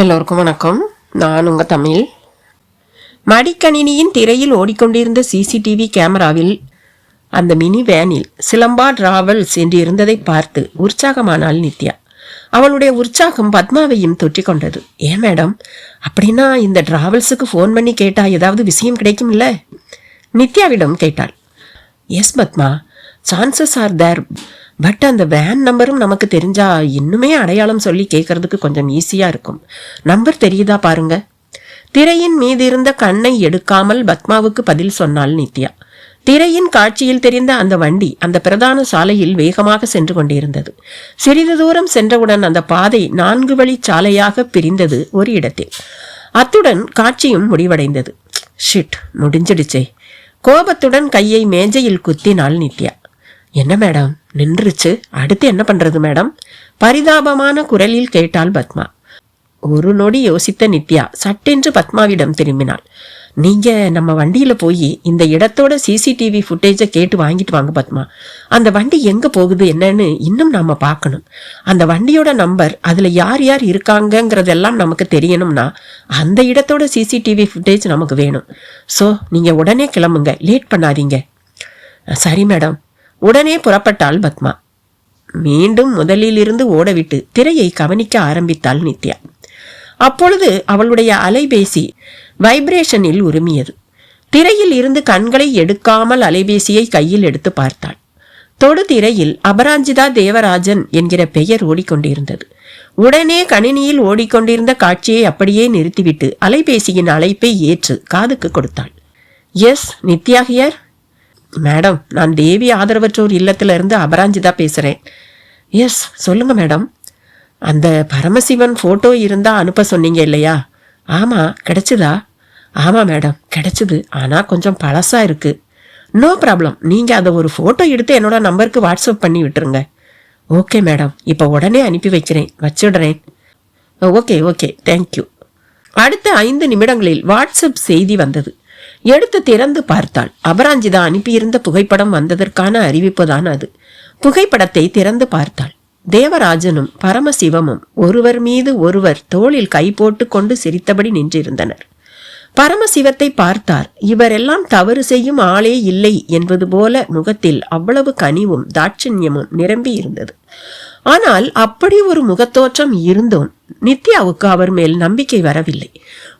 எல்லோருக்கும் வணக்கம். நான் உங்கள் தமிழ். மடிக்கணினியின் திரையில் ஓடிக்கொண்டிருந்த சிசிடிவி கேமராவில் அந்த மினி வேனில் சிலம்பா டிராவல்ஸ் என்று இருந்ததை பார்த்து உற்சாகமானாள் நித்யா. அவளுடைய உற்சாகம் பத்மாவையும் தொற்றிக்கொண்டது. ஏன் மேடம், அப்படின்னா இந்த டிராவல்ஸுக்கு ஃபோன் பண்ணி கேட்டா ஏதாவது விஷயம் கிடைக்கும் இல்லை? நித்யாவிடம் கேட்டாள். Yes Padma, chances are there. But அந்த வேன் நம்பரும் நமக்கு தெரிஞ்சா இன்னுமே அடையாளம் சொல்லி கேட்கறதுக்கு கொஞ்சம் ஈஸியா இருக்கும். நம்பர் தெரியுதா பாருங்க. திரையின் மீது இருந்த கண்ணை எடுக்காமல் பத்மாவுக்கு பதில் சொன்னாள் நித்யா. திரையின் காட்சியில் தெரிந்த அந்த வண்டி அந்த பிரதான சாலையில் வேகமாக சென்று கொண்டிருந்தது. சிறிது தூரம் சென்றவுடன் அந்த பாதை 4 வழி சாலையாக பிரிந்தது ஒரு இடத்தில். அத்துடன் காட்சியும் முடிவடைந்தது. ஷிட், முடிஞ்சிடுச்சே. கோபத்துடன் கையை மேஜையில் குத்தினாள் நித்யா. என்ன மேடம், நின்றுச்சு, அடுத்து என்ன பண்றது மேடம்? பரிதாபமான குரலில் கேட்டாள் பத்மா. ஒரு நொடி யோசித்த நித்யா சட்டென்று பத்மாவிடம் திரும்பினாள். நீங்க நம்ம வண்டியில போய் இந்த இடத்தோட சிசிடிவி ஃபுட்டேஜை கேட்டு வாங்கிட்டு வாங்க பத்மா. அந்த வண்டி எங்க போகுது என்னன்னு இன்னும் நாம பார்க்கணும். அந்த வண்டியோட நம்பர், அதுல யார் யார் இருக்காங்கங்கிறதெல்லாம் நமக்கு தெரியணும்னா அந்த இடத்தோட சிசிடிவி ஃபுட்டேஜ் நமக்கு வேணும். ஸோ நீங்க உடனே கிளம்புங்க, லேட் பண்ணாதீங்க. சரி மேடம். உடனே புறப்பட்டாள் பத்மா. மீண்டும் முதலிலிருந்து ஓடவிட்டு திரையை கவனிக்க ஆரம்பித்தாள் நித்யா. அப்பொழுது அவளுடைய அலைபேசி வைப்ரேஷனில் உருமியது. திரையில் இருந்து கண்களை எடுக்காமல் அலைபேசியை கையில் எடுத்து பார்த்தாள். தொடு திரையில் அபராஜிதா தேவராஜன் என்கிற பெயர் ஓடிக்கொண்டிருந்தது. உடனே கணினியில் ஓடிக்கொண்டிருந்த காட்சியை அப்படியே நிறுத்திவிட்டு அலைபேசியின் அழைப்பை ஏற்று காதுக்கு கொடுத்தாள். S, Nithya here. மேடம், நான் தேவி ஆதரவற்றோர் இல்லத்திலிருந்து அபராஜிதா பேசுகிறேன். எஸ், சொல்லுங்க மேடம். அந்த பரமசிவன் ஃபோட்டோ இருந்தா அனுப்ப சொன்னீங்க இல்லையா? ஆமாம், கிடைச்சதா? ஆமாம் மேடம், கிடைச்சது. ஆனால் கொஞ்சம் பழசாக இருக்கு. நோ ப்ராப்ளம், நீங்கள் அதை ஒரு ஃபோட்டோ எடுத்து என்னோட நம்பருக்கு வாட்ஸ்அப் பண்ணி விட்டுருங்க. ஓகே மேடம், இப்போ உடனே அனுப்பி வைக்கிறேன், வச்சுடுறேன். Okay okay, thank you. அடுத்த 5 நிமிடங்களில் வாட்ஸ்அப் செய்தி வந்தது. எடுத்து திறந்து பார்த்தாள். அபராஜிதா அனுப்பியிருந்த புகைப்படம் வந்ததற்கான அறிவிப்பு தான் அது. புகைப்படத்தை திறந்து பார்த்தாள். தேவராஜனும் பரமசிவமும் ஒருவர் மீது ஒருவர் தோளில் கை போட்டு கொண்டு சிரித்தபடி நின்றிருந்தனர். பரமசிவத்தை பார்த்தார். இவரெல்லாம் தவறு செய்யும் ஆளே இல்லை என்பது போல முகத்தில் அவ்வளவு கனிவும் தாட்சண்யமும் நிரம்பி இருந்தது. ஆனால் அப்படி ஒரு முகத்தோற்றம் இருந்தோம் நித்யாவுக்கு அவர் மேல் நம்பிக்கை வரவில்லை.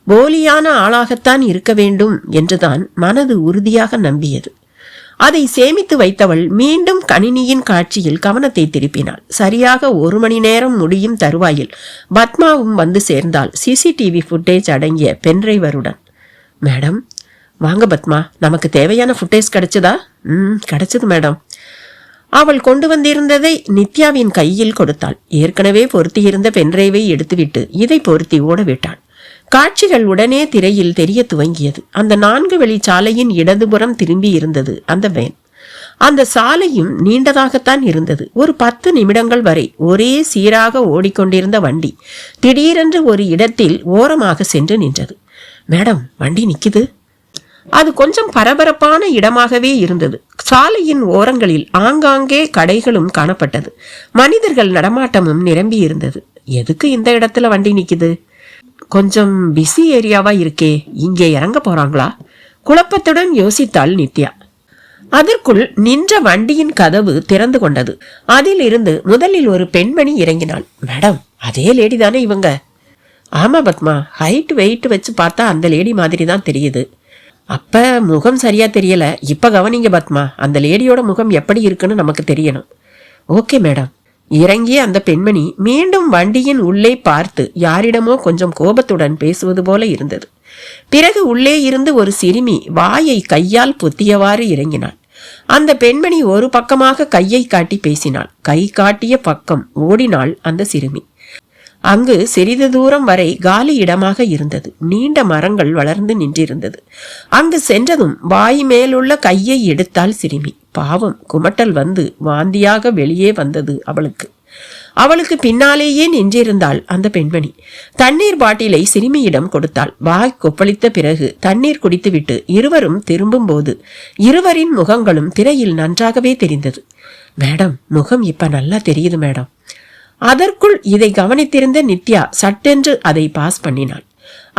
போலியான ஆளாகத்தான் இருக்க வேண்டும் என்றுதான் மனது உறுதியாக நம்பியது. அதை சேமித்து வைத்தவள் மீண்டும் கணினியின் காட்சியில் கவனத்தை திருப்பினாள். சரியாக 1 மணி நேரம் முடியும் தருவாயில் பத்மாவும் வந்து சேர்ந்தாள், சிசிடிவி ஃபுட்டேஜ் அடங்கிய பென்டிரைவருடன். மேடம், வாங்க பத்மா, நமக்கு தேவையான ஃபுட்டேஜ் கிடைச்சதா? கிடைச்சது மேடம். அவள் கொண்டு வந்திருந்ததை நித்யாவின் கையில் கொடுத்தாள். ஏற்கனவே பொருத்தியிருந்த பென்டிரைவை எடுத்துவிட்டு இதை பொருத்தி ஓடவிட்டாள். காட்சிகள் உடனே திரையில் தெரிய துவங்கியது. அந்த 4 வழி சாலையின் இடதுபுறம் திரும்பி இருந்தது அந்த வேன். அந்த சாலையும் நீண்டதாகத்தான் இருந்தது. ஒரு 10 நிமிடங்கள் வரை ஒரே சீராக ஓடிக்கொண்டிருந்த வண்டி திடீரென்று ஒரு இடத்தில் ஓரமாக சென்று நின்றது. மேடம், வண்டி நிக்குது. அது கொஞ்சம் பரபரப்பான இடமாகவே இருந்தது. சாலையின் ஓரங்களில் ஆங்காங்கே கடைகளும் காணப்பட்டது. மனிதர்கள் நடமாட்டமும் நிரம்பி இருந்தது. எதுக்கு இந்த இடத்துல வண்டி நிக்குது? கொஞ்சம் பிஸி ஏரியாவா இருக்கே, இங்கே இறங்க போறாங்களா? குழப்பத்துடன் யோசித்தாள் நித்யா. அதற்குள் நின்ற வண்டியின் கதவு திறந்து கொண்டது. அதில் இருந்து முதலில் ஒரு பெண்மணி இறங்கினாள். மேடம், அதே லேடி தானே இவங்க? ஆமா பத்மா, ஹைட் வெயிட் வச்சு பார்த்தா அந்த லேடி மாதிரி தான் தெரியுது. அப்ப முகம் சரியா தெரியல. இப்ப கவனிங்க பத்மா, அந்த லேடியோட முகம் எப்படி இருக்குன்னு நமக்கு தெரியணும். Okay madam. இறங்கிய அந்த பெண்மணி மீண்டும் வண்டியின் உள்ளே பார்த்து யாரிடமோ கொஞ்சம் கோபத்துடன் பேசுவது போல இருந்தது. பிறகு உள்ளே இருந்து ஒரு சிறுமி வாயை கையால் பொத்தியவாறு இறங்கினாள். அந்த பெண்மணி ஒரு பக்கமாக கையை காட்டி பேசினாள். கை காட்டிய பக்கம் ஓடினாள் அந்த சிறுமி. அங்கு சிறிது தூரம் வரை காலி இடமாக இருந்தது. நீண்ட மரங்கள் வளர்ந்து நின்றிருந்தது. அங்கு சென்றதும் வாய் மேலுள்ள கையை எடுத்தாள் சிறுமி. பாவம், குமட்டல் வந்து வாந்தியாக வெளியே வந்தது அவளுக்கு. அவளுக்கு பின்னாலேயே நின்றிருந்தாள் அந்த பெண்மணி. தண்ணீர் பாட்டிலை சிறுமியிடம் கொடுத்தாள். வாய் கொப்பளித்த பிறகு தண்ணீர் குடித்துவிட்டு இருவரும் திரும்பும் போது இருவரின் முகங்களும் திரையில் நன்றாகவே தெரிந்தது. மேடம், முகம் இப்ப நல்லா தெரியுது மேடம். அதற்குள் இதை கவனித்திருந்த நித்யா சட்டென்று அதை பாஸ் பண்ணினாள்.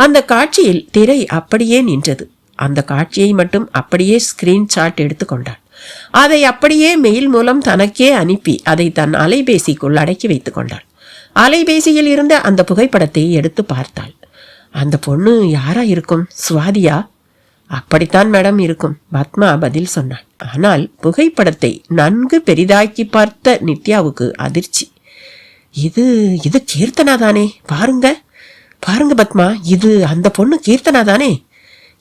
அந்த காட்சியில் திரை அப்படியே நின்றது. அந்த காட்சியை மட்டும் அப்படியே ஸ்கிரீன்ஷாட் எடுத்துக்கொண்டாள். அதை அப்படியே மெயில் மூலம் தனக்கே அனுப்பி அதை தன் அலைபேசிக்குள் அடக்கி வைத்துக் கொண்டாள். அலைபேசியில் இருந்த அந்த புகைப்படத்தை எடுத்து பார்த்தாள். அந்த பொண்ணு யாரா இருக்கும்? சுவாதியா? அப்படித்தான் மேடம் இருக்கும், பத்மா பதில் சொன்னாள். ஆனால் புகைப்படத்தை நன்கு பெரிதாக்கி பார்த்த நித்யாவுக்கு அதிர்ச்சி. இது இது கீர்த்தனா தானே? பாருங்க பாருங்க பத்மா, இது அந்த பொண்ணு கீர்த்தனா தானே,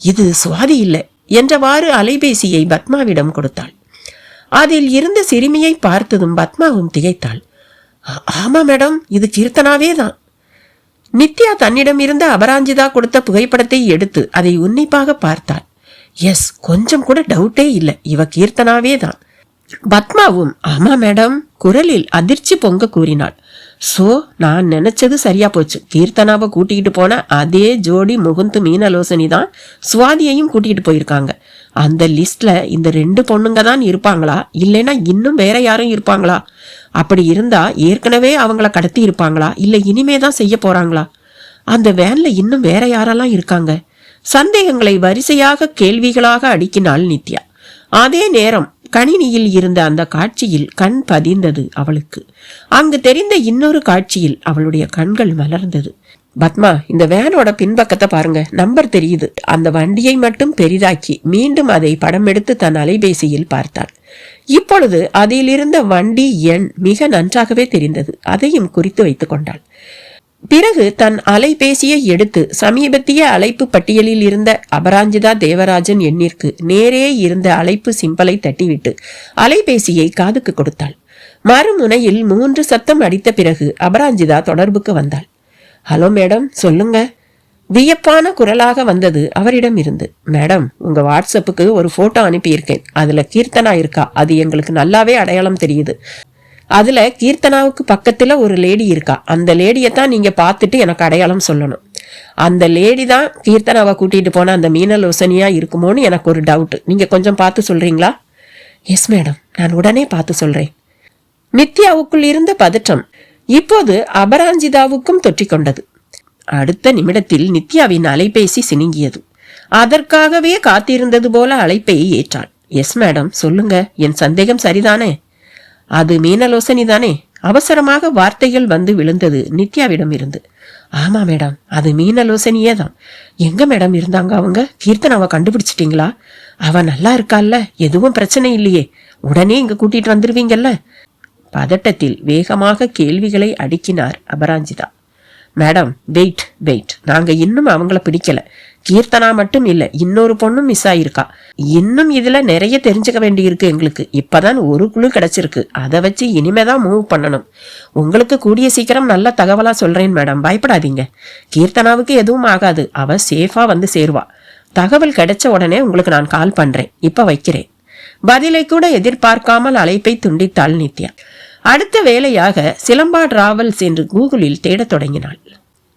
இது சுவாதி இல்லை என்றவாறு அலைபேசியை பத்மாவிடம் கொடுத்தாள். அதில் இருந்த சிறுமியை பார்த்ததும் பத்மாவும் திகைத்தாள். ஆமா மேடம், இது கீர்த்தனாவே தான். நித்யா தன்னிடம் இருந்த அபராஞ்சிதா கொடுத்த புகைப்படத்தை எடுத்து அதை உன்னிப்பாக பார்த்தாள். எஸ், கொஞ்சம் கூட டவுட்டே இல்லை, இவ கீர்த்தனாவே தான். பத்மாவும் ஆமா மேடம் குரலில் அதிர்ச்சி பொங்க கூறினாள். சோ நான் நினைச்சது சரியா போச்சு. கீர்த்தனாவை கூட்டிகிட்டு போன அதே ஜோடி முகுந்து மீனலோசனி தான் சுவாதியையும் கூட்டிகிட்டு போயிருக்காங்க. அந்த லிஸ்ட்ல இந்த 2 பொண்ணுங்க தான் இருப்பாங்களா, இல்லைன்னா இன்னும் வேற யாரும் இருப்பாங்களா? அப்படி இருந்தா ஏற்கனவே அவங்கள கடத்தி இருப்பாங்களா, இல்லை இனிமே தான் செய்ய போறாங்களா? அந்த வேன்ல இன்னும் வேற யாரெல்லாம் இருக்காங்க? சந்தேகங்களை வரிசையாக கேள்விகளாக அடுக்கினாள் நித்யா. அதே நேரம் கணினியில் இருந்த அந்த காட்சியில் கண் பதிந்தது அவளுக்கு. அங்கு தெரிந்த இன்னொரு காட்சியில் அவளுடைய கண்கள் மலர்ந்தது. பத்மா, இந்த வேனோட பின்பக்கத்தை பாருங்க, நம்பர் தெரியுது. அந்த வண்டியை மட்டும் பெரிதாக்கி மீண்டும் அதை படம் எடுத்து தன் அலைபேசியில் பார்த்தாள். இப்பொழுது அதில் இருந்த வண்டி எண் மிக நன்றாகவே தெரிந்தது. அதையும் குறித்து வைத்துக் கொண்டாள். பிறகு தன் அலைபேசியை எடுத்து சமீபத்திய அழைப்பு பட்டியலில் இருந்த அபராஞ்சிதா தேவராஜன் எண்ணிற்கு நேரே இருந்த அழைப்பு சிம்பலை தட்டிவிட்டு அலைபேசியை காதுக்கு கொடுத்தாள். மறுமுனையில் 3 சத்தம் அடித்த பிறகு அபராஞ்சிதா தொடர்புக்கு வந்தாள். ஹலோ மேடம், சொல்லுங்க. வியப்பான குரலாக வந்தது அவரிடம் இருந்து. மேடம், உங்க வாட்ஸ்அப்புக்கு ஒரு போட்டோ அனுப்பியிருக்கேன். அதுல கீர்த்தனா இருக்கா, அது எங்களுக்கு நல்லாவே அடையாளம் தெரியுது. அதுல கீர்த்தனாவுக்கு பக்கத்துல ஒரு லேடி இருக்கா. அந்த லேடியை தான் நீங்க பார்த்துட்டு எனக்கு அடையாளம் சொல்லணும். அந்த லேடி தான் கீர்த்தனாவை கூட்டிட்டு போன அந்த மீனலோசனியா இருக்குமோன்னு எனக்கு ஒரு டவுட். நீங்க கொஞ்சம் பார்த்து சொல்றீங்களா? எஸ் மேடம், நான் உடனே பார்த்து சொல்றேன். நித்யாவுக்குள் இருந்த பதற்றம் இப்போது அபராஞ்சிதாவுக்கும் தொற்றிக்கொண்டது. அடுத்த நிமிடத்தில் நித்யாவின் அலைபேசி சினுங்கியது. அதற்காகவே காத்திருந்தது போல அழைப்பை ஏற்றாள். எஸ் மேடம், சொல்லுங்க. என் சந்தேகம் சரிதானே? அது மீனலோசனி தானே? அவசரமாக வார்த்தைகள் வந்து விழுந்தது நித்யாவிடம் இருந்து. ஆமா மேடம், அது மீனலோசனியே தான். எங்க மேடம் இருந்தாங்க அவங்க? கீர்த்தனாவை கண்டுபிடிச்சிட்டீங்களா? அவ நல்லா இருக்கால்ல, எதுவும் பிரச்சனை இல்லையே, உடனே இங்க கூட்டிட்டு வந்துருவீங்கல்ல? பதட்டத்தில் வேகமாக கேள்விகளை அடுக்கினார் அபராஞ்சிதா. மேடம், வெயிட், நாங்க இன்னும் அவங்கள பிடிக்கல. கீர்த்தனா மட்டும் இல்ல, இன்னொரு பொண்ணும் மிஸ் ஆயிருக்கா. இன்னும் இதுல நிறைய தெரிஞ்சுக்க வேண்டி இருக்கு எங்களுக்கு. இப்பதான் ஒரு குழு கிடைச்சிருக்கு. அதை வச்சு இனிமேதான் மூவ் பண்ணணும். உங்களுக்கு கூடிய சீக்கிரம் நல்ல தகவலா சொல்றேன் மேடம், பயப்படாதீங்க. கீர்த்தனாவுக்கு எதுவும் ஆகாது, அவ சேஃபா வந்து சேருவா. தகவல் கிடைச்ச உடனே உங்களுக்கு நான் கால் பண்றேன். இப்ப வைக்கிறேன். பதிலை கூட எதிர்பார்க்காமல் அழைப்பை துண்டித்தாள் நித்யா. அடுத்த வேலையாக சிலம்பா டிராவல்ஸ் என்று கூகுளில் தேடத் தொடங்கினாள்.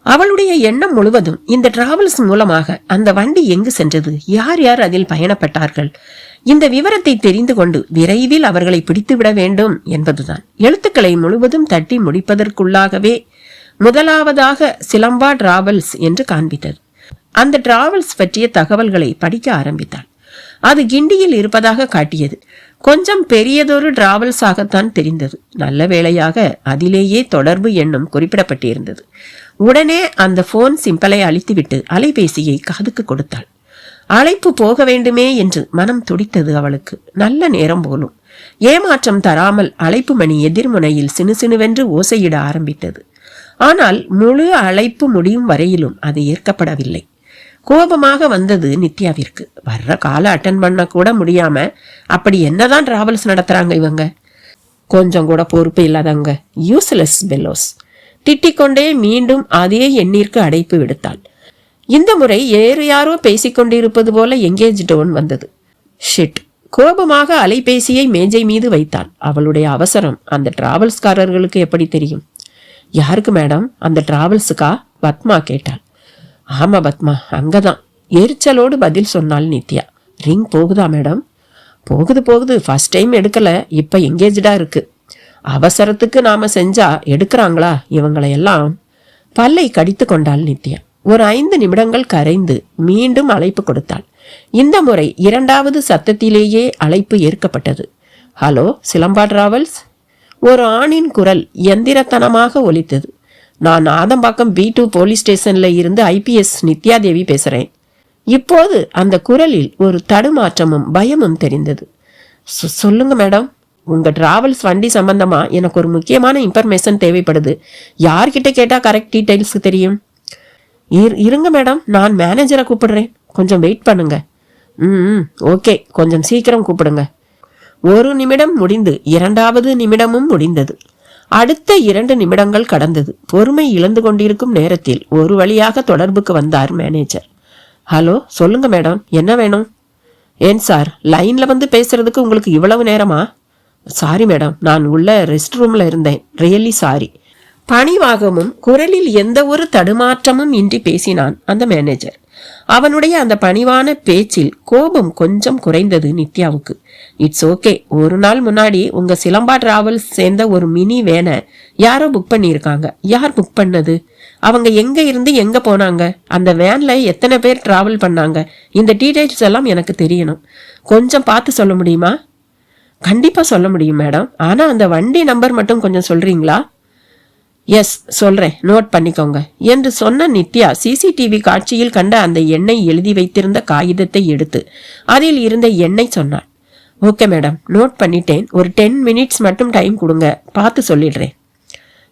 அவளுடைய எண்ணம் முழுவதும் இந்த டிராவல்ஸ் மூலமாக அந்த வண்டி எங்கு சென்றது, யார் யார் அதில் பயணப்பட்டார்கள், இந்த விவரத்தை தெரிந்து கொண்டு விரைவில் அவர்களை பிடித்துவிட வேண்டும் என்பதுதான். எழுத்துக்களை முழுவதும் தட்டி முடிப்பதற்குள்ளாகவே முதலாவதாக சிலம்பா டிராவல்ஸ் என்று காண்பித்தது. அந்த டிராவல்ஸ் பற்றிய தகவல்களை படிக்க ஆரம்பித்தாள். அது கிண்டியில் இருப்பதாக காட்டியது. கொஞ்சம் பெரியதொரு டிராவல்ஸாகத்தான் தெரிந்தது. நல்ல வேளையாக அதிலேயே தொடர்பு எண்ணும் குறிப்பிடப்பட்டிருந்தது. உடனே அந்த போன் சிம்பலை அழித்துவிட்டு அலைபேசியை காதுக்கு கொடுத்தாள். அழைப்பு போக வேண்டுமே என்று மனம் துடித்தது அவளுக்கு. நல்ல நேரம் போலும். ஏமாற்றம் தராமல் அழைப்பு மணி எதிர்முனையில் சினுசினுவென்று ஓசையிட ஆரம்பித்தது. ஆனால் முழு அழைப்பு முடியும் வரையிலும் அது ஏற்கப்படவில்லை. கோபமாக வந்தது நித்யாவிற்கு. வர்ற கால அட்டன் பண்ண கூட முடியாம அப்படி என்னதான் டிராவல்ஸ் நடத்துறாங்க இவங்க? கொஞ்சம் கூட பொறுப்பு இல்லாதவங்க, யூஸ்லெஸ் பெல்லோஸ். திட்டிக்கொண்டே மீண்டும் அதே எண்ணிற்கு அடைப்பு விடுத்தாள். இந்த முறை வேறு யாரோ பேசிக்கொண்டிருப்பது போல எங்கேஜ் டோன் வந்தது. ஷிட். கோபமாக அலைபேசியை மேஜை மீது வைத்தாள். அவளுடைய அவசரம் அந்த டிராவல்ஸ்காரர்களுக்கு எப்படி தெரியும்? யாருக்கு மேடம்? அந்த டிராவல்ஸுக்கா? பத்மா கேட்டாள். ஆமா பத்மா, அங்கதான். எரிச்சலோடு பதில் சொன்னாள் நித்யா. ரிங் போகுதா மேடம்? போகுது. ஃபர்ஸ்ட் டைம் எடுக்கல, இப்ப எங்கேஜ்டா இருக்கு. அவசரத்துக்கு நாம செஞ்சா எடுக்கிறாங்களா இவங்களையெல்லாம்? பல்லை கடித்து கொண்டாள் நித்யா. ஒரு 5 நிமிடங்கள் கரைந்து மீண்டும் அழைப்பு கொடுத்தாள். இந்த முறை 2வது சத்தத்திலேயே அழைப்பு ஏற்கப்பட்டது. Hello, Silamba travels? ஒரு ஆணின் குரல் எந்திரத்தனமாக ஒலித்தது. நான் ஆதம்பாக்கம் B2 போலீஸ் ஸ்டேஷன்ல இருந்து IPS நித்யாதேவி பேசுறேன். இப்போது அந்த குரலில் ஒரு தடுமாற்றமும் பயமும் தெரிந்தது. சொல்லுங்க மேடம், உங்க டிராவல்ஸ் வண்டி சம்பந்தமா எனக்கு ஒரு முக்கியமான இன்ஃபர்மேஷன் தேவைப்படுது. யார்கிட்ட கேட்டா கரெக்ட் டீடைல்ஸ் தெரியும்? இருங்க மேடம், நான் மேனேஜரை கூப்பிடுறேன், கொஞ்சம் வெயிட் பண்ணுங்க. ஓகே, கொஞ்சம் சீக்கிரம் கூப்பிடுங்க. 1 நிமிடம் முடிந்து 2வது நிமிடமும் முடிந்தது. அடுத்த 2 நிமிடங்கள் கடந்தது. பொறுமை இழந்து கொண்டிருக்கும் நேரத்தில் ஒரு வழியாக தொடர்புக்கு வந்தார் மேனேஜர். ஹலோ, சொல்லுங்க மேடம், என்ன வேணும்? ஏன் சார், லைன்ல வந்து பேசுறதுக்கு உங்களுக்கு இவ்வளவு நேரமா? சாரி மேடம், நான் உள்ள ரெஸ்ட் ரூம்ல இருந்தேன், ரியலி சாரி. பணிவாகவும் குரலில் எந்த ஒரு தடுமாற்றமும் இன்றி பேசினான் அந்த மேனேஜர். அவனுடைய அந்த பணிவான பேச்சில் கோபம் கொஞ்சம் குறைந்தது நித்யாவுக்கு. இட்ஸ் ஓகே, ஒரு நாள் முன்னாடி உங்க சிலம்பா டிராவல்ஸ் சேர்ந்த ஒரு மினி வேனை யாரோ புக் பண்ணியிருக்காங்க. யார் புக் பண்ணது? அவங்க எங்க இருந்து எங்க போனாங்க? அந்த வேன்ல எத்தனை பேர் டிராவல் பண்ணாங்க? இந்த டீடைல்ஸ் எல்லாம் எனக்கு தெரியணும். கொஞ்சம் பார்த்து சொல்ல முடியுமா? கண்டிப்பா சொல்ல முடியும் மேடம், ஆனா அந்த வண்டி நம்பர் மட்டும் கொஞ்சம் சொல்றீங்களா? எஸ், சொல்றேன், நோட் பண்ணிக்கோங்க என்று சொன்ன நித்யா CCTV காட்சியில் கண்ட அந்த எண்ணை எழுதி வைத்திருந்த காகிதத்தை எடுத்து அதில் இருந்த எண்ணை சொன்னாள். ஓகே மேடம், நோட் பண்ணிட்டேன். ஒரு 10 மினிட்ஸ் மட்டும் டைம் கொடுங்க, பார்த்து சொல்லிடுறேன்.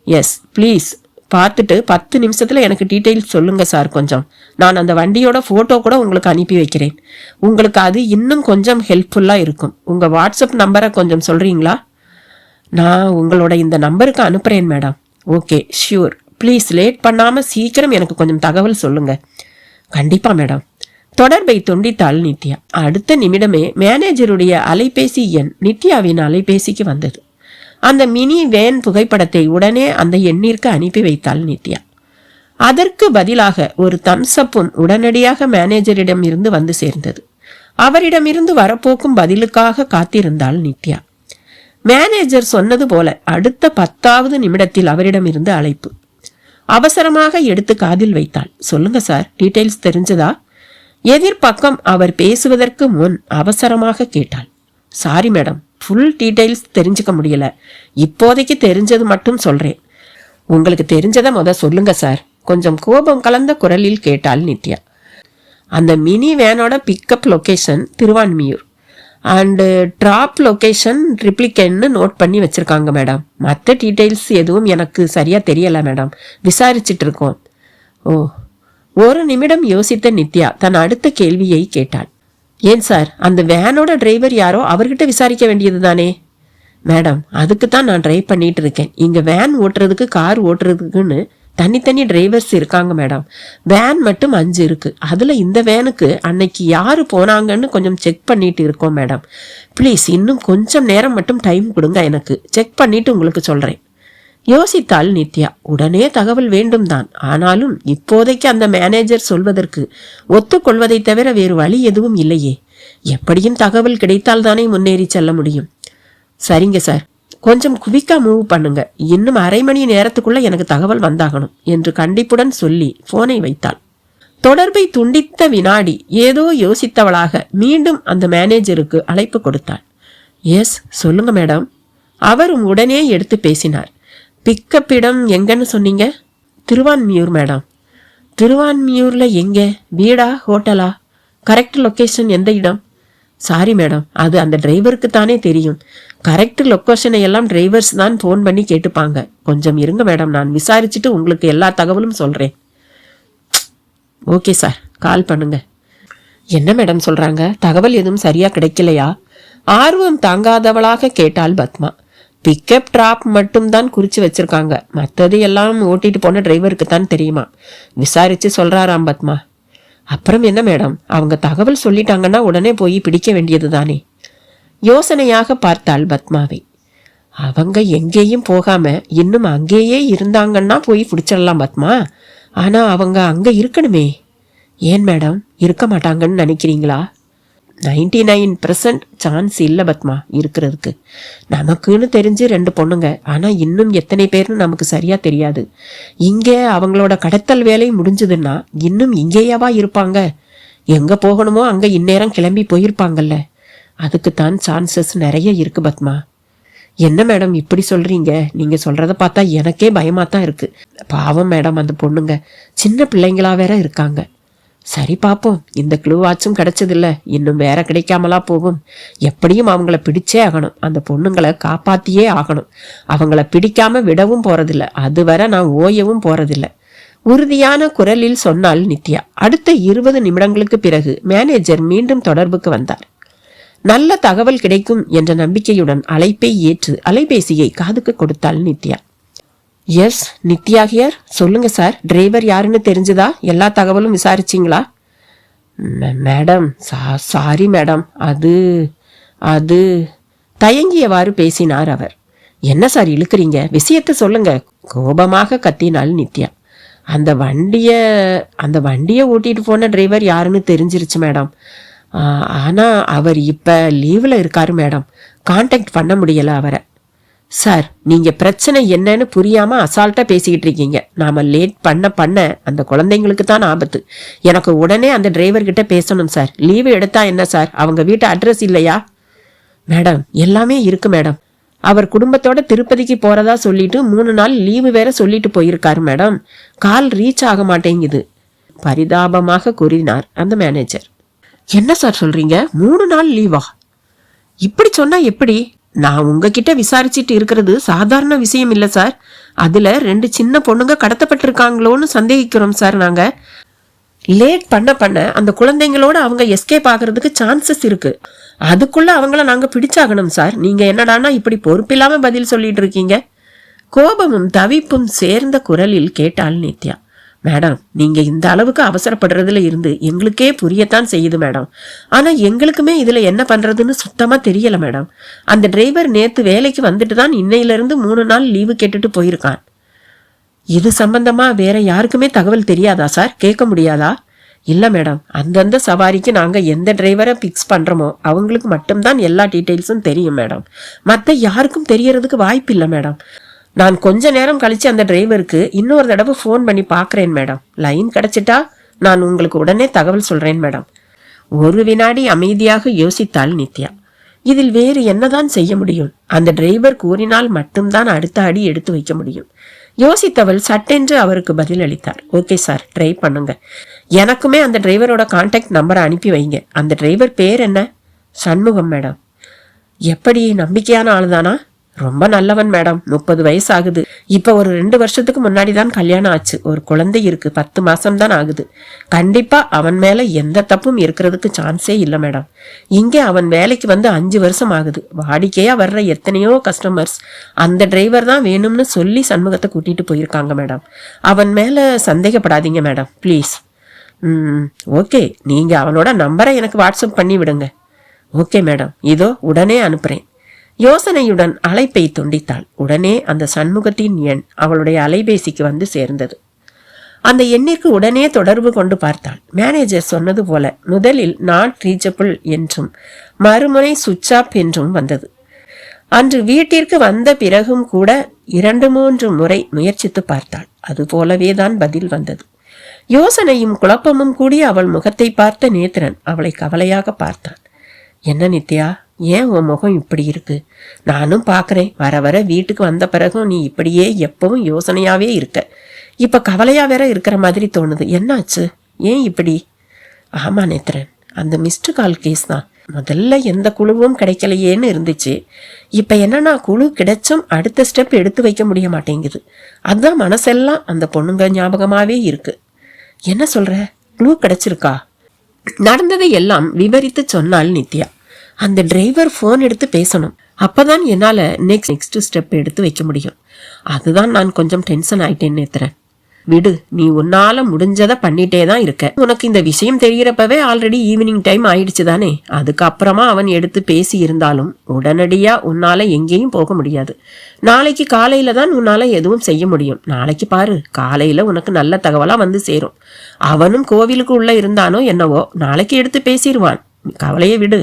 எஸ் ப்ளீஸ், பார்த்துட்டு 10 நிமிஷத்துல எனக்கு டீட்டெயில்ஸ் சொல்லுங்க சார். கொஞ்சம் நான் அந்த வண்டியோட போட்டோ கூட உங்களுக்கு அனுப்பி வைக்கிறேன். உங்களுக்கு அது இன்னும் கொஞ்சம் ஹெல்ப்ஃபுல்லா இருக்கும். உங்க வாட்ஸ்அப் நம்பரை கொஞ்சம் சொல்றீங்களா? நான் உங்களோட இந்த நம்பருக்கு அனுப்புறேன் madam. Okay, sure. Please late பண்ணாம சீக்கிரம் எனக்கு கொஞ்சம் தகவல் சொல்லுங்க. கண்டிப்பா மேடம். தொடர்பை துண்டித்தாள் நித்யா. அடுத்த நிமிடமே மேனேஜருடைய அலைபேசி எண் நித்யாவின் அலைபேசிக்கு வந்தது. அந்த மினி வேன் புகைப்படத்தை உடனே அந்த எண்ணிற்கு அனுப்பி வைத்தாள் நித்யா. அதற்கு பதிலாக ஒரு தம்ஸ்அப்பும் உடனடியாக மேனேஜரிடம் இருந்து வந்து சேர்ந்தது. அவரிடமிருந்து வரப்போக்கும் பதிலுக்காக காத்திருந்தாள் நித்யா. மேனேஜர் சொன்னது போல அடுத்த 10வது நிமிடத்தில் அவரிடம் இருந்து அழைப்பு. அவசரமாக எடுத்து காதில் வைத்தாள். சொல்லுங்க சார், டீடைல்ஸ் தெரிஞ்சதா? எதிர்பக்கம் அவர் பேசுவதற்கு முன் அவசரமாக கேட்டாள். சாரி மேடம், ஃபுல் டீடைல்ஸ் தெரிஞ்சுக்க முடியல. இப்போதைக்கு தெரிஞ்சது மட்டும் சொல்றேன். உங்களுக்கு தெரிஞ்சதை சொல்லுங்க சார், கொஞ்சம் கோபம் கலந்த குரலில் கேட்டாள் நித்யா. அந்த மினி வேனோட pickup location Thiruvanmiyur and drop location ட்ரிப்ளிகேன்னு நோட் பண்ணி வச்சிருக்காங்க மேடம். மற்ற டீட்டெயில்ஸ் எதுவும் எனக்கு சரியா தெரியல மேடம், விசாரிச்சுட்டு இருக்கோம். ஓ. 1 நிமிடம் யோசித்த நித்யா தன் அடுத்த கேள்வியை கேட்டாள். ஏன் சார், அந்த வேனோட டிரைவர் யாரோ, அவர்கிட்ட விசாரிக்க வேண்டியது தானே? மேடம், அதுக்கு தான் நான் டிரைவ் பண்ணிட்டு இருக்கேன். இங்க வேன் ஓட்டுறதுக்கு கார் ஓட்டுறதுக்குன்னு தனித்தனி டிரைவர்ஸ் இருக்காங்க மேடம். வேன் மட்டும் 5 இருக்கு. அதுல இந்த வேனுக்கு அன்னைக்கு யாரு போனாங்கன்னு கொஞ்சம் செக் பண்ணிட்டு இருக்கோம் மேடம். ப்ளீஸ் இன்னும் கொஞ்சம் நேரம் மட்டும் டைம் கொடுங்க, எனக்கு செக் பண்ணிட்டு உங்களுக்கு சொல்றேன். யோசித்தாள் நித்யா. உடனே தகவல் வேண்டும் தான், ஆனாலும் இப்போதைக்கு அந்த மேனேஜர் சொல்வதற்கு ஒத்துக்கொள்வதை தவிர வேறு வழி எதுவும் இல்லையே. எப்படியும் தகவல் கிடைத்தால் தானே முன்னேறி செல்ல முடியும். சரிங்க சார், கொஞ்சம் குவிக்கா மூவ் பண்ணுங்க. இன்னும் அரை மணி நேரத்துக்குள்ள எனக்கு தகவல் வந்தாகணும் என்று கண்டிப்புடன் சொல்லி போனை வைத்தாள். தொடர்பை துண்டித்த வினாடி ஏதோ யோசித்தவளாக மீண்டும் அந்த மேனேஜருக்கு அழைப்பு கொடுத்தாள். எஸ், சொல்லுங்க மேடம். அவரும் உடனே எடுத்து பேசினார். பிக்கப் இடம் எங்கன்னு சொன்னீங்க? திருவான்மியூர் மேடம். திருவான்மியூர்ல எங்க? வீடா, ஹோட்டலா? கரெக்ட் லொகேஷன் எந்த இடம்? சாரி மேடம், அது அந்த டிரைவருக்கு தானே தெரியும். கரெக்ட் லொக்கேஷனை எல்லாம் டிரைவர்ஸ் தான் ஃபோன் பண்ணி கேட்டுப்பாங்க. கொஞ்சம் இருங்க மேடம், நான் விசாரிச்சுட்டு உங்களுக்கு எல்லா தகவலும் சொல்றேன். ஓகே சார், கால் பண்ணுங்க. என்ன மேடம் சொல்றாங்க? தகவல் எதுவும் சரியா கிடைக்கலையா? ஆர்வம் தாங்காதவளாக கேட்டாள் பத்மா. பிக்கப் டிராப் மட்டும் தான் குறிச்சு வச்சிருக்காங்க, மற்றது எல்லாம் ஓட்டிட்டு போன டிரைவருக்கு தான் தெரியுமா. விசாரிச்சு சொல்றாராம் பத்மா. அப்புறம் என்ன மேடம், அவங்க தகவல் சொல்லிட்டாங்கன்னா உடனே போய் பிடிக்க வேண்டியது தானே. யோசனையாக பார்த்தாள் பத்மாவை. அவங்க எங்கேயும் போகாம இன்னும் அங்கேயே இருந்தாங்கன்னா போய் பிடிச்சிடலாம் பத்மா. ஆனா அவங்க அங்க இருக்கணுமே. ஏன் மேடம், இருக்க மாட்டாங்கன்னு நினைக்கிறீங்களா? 99% சான்ஸ் இல்லை பத்மா இருக்கிறதுக்கு. நமக்குன்னு தெரிஞ்சு 2 பொண்ணுங்க, ஆனால் இன்னும் எத்தனை பேர்னு நமக்கு சரியா தெரியாது. இங்கே அவங்களோட கடத்தல் வேலை முடிஞ்சதுன்னா இன்னும் இங்கேயாவா இருப்பாங்க? எங்க போகணுமோ அங்க இந்நேரம் கிளம்பி போயிருப்பாங்கல்ல. அதுக்குத்தான் சான்சஸ் நிறைய இருக்கு பத்மா. என்ன மேடம் இப்படி சொல்றீங்க? நீங்க சொல்றத பார்த்தா எனக்கே பயமா தான் இருக்கு. பாவம் மேடம், அந்த பொண்ணுங்க சின்ன பிள்ளைங்களா வேற இருக்காங்க. சரி பாப்போம், இந்த க்ளூவாச்சும் கிடைச்சதில்ல, இன்னும் வேற கிடைக்காமலா போகும். எப்படியும் அவங்கள பிடிச்சே ஆகணும், அந்த பொண்ணுங்களை காப்பாத்தியே ஆகணும். அவங்கள பிடிக்காம விடவும் போறதில்ல, அதுவரை நான் ஓயவும் போறதில்ல, உறுதியான குரலில் சொன்னாள் நித்யா. அடுத்த 20 நிமிடங்களுக்கு பிறகு மேனேஜர் மீண்டும் தொடர்புக்கு வந்தார். நல்ல தகவல் கிடைக்கும் என்ற நம்பிக்கையுடன் அழைப்பை ஏற்று அலைபேசியை காதுக்கு கொடுத்தாள் நித்யா. Yes, Nithya here. சொல்லுங்க சார், டிரைவர் யாருன்னு தெரிஞ்சுதா? எல்லா தகவலும் விசாரிச்சிங்களா? மேடம், சாரி மேடம், அது தயங்கியவாறு பேசினார் அவர். என்ன சார் இழுக்கிறீங்க? விஷயத்த சொல்லுங்க, கோபமாக கத்தினாள் நித்யா. அந்த வண்டியை ஓட்டிட்டு போன டிரைவர் யாருன்னு தெரிஞ்சிருச்சு மேடம். ஆனால் அவர் இப்போ லீவில் இருக்காரு மேடம். கான்டாக்ட் பண்ண முடியலை அவரை. சார், நீங்கள் பிரச்சனை என்னன்னு புரியாமல் அசால்ட்டாக பேசிக்கிட்டு இருக்கீங்க. நாம் லேட் பண்ண அந்த குழந்தைங்களுக்கு தான் ஆபத்து. எனக்கு உடனே அந்த டிரைவர்கிட்ட பேசணும் சார். லீவு எடுத்தா என்ன சார்? அவங்க வீட்டு அட்ரஸ் இல்லையா? மேடம், எல்லாமே இருக்கு மேடம். அவர் குடும்பத்தோட திருப்பதிக்கு போறதா சொல்லிட்டு 3 நாள் லீவு வேற சொல்லிட்டு போயிருக்காரு மேடம். கால் ரீச் ஆக மாட்டேங்குது, பரிதாபமாக கூறினார் அந்த மேனேஜர். என்ன சார் சொல்றீங்க? 3 நாள் லீவா? இப்படி சொன்னா எப்படி? நான் உங்ககிட்ட விசாரிச்சுட்டு இருக்கிறது சாதாரண விஷயம் இல்லை சார். அதுல 2 சின்ன பொண்ணுங்க கடத்தப்பட்டிருக்காங்களோன்னு சந்தேகிக்கிறோம் சார். நாங்க லேட் பண்ண அந்த குழந்தைங்களோட அவங்க எஸ்கேப் ஆகிறதுக்கு சான்சஸ் இருக்கு. அதுக்குள்ள அவங்கள நாங்க பிடிச்சாகணும் சார். நீங்க என்னடானா இப்படி பொறுப்பில்லாம பதில் சொல்லிட்டு இருக்கீங்க? கோபமும் தவிப்பும் சேர்ந்த குரலில் கேட்டாள் நித்யா. மேடம், நீங்க இந்த அளவுக்கு அவசரப்படுறதுல இருந்து எங்களுக்கே புரியத்தான் செய்யுது மேடம். ஆனா எங்களுக்குமே இதுல என்ன பண்றதுன்னு சுத்தமா தெரியல மேடம். அந்த டிரைவர் நேத்து வேலைக்கு வந்துட்டு தான் இன்னையில இருந்து 3 நாள் லீவு கேட்டுட்டு போயிருக்கான். இது சம்பந்தமா வேற யாருக்குமே தகவல் தெரியாதா சார்? கேட்க முடியாதா? இல்ல மேடம், அந்தந்த சவாரிக்கு நாங்க எந்த டிரைவரை பிக்ஸ் பண்றோமோ அவங்களுக்கு மட்டும்தான் எல்லா டீட்டெயில்ஸும் தெரியும் மேடம். மற்ற யாருக்கும் தெரியறதுக்கு வாய்ப்பு இல்லை மேடம். நான் கொஞ்ச நேரம் கழிச்சு அந்த டிரைவருக்கு இன்னொரு தடவை ஃபோன் பண்ணி பார்க்குறேன் மேடம். லைன் கிடைச்சிட்டா நான் உங்களுக்கு உடனே தகவல் சொல்றேன் மேடம். ஒரு வினாடி அமைதியாக யோசித்தாள் நித்யா. இதில் வேறு என்னதான் செய்ய முடியும்? அந்த டிரைவர் கூறினால் மட்டும்தான் அடுத்த அடி எடுத்து வைக்க முடியும். யோசித்தவள் சட்டென்று அவருக்கு பதில் அளித்தார். ஓகே சார், ட்ரை பண்ணுங்க. எனக்குமே அந்த டிரைவரோட கான்டாக்ட் நம்பரை அனுப்பி வைங்க. அந்த டிரைவர் பேர் என்ன? சண்முகம் மேடம். எப்படி, நம்பிக்கையான ஆளுதானா? ரொம்ப நல்லவன் மேடம். 30 வயசு ஆகுது. இப்ப ஒரு 2 வருஷத்துக்கு முன்னாடி தான் கல்யாணம் ஆச்சு. ஒரு குழந்தை இருக்கு, 10 மாசம் தான் ஆகுது. கண்டிப்பா அவன் மேல எந்த தப்பும் இருக்கிறதுக்கு சான்ஸே இல்லை மேடம். இங்கே அவன் வேலைக்கு வந்து 5 வருஷம் ஆகுது. வாடிக்கையா வர்ற எத்தனையோ கஸ்டமர்ஸ் அந்த டிரைவர் தான் வேணும்னு சொல்லி சண்முகத்தை கூட்டிட்டு போயிருக்காங்க மேடம். அவன் மேல சந்தேகப்படாதீங்க மேடம், ப்ளீஸ். ஓகே, நீங்க அவனோட நம்பரை எனக்கு வாட்ஸ்அப் பண்ணி விடுங்க. ஓகே மேடம், இதோ உடனே அனுப்புறேன். யோசனையுடன் அழைப்பை துண்டித்தாள். உடனே அந்த சண்முகத்தின் எண் அவளுடைய அலைபேசிக்கு வந்து சேர்ந்தது. அந்த எண்ணிற்கு உடனே தொடர்பு கொண்டு பார்த்தாள். மேனேஜர் சொன்னது போல முதலில் நாட் ரீச்சபிள் என்றும் மறுமுறை சுவிட்ச் ஆஃப் என்றும் வந்தது. அன்று வீட்டிற்கு வந்த பிறகும் கூட 2-3 முறை முயற்சித்து பார்த்தாள். அது போலவேதான் பதில் வந்தது. யோசனையும் குழப்பமும் கூடிய அவள் முகத்தை பார்த்த நேத்திரன் அவளை கவலையாக பார்த்தான். என்ன நித்யா, ஏன் உன் முகம் இப்படி இருக்கு? நானும் பார்க்குறேன். வர வர வீட்டுக்கு வந்த பிறகும் நீ இப்படியே எப்பவும் யோசனையாவே இருக்க. இப்ப கவலையா வேற இருக்கிற மாதிரி தோணுது. என்னாச்சு? ஏன் இப்படி? ஆமா நேத்திரன், அந்த மிஸ்டு கால் கேஸ் தான். முதல்ல எந்த குழுவும் கிடைக்கலையேன்னு இருந்துச்சு. இப்ப என்னன்னா, குழு கிடைச்சும் அடுத்த ஸ்டெப் எடுத்து வைக்க முடிய மாட்டேங்குது. அதுதான் மனசெல்லாம் அந்த பொண்ணுங்க ஞாபகமாவே இருக்கு. என்ன சொல்ற? குழு கிடைச்சிருக்கா? நடந்ததை எல்லாம் விவரித்து சொன்னாள் நித்யா. அந்த டிரைவர் ஃபோன் எடுத்து பேசணும். அப்பதான் என்னால நெக்ஸ்ட் ஸ்டெப் எடுத்து வைக்க முடியும். அதுதான் நான் கொஞ்சம் டென்ஷன் ஆயிட்டேன்னு நேத்துறேன். விடு, நீ உன்னால முடிஞ்சதை பண்ணிட்டே தான் இருக்க. உனக்கு இந்த விஷயம் தெரிகிறப்பவே ஆல்ரெடி ஈவினிங் டைம் ஆயிடுச்சு தானே. அதுக்கப்புறமா அவன் எடுத்து பேசி இருந்தாலும் உடனடியா உன்னால எங்கேயும் போக முடியாது. நாளைக்கு காலையில தான் உன்னால எதுவும் செய்ய முடியும். நாளைக்கு பாரு, காலையில உனக்கு நல்ல தகவலா வந்து சேரும். அவனும் கோவிலுக்கு உள்ள இருந்தானோ என்னவோ, நாளைக்கு எடுத்து பேசிடுவான். கவலையை விடு.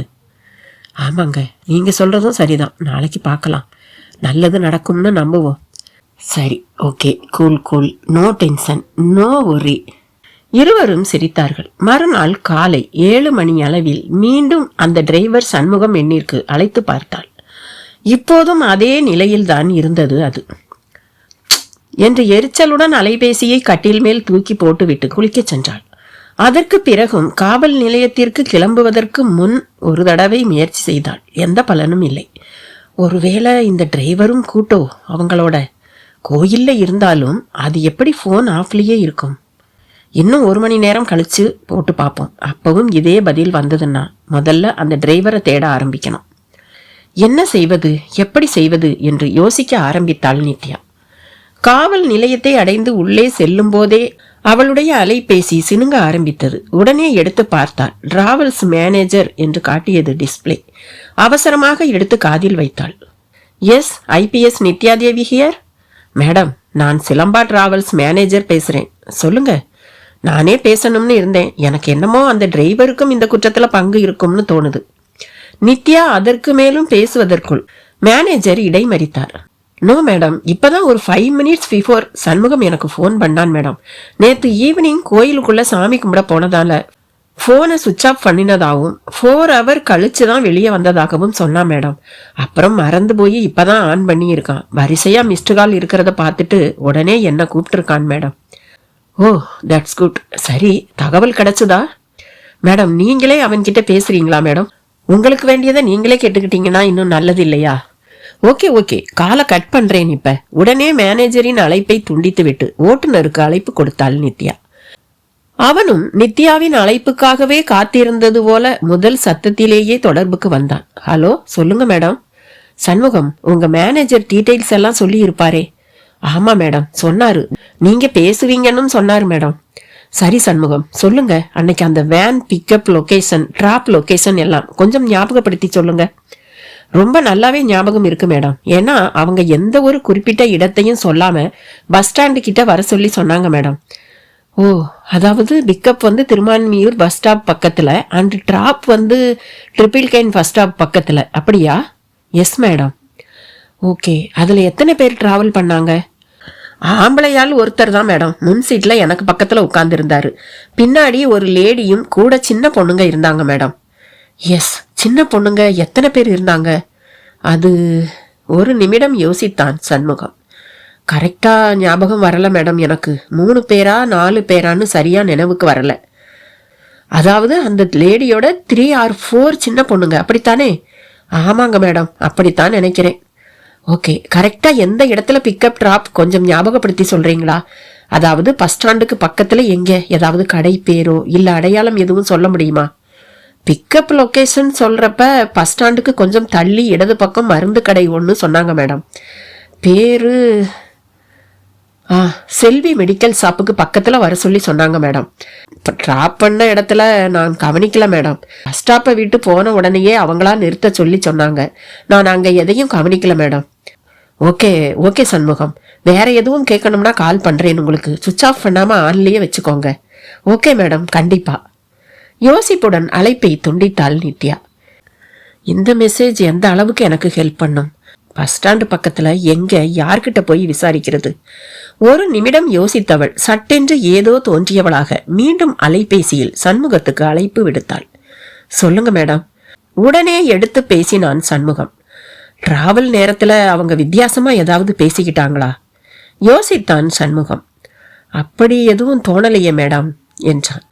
ஆமாங்க, நீங்கள் சொல்கிறதும் சரிதான். நாளைக்கு பார்க்கலாம். நல்லது நடக்கும்னு நம்புவோம். சரி, okay, cool cool, no tension, no worry. இருவரும் சிரித்தார்கள். மறுநாள் காலை 7 மணி அளவில் மீண்டும் அந்த டிரைவர் சண்முகம் எண்ணிற்கு அழைத்து பார்த்தாள். இப்போதும் அதே நிலையில்தான் இருந்தது அது. என்று எரிச்சலுடன் அலைபேசியை கட்டில் மேல் தூக்கி போட்டுவிட்டு குளிக்கச் சென்றாள். அதற்கு பிறகும் காவல் நிலையத்திற்கு கிளம்புவதற்கு முன் ஒரு தடவை முயற்சி செய்தாள். எந்த பலனும் இல்லை. ஒருவேளை இந்த டிரைவரும் கூட்டோ அவங்களோட கோயில்ல இருந்தாலும் அது எப்படி ஃபோன் ஆஃப்லேயே இருக்கும்? இன்னும் 1 மணி நேரம் கழிச்சு போட்டு பார்ப்போம். அப்பவும் இதே பதில் வந்ததுன்னா முதல்ல அந்த டிரைவரை தேட ஆரம்பிக்கணும். என்ன செய்வது, எப்படி செய்வது என்று யோசிக்க ஆரம்பித்தாள் நித்யா. காவல் நிலையத்தை அடைந்து உள்ளே செல்லும் போதே அவளுடைய அலைபேசி சினுங்க ஆரம்பித்தது. உடனே எடுத்து பார்த்தாள். டிராவல்ஸ் மேனேஜர் என்று காட்டியது டிஸ்பிளே. அவசரமாக எடுத்து காதில் வைத்தாள். Yes, IPS Nithyadevi here. Madam, நான் சிலம்பா டிராவல்ஸ் மேனேஜர் பேசுறேன். சொல்லுங்க. நானே பேசணும்னு இருந்தேன். எனக்கு என்னமோ அந்த டிரைவருக்கும் இந்த குற்றத்துல பங்கு இருக்கும்னு தோணுது. நித்யா அதற்கு மேலும் பேசுவதற்குள் மேனேஜர் இடைமறித்தார். நோ மேடம், இப்பதான் ஒரு 5 மினிட்ஸ் பிஃபோர் சண்முகம் எனக்கு ஃபோன் பண்ணான் மேடம். நேற்று ஈவினிங் கோயிலுக்குள்ள சாமி கும்பிட போனதால ஃபோனை சுவிட்ச் ஆஃப் பண்ணினதாகவும் 4 ஹவர் கழிச்சு தான் வெளியே வந்ததாகவும் சொன்னான் மேடம். அப்புறம் மறந்து போய் இப்பதான் ஆன் பண்ணி இருக்கான். வரிசையா மிஸ்டு கால் இருக்கிறத பார்த்துட்டு உடனே என்ன கூப்பிட்டுருக்கான் மேடம். Oh, that's good. சரி, தகவல் கிடைச்சதா மேடம்? நீங்களே அவன்கிட்ட பேசுறீங்களா மேடம்? உங்களுக்கு வேண்டியதை நீங்களே கேட்டுக்கிட்டீங்கன்னா இன்னும் நல்லது இல்லையா? ஓகே ஓகே, காலை கட் பண்றேன் இப்ப. உடனே மேனேஜரின் அழைப்பை துண்டித்து விட்டு ஓட்டுநருக்கு அழைப்பு கொடுத்தாள் நித்யா. அவனும் நித்யாவின் அழைப்புக்காகவே காத்திருந்தது போல முதல் சத்தத்திலேயே தொடர்புக்கு வந்தான். ஹலோ, சொல்லுங்க மேடம். சண்முகம், உங்க மேனேஜர் டீடைல்ஸ் எல்லாம் சொல்லி இருப்பாரே. ஆமா மேடம், சொன்னாரு. நீங்க பேசுவீங்கன்னு சொன்னாரு மேடம். சரி சண்முகம், சொல்லுங்க. அன்னைக்கு அந்த van pickup location, drop location எல்லாம் கொஞ்சம் ஞாபகப்படுத்தி சொல்லுங்க. ரொம்ப நல்லாவே ஞாபகம் இருக்கு மேடம். ஏன்னா அவங்க எந்த ஒரு குறிப்பிட்ட இடத்தையும் சொல்லாம பஸ் ஸ்டாண்டு கிட்ட வர சொல்லி சொன்னாங்க மேடம். ஓ, அதாவது பிக்கப் வந்து திருமான்மியூர் பஸ் ஸ்டாப் பக்கத்துல அண்ட் டிராப் வந்து ட்ரிபிள் கேன் பஸ் ஸ்டாப் பக்கத்துல, அப்படியா? Yes madam. ஓகே, அதுல எத்தனை பேர் டிராவல் பண்ணாங்க? ஆம்பளையால் ஒருத்தர் தான் மேடம். முன் சீட்ல எனக்கு பக்கத்துல உட்கார்ந்து இருந்தாரு. பின்னாடி ஒரு லேடியும் கூட சின்ன பொண்ணுங்க இருந்தாங்க மேடம். எஸ், சின்ன பொண்ணுங்க எத்தனை பேர் இருந்தாங்க? அது ஒரு நிமிடம் யோசித்தான் சண்முகம். கரெக்டா ஞாபகம் வரல மேடம். எனக்கு 3 பேரா 4 பேரான்னு சரியா நினைவுக்கு வரல. அதாவது அந்த லேடியோட 3 or 4 சின்ன பொண்ணுங்க, அப்படித்தானே? ஆமாங்க மேடம், அப்படித்தான் நினைக்கிறேன். ஓகே, கரெக்டா எந்த இடத்துல பிக்கப் டிராப் கொஞ்சம் ஞாபகப்படுத்தி சொல்றீங்களா? அதாவது பஸ் ஸ்டாண்டுக்கு பக்கத்துல எங்க, ஏதாவது கடை பேரோ இல்ல அடையாளம் எதுவும் சொல்ல முடியுமா? பிக்கப் லொகேஷன் சொல்றப்ப பஸ் ஸ்டாண்டுக்கு கொஞ்சம் தள்ளி இடது பக்கம் மருந்து கடை ஒன்று சொன்னாங்க மேடம். பேரு செல்வி மெடிக்கல் ஷாப்புக்கு பக்கத்துல வர சொல்லி சொன்னாங்க மேடம். இப்போ டிராப் பண்ண இடத்துல நான் கவனிக்கல மேடம். பஸ் ஸ்டாப்பை விட்டு போன உடனேயே அவங்களா நிறுத்த சொல்லி சொன்னாங்க. நான் அங்க எதையும் கவனிக்கல மேடம். ஓகே ஓகே சண்முகம், வேற எதுவும் கேட்கணும்னா கால் பண்றேன் உங்களுக்கு. சுவிட்ச் ஆஃப் பண்ணாம ஆன்லயே வச்சுக்கோங்க. ஓகே மேடம், கண்டிப்பா. யோசிப்புடன் அழைப்பை துண்டித்தாள் நித்யா. இந்த மெசேஜ் எந்த அளவுக்கு எனக்கு ஹெல்ப் பண்ணும்? பஸ் ஸ்டாண்டு பக்கத்துல எங்க, யார்கிட்ட போய் விசாரிக்கிறது? ஒரு நிமிடம் யோசித்தவள் சட்டென்று ஏதோ தோன்றியவளாக மீண்டும் அலைபேசியில் சண்முகத்துக்கு அழைப்பு விடுத்தாள். சொல்லுங்க மேடம். உடனே எடுத்து பேசினான் சண்முகம். டிராவல் நேரத்துல அவங்க வித்தியாசமா ஏதாவது பேசிக்கிட்டாங்களா? யோசித்தான் சண்முகம். அப்படி எதுவும் தோணலையே மேடம் என்றான்.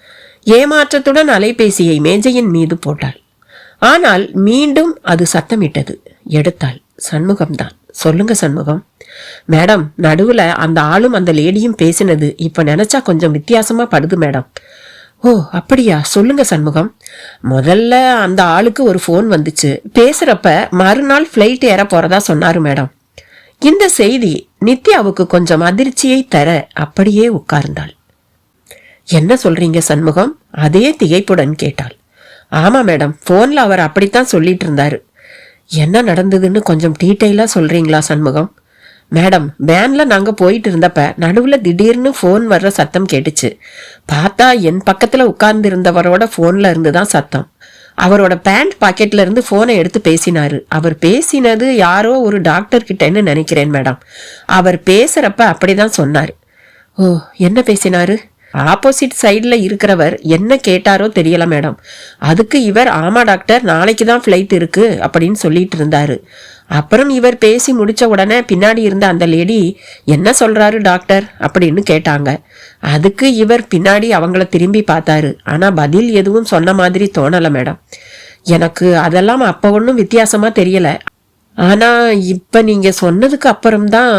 ஏமாற்றத்துடன் அலைபேசியை மேஜையின் மீது போட்டாள். ஆனால் மீண்டும் அது சத்தமிட்டது. எடுத்தாள். சண்முகம்தான். சொல்லுங்க சண்முகம். மேடம், நடுவுல அந்த ஆளும் அந்த லேடியும் பேசினது இப்ப நினைச்சா கொஞ்சம் வித்தியாசமா படுது மேடம். ஓ, அப்படியா? சொல்லுங்க சண்முகம். முதல்ல அந்த ஆளுக்கு ஒரு ஃபோன் வந்துச்சு. பேசுறப்ப மறுநாள் ஃப்ளைட் ஏற போறதா சொன்னாரு மேடம். இந்த செய்தி நித்யாவுக்கு கொஞ்சம் அதிர்ச்சியை தர அப்படியே உட்கார்ந்தாள். என்ன சொல்றீங்க சண்முகம்? அதே திகைப்புடன் கேட்டாள். ஆமா மேடம், போன்ல அவர் அப்படித்தான் சொல்லிட்டு இருந்தாரு. என்ன நடந்ததுன்னு கொஞ்சம் டீட்டெயிலா சொல்றீங்களா சண்முகம்? மேடம், வேன்ல நாங்க போயிட்டு இருந்தப்ப நடுவுல திடீர்னு போன் வர்ற சத்தம் கேட்டுச்சு. பார்த்தா என் பக்கத்துல உட்கார்ந்து இருந்தவரோட போன்ல இருந்துதான் சத்தம். அவரோட பேண்ட் பாக்கெட்ல இருந்து போனை எடுத்து பேசினாரு. அவர் பேசினது யாரோ ஒரு டாக்டர் கிட்டன்னு நினைக்கிறேன் மேடம். அவர் பேசுறப்ப அப்படிதான் சொன்னாரு. ஓ, என்ன பேசினாரு? ஆப்போசிட் சைடில் இருக்கிறவர் என்ன கேட்டாரோ தெரியல மேடம். அதுக்கு இவர் ஆமா டாக்டர், நாளைக்கு தான் ஃப்ளைட் இருக்கு அப்படின்னு சொல்லிட்டு இருந்தாரு. அப்புறம் இவர் பேசி முடிச்ச உடனே பின்னாடி இருந்த அந்த லேடி என்ன சொல்றாரு டாக்டர் அப்படின்னு கேட்டாங்க. அதுக்கு இவர் பின்னாடி அவங்கள திரும்பி பார்த்தாரு. ஆனா பதில் எதுவும் சொன்ன மாதிரி தோணல மேடம். எனக்கு அதெல்லாம் அப்ப ஒன்றும் வித்தியாசமா தெரியல. ஆனா இப்ப நீங்க சொன்னதுக்கு அப்புறம்தான்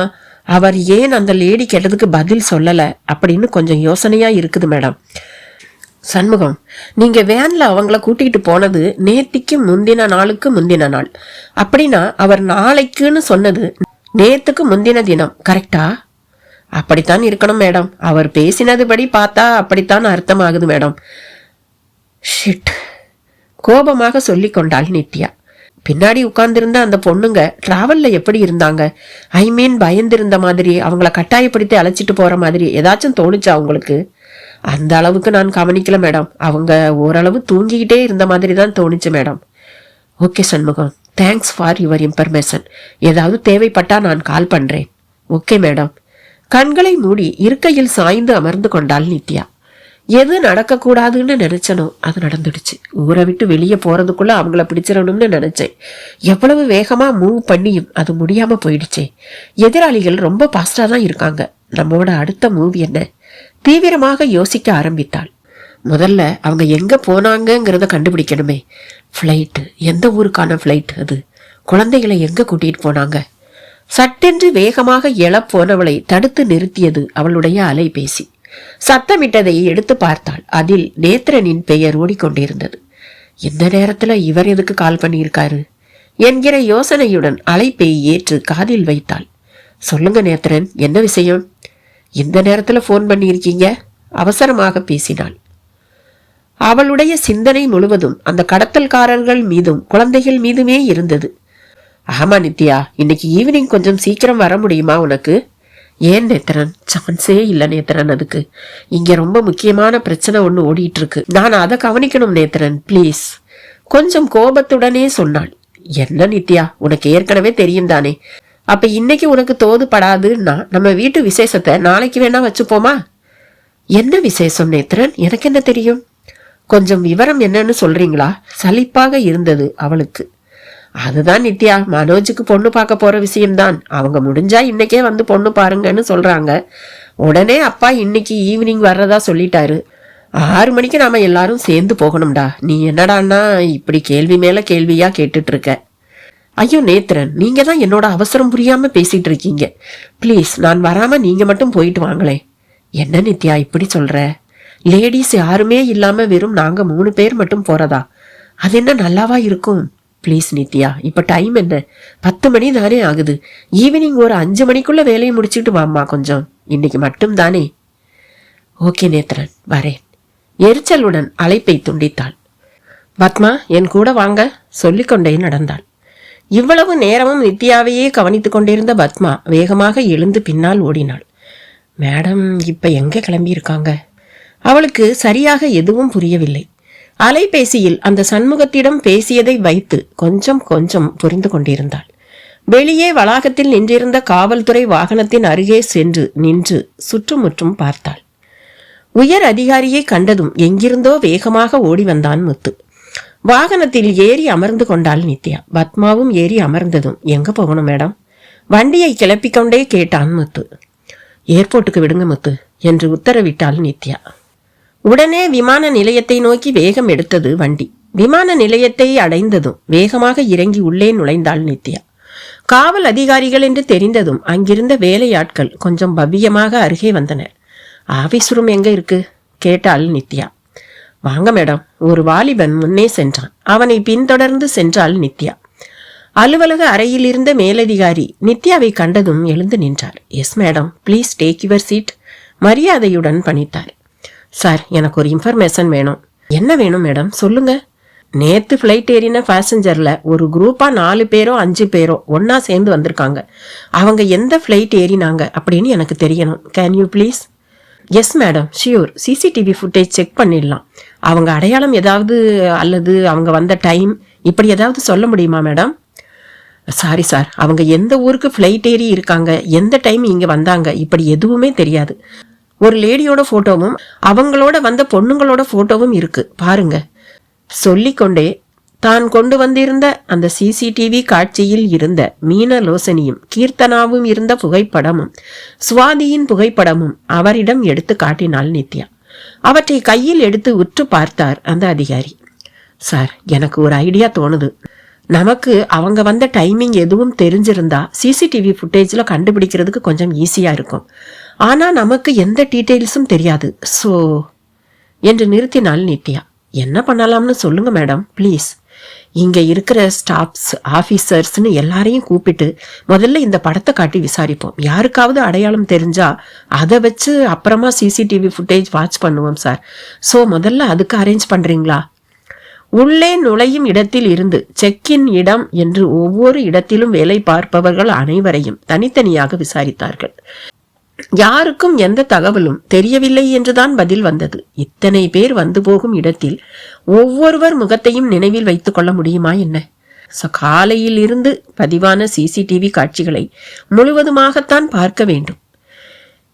அவர் ஏன் அந்த லேடி கேட்டதுக்கு பதில் சொல்லல அப்படின்னு கொஞ்சம் யோசனையா இருக்குது மேடம். சண்முகம், நீங்க வேன்ல அவங்கள கூட்டிகிட்டு போனது நேத்திக்கு முந்தின நாளுக்கு முந்தின நாள். அப்படின்னா அவர் நாளைக்குன்னு சொன்னது நேத்துக்கு முந்தின தினம், கரெக்டா? அப்படித்தான் இருக்கணும் மேடம். அவர் பேசினது படி பார்த்தா அப்படித்தான் அர்த்தமாகுது மேடம். ஷிட், கோபமாக சொல்லி கொண்டாள் நித்யா. பின்னாடி உட்கார்ந்திருந்த அந்த பொண்ணுங்க டிராவல்ல எப்படி இருந்தாங்க? ஐ மீன் பயந்திருந்த மாதிரி, அவங்கள கட்டாயப்படுத்தி அழைச்சிட்டு போற மாதிரி ஏதாச்சும் தோணுச்சா உங்களுக்கு? அந்த அளவுக்கு நான் கவனிக்கல மேடம். அவங்க ஓரளவு தூங்கிக்கிட்டே இருந்த மாதிரி தான் தோணுச்சு madam. Okay Shanmugam, thanks for your information. ஏதாவது தேவைப்பட்டா நான் கால் பண்றேன். Okay madam. கண்களை மூடி இருக்கையில் சாய்ந்து அமர்ந்து கொண்டாள் நித்யா. எது நடக்கக்கூடாதுன்னு நினைச்சனோ அது நடந்துடுச்சு. ஊரை விட்டு வெளியே போறதுக்குள்ள அவங்கள பிடிச்சிடணும்னு நினைச்சேன். எவ்வளவு வேகமா மூவ் பண்ணியும் அது முடியாம போயிடுச்சே. எதிராளிகள் ரொம்ப பாஸ்டா தான் இருக்காங்க. நம்மோட அடுத்த மூவ் என்ன? தீவிரமாக யோசிக்க ஆரம்பித்தாள். முதல்ல அவங்க எங்க போனாங்கிறத கண்டுபிடிக்கணுமே. ஃப்ளைட்டு, எந்த ஊருக்கான ஃப்ளைட் அது? குழந்தைகளை எங்க கூட்டிட்டு போனாங்க? சட்டென்று வேகமாக எழப்போனவளை தடுத்து நிறுத்தியது அவளுடைய அலைபேசி. சத்தமிட்டதை எடுத்து பார்த்தாள். அதில் நேத்ரனின் பெயர் ஓடிக்கொண்டிருந்தது. இந்த நேரத்துல இவர் எதுக்கு கால் பண்ணியிருக்காரு என்கிற யோசனையுடன் அழைப்பை ஏற்று காதில் வைத்தாள். சொல்லுங்க நேத்ரன், என்ன விஷயம்? இந்த நேரத்துல போன் பண்ணியிருக்கீங்க? அவசரமாக பேசினாள். அவளுடைய சிந்தனை முழுவதும் அந்த கடத்தல்காரர்கள் மீதும் குழந்தைகள் மீதுமே இருந்தது. ஆமா நித்யா, இன்னைக்கு ஈவினிங் கொஞ்சம் சீக்கிரம் வர முடியுமா உனக்கு? ஏன் நேத்ரன்? சான்ஸே இல்லை நேத்ரன். அதுக்கு இங்க ரொம்ப முக்கியமான பிரச்சனை ஒண்ணு ஓடிட்டு இருக்கு. நான் அதை கவனிக்கணும் நேத்ரன், பிளீஸ். கொஞ்சம் கோபத்துடனே சொன்னாள். என்ன நித்யா, உனக்கு ஏற்கனவே தெரியும் தானே. அப்ப இன்னைக்கு உனக்கு தோதுபடாதுன்னா நம்ம வீட்டு விசேஷத்தை நாளைக்கு வேணா வச்சுப்போமா? என்ன விசேஷம் நேத்ரன்? எனக்கு என்ன தெரியும்? கொஞ்சம் விவரம் என்னன்னு சொல்றீங்களா? சலிப்பாக இருந்தது அவளுக்கு. அதுதான் நித்யா, மனோஜுக்கு பொண்ணு பார்க்க போற விஷயம்தான். அவங்க முடிஞ்சா இன்னைக்கே வந்து பொண்ணு பாருங்கன்னு சொல்றாங்க. உடனே அப்பா இன்னைக்கு ஈவினிங் வர்றதா சொல்லிட்டாரு. 6 மணிக்கு நாம எல்லாரும் சேர்ந்து போகணும்டா. நீ என்னடான்னா இப்படி கேள்வி மேல கேள்வியா கேட்டுட்டு இருக்க? ஐயோ நேத்ரன், நீங்க தான் என்னோட அவசரம் புரியாம பேசிட்டு இருக்கீங்க. பிளீஸ், நான் வராம நீங்க மட்டும் போயிட்டு வாங்களேன். என்ன நித்யா இப்படி சொல்ற? லேடிஸ் யாருமே இல்லாம வெறும் நாங்க 3 பேர் மட்டும் போறதா? அது என்ன நல்லாவா இருக்கும்? ப்ளீஸ் நித்யா, இப்போ டைம் என்ன? 10 மணி தானே ஆகுது. ஈவினிங் ஒரு 5 மணிக்குள்ள வேலையை முடிச்சுட்டு வாம்மா கொஞ்சம். இன்னைக்கு மட்டும் தானே. ஓகே நேத்ரன், வரேன். எரிச்சலுடன் அழைப்பை துண்டித்தாள். பத்மா, என் கூட வாங்க சொல்லிக்கொண்டே நடந்தாள். இவ்வளவு நேரமும் நித்யாவையே கவனித்துக் கொண்டிருந்த பத்மா வேகமாக எழுந்து பின்னால் ஓடினாள். மேடம் இப்ப எங்க கிளம்பியிருக்காங்க? அவளுக்கு சரியாக எதுவும் புரியவில்லை. அலைபேசியில் அந்த சண்முகத்திடம் பேசியதை வைத்து கொஞ்சம் கொஞ்சம் புரிந்து கொண்டிருந்தாள். வெளியே வளாகத்தில் நின்றிருந்த காவல்துறை வாகனத்தின் அருகே சென்று நின்று சுற்றுமுற்றும் பார்த்தாள். உயர் அதிகாரியை கண்டதும் எங்கிருந்தோ வேகமாக ஓடி வந்தான் முத்து. வாகனத்தில் ஏறி அமர்ந்து கொண்டாள் நித்யா. பத்மாவும் ஏறி அமர்ந்ததும் எங்க போகணும் மேடம்? வண்டியை கிளப்பிக்கொண்டே கேட்டான் முத்து. ஏர்போர்ட்டுக்கு விடுங்க முத்து என்று உத்தரவிட்டாள் நித்யா. உடனே விமான நிலையத்தை நோக்கி வேகம் எடுத்தது வண்டி. விமான நிலையத்தை அடைந்ததும் வேகமாக இறங்கி உள்ளே நுழைந்தாள் நித்யா. காவல் அதிகாரிகள் என்று தெரிந்ததும் அங்கிருந்த வேலையாட்கள் கொஞ்சம் பவ்யமாக அருகே வந்தனர். ஆபீஸ் ரூம் எங்க இருக்கு கேட்டாள் நித்யா. வாங்க மேடம். ஒரு வாலிபன் முன்னே சென்றான். அவனை பின்தொடர்ந்து சென்றாள் நித்யா. அலுவலக அறையில் இருந்த மேலதிகாரி நித்யாவை கண்டதும் எழுந்து நின்றார். Yes madam, please take your seat. மரியாதையுடன் பணித்தார். சார், எனக்கு ஒரு இன்ஃபர்மேஷன் வேணும். என்ன வேணும் மேடம், சொல்லுங்க. நேத்து ஃப்ளைட் ஏறின பேசஞ்சர்ல ஒரு குரூப்பா 4 பேரோ 5 பேரோ ஒன்னா சேர்ந்து வந்திருக்காங்க. அவங்க எந்த ஃப்ளைட் ஏறினாங்க அப்படின்னு எனக்கு தெரியணும். Can you please? Yes madam, sure. CCTV footage check பண்ணிடலாம். அவங்க அடையாளம் ஏதாவது அல்லது அவங்க வந்த டைம் இப்படி ஏதாவது சொல்ல முடியுமா மேடம்? சாரி சார், அவங்க எந்த ஊருக்கு ஃப்ளைட் ஏறி இருக்காங்க, எந்த டைம் இங்கே வந்தாங்க, இப்படி எதுவுமே தெரியாது. ஒரு லேடியோட ஃபோட்டோவும் அவங்களோட வந்த பொண்ணுங்களோட ஃபோட்டோவும் இருக்கு பாருங்க. சொல்லிக்கொண்டே தான் கொண்டு வந்திருந்த அந்த சிசிடிவி காட்சியில் இருந்த மீனலோசனியும் கீர்த்தனாவும் இருந்த புகைப்படமும் சுவாதியின் புகைப்படமும் அவரிடம் எடுத்து காட்டினாள் நித்யா. அவற்றை கையில் எடுத்து உற்று பார்த்தார் அந்த அதிகாரி. சார், எனக்கு ஒரு ஐடியா தோணுது. நமக்கு அவங்க வந்த டைமிங் எதுவும் தெரிஞ்சிருந்தா சிசிடிவி ஃபுட்டேஜ்ல கண்டுபிடிக்கிறதுக்கு கொஞ்சம் ஈஸியா இருக்கும். ஆனா நமக்கு எந்த டீட்டெயில்ஸும் தெரியாது. ஸோ என்று நிறுத்தினாள் நித்யா. என்ன பண்ணலாம்னு சொல்லுங்க மேடம், ப்ளீஸ். இங்க இருக்கிற ஸ்டாஃப்ஸ், ஆபீசர்ஸ்னு எல்லாரையும் கூப்பிட்டு முதல்ல இந்த படத்தை காட்டி விசாரிப்போம். யாருக்காவது அடையாளம் தெரிஞ்சா அதை வச்சு அப்புறமா சிசிடிவி ஃபுட்டேஜ் வாட்ச் பண்ணுவோம் சார். ஸோ முதல்ல அதுக்கு அரேஞ்ச் பண்றீங்களா? உள்ளே நுழையும் இடத்தில் இருந்து செக்கின் இடம் என்று ஒவ்வொரு இடத்திலும் வேலை பார்ப்பவர்கள் அனைவரையும் தனித்தனியாக விசாரித்தார்கள். யாருக்கும் எந்த தகவலும் தெரியவில்லை என்றுதான் பதில் வந்தது. இத்தனை பேர் வந்து போகும் இடத்தில் ஒவ்வொருவர் முகத்தையும் நினைவில் வைத்துக் கொள்ள முடியுமா என்ன? காலையில் இருந்து பதிவான சிசிடிவி காட்சிகளை முழுவதுமாகத்தான் பார்க்க வேண்டும்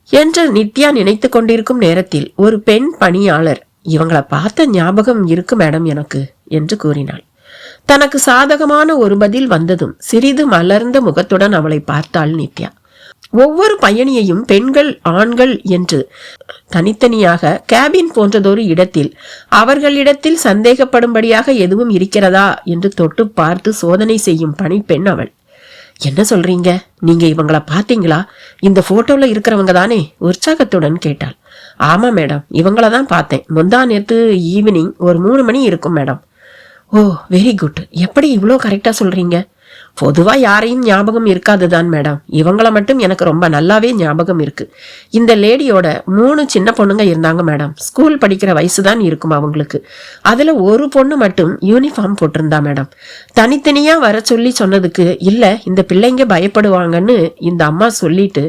என்று நித்யா நினைத்து கொண்டிருக்கும் நேரத்தில் ஒரு பெண் பணியாளர், இவங்களை பார்த்த ஞாபகம் இருக்கு மேடம் எனக்கு என்று கூறினாள். தனக்கு சாதகமான ஒரு பதில் வந்ததும் சிறிது மலர்ந்த முகத்துடன் அவளை பார்த்தாள் நித்யா. ஒவ்வொரு பயணியையும் பெண்கள், ஆண்கள் என்று தனித்தனியாக கேபின் போன்றதொரு இடத்தில் அவர்களிடத்தில் சந்தேகப்படும்படியாக எதுவும் இருக்கிறதா என்று தொட்டு பார்த்து சோதனை செய்யும் பணிப்பெண் அவள். என்ன சொல்றீங்க? நீங்க இவங்களை பாத்தீங்களா? இந்த போட்டோல இருக்கிறவங்க தானே? உற்சாகத்துடன் கேட்டாள். ஆமா மேடம், இவங்களதான் பார்த்தேன். முந்தா நேத்து ஈவினிங் ஒரு 3 மணி இருக்கும் மேடம். ஓ, வெரி குட். எப்படி இவ்வளோ கரெக்டா சொல்றீங்க? பொதுவா யாரையும் ஞாபகம் இருக்காதுதான் மேடம். இவங்கள மட்டும் எனக்கு ரொம்ப நல்லாவே ஞாபகம் இருக்கு. இந்த லேடியோட 3 சின்ன பொண்ணுங்க இருந்தாங்க மேடம். ஸ்கூல் படிக்கிற வயசுதான் இருக்கும் அவங்களுக்கு. அதுல ஒரு பொண்ணு மட்டும் யூனிஃபார்ம் போட்டிருந்தா மேடம். தனித்தனியா வர சொல்லி சொன்னதுக்கு இல்ல இந்த பிள்ளைங்க பயப்படுவாங்கன்னு இந்த அம்மா சொல்லிட்டு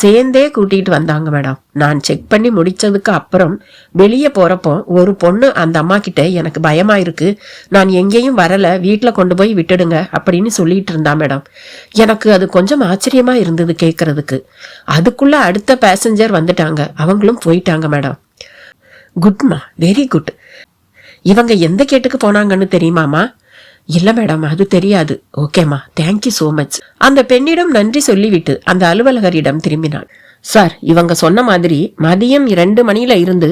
சேர்ந்தே கூட்டிட்டு வந்தாங்க மேடம். நான் செக் பண்ணி முடிச்சதுக்கு அப்புறம் வெளியே போறப்போ ஒரு பொண்ணு அந்த அம்மா கிட்ட எனக்கு பயமா இருக்கு, நான் எங்கேயும் வரல, வீட்டுல கொண்டு போய் விட்டுடுங்க அப்படின்னு சொல்லிட்டு இருந்தா மேடம். எனக்கு அது கொஞ்சம் ஆச்சரியமா இருந்தது கேட்கறதுக்கு. அதுக்குள்ள அடுத்த பேசஞ்சர் வந்துட்டாங்க, அவங்களும் போயிட்டாங்க மேடம். குட்மா, very good. இவங்க எந்த கேட்டுக்கு போனாங்கன்னு தெரியுமாமா? இல்ல மேடம், அது தெரியாது. ஓகேம்மா, தேங்க்யூ சோ மச். அந்த பெண்ணிடம் நன்றி சொல்லிவிட்டு அந்த அலுவலகரிடம் திரும்பினாள். சார், இவங்க சொன்ன மாதிரி மதியம் 2 மணில இருந்து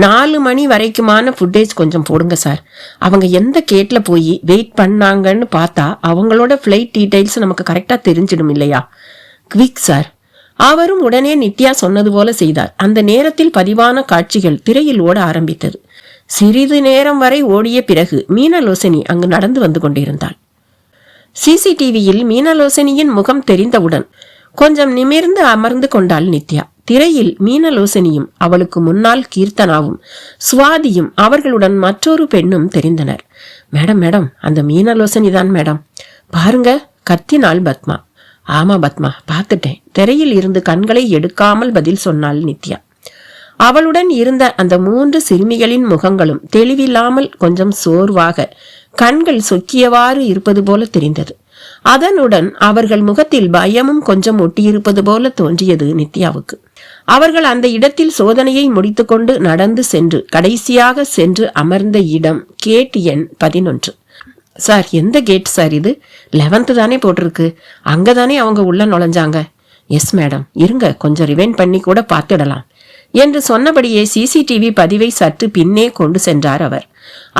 4 மணி வரைக்குமான ஃபுட்டேஜ் கொஞ்சம் போடுங்க சார். அவங்க எந்த கேட்ல போய் வெயிட் பண்ணாங்கன்னு பார்த்தா அவங்களோட ஃபிளைட் டீடைல்ஸ் நமக்கு கரெக்டா தெரிஞ்சிடும் இல்லையா? Quick sir. அவரும் உடனே நித்யா சொன்னது போல செய்தார். அந்த நேரத்தில் பதிவான காட்சிகள் திரையில் ஓட ஆரம்பித்தது. சிறிது நேரம் வரை ஓடிய பிறகு மீனலோசனி அங்கு நடந்து வந்து கொண்டிருந்தாள். சிசிடிவியில் மீனலோசனியின் முகம் தெரிந்தவுடன் கொஞ்சம் நிமிர்ந்து அமர்ந்து கொண்டாள் நித்யா. திரையில் மீனலோசனியும் அவளுக்கு முன்னால் கீர்த்தனாவும் சுவாதியும் அவர்களுடன் மற்றொரு பெண்ணும் தெரிந்தனர். மேடம் மேடம், அந்த மீனலோசனி தான் மேடம். பாருங்க, கத்தினாள் பத்மா. ஆமா பத்மா, பார்த்துட்டேன். திரையில் இருந்து கண்களை எடுக்காமல் பதில் சொன்னாள் நித்யா. அவளுடன் இருந்த அந்த 3 சிறுமிகளின் முகங்களும் தெளிவில்லாமல் கொஞ்சம் சோர்வாக கண்கள் சொக்கியவாறு இருப்பது போல தெரிந்தது. அதனுடன் அவர்கள் முகத்தில் பயமும் கொஞ்சம் ஒட்டியிருப்பது போல தோன்றியது நித்யாவுக்கு. அவர்கள் அந்த இடத்தில் சோதனையை முடித்துக்கொண்டு நடந்து சென்று கடைசியாக சென்று அமர்ந்த இடம் கேட் எண் 11. சார், எந்த கேட் சார் இது? 11th தானே போட்டிருக்கு. அங்கதானே அவங்க உள்ள நுழைஞ்சாங்க. எஸ் மேடம், இருங்க கொஞ்சம் ரிவைண்ட் பண்ணி கூட பார்த்துடலாம் என்று சொன்னபடியே சிசிடிவி பதிவை சற்று பின்னே கொண்டு சென்றார் அவர்.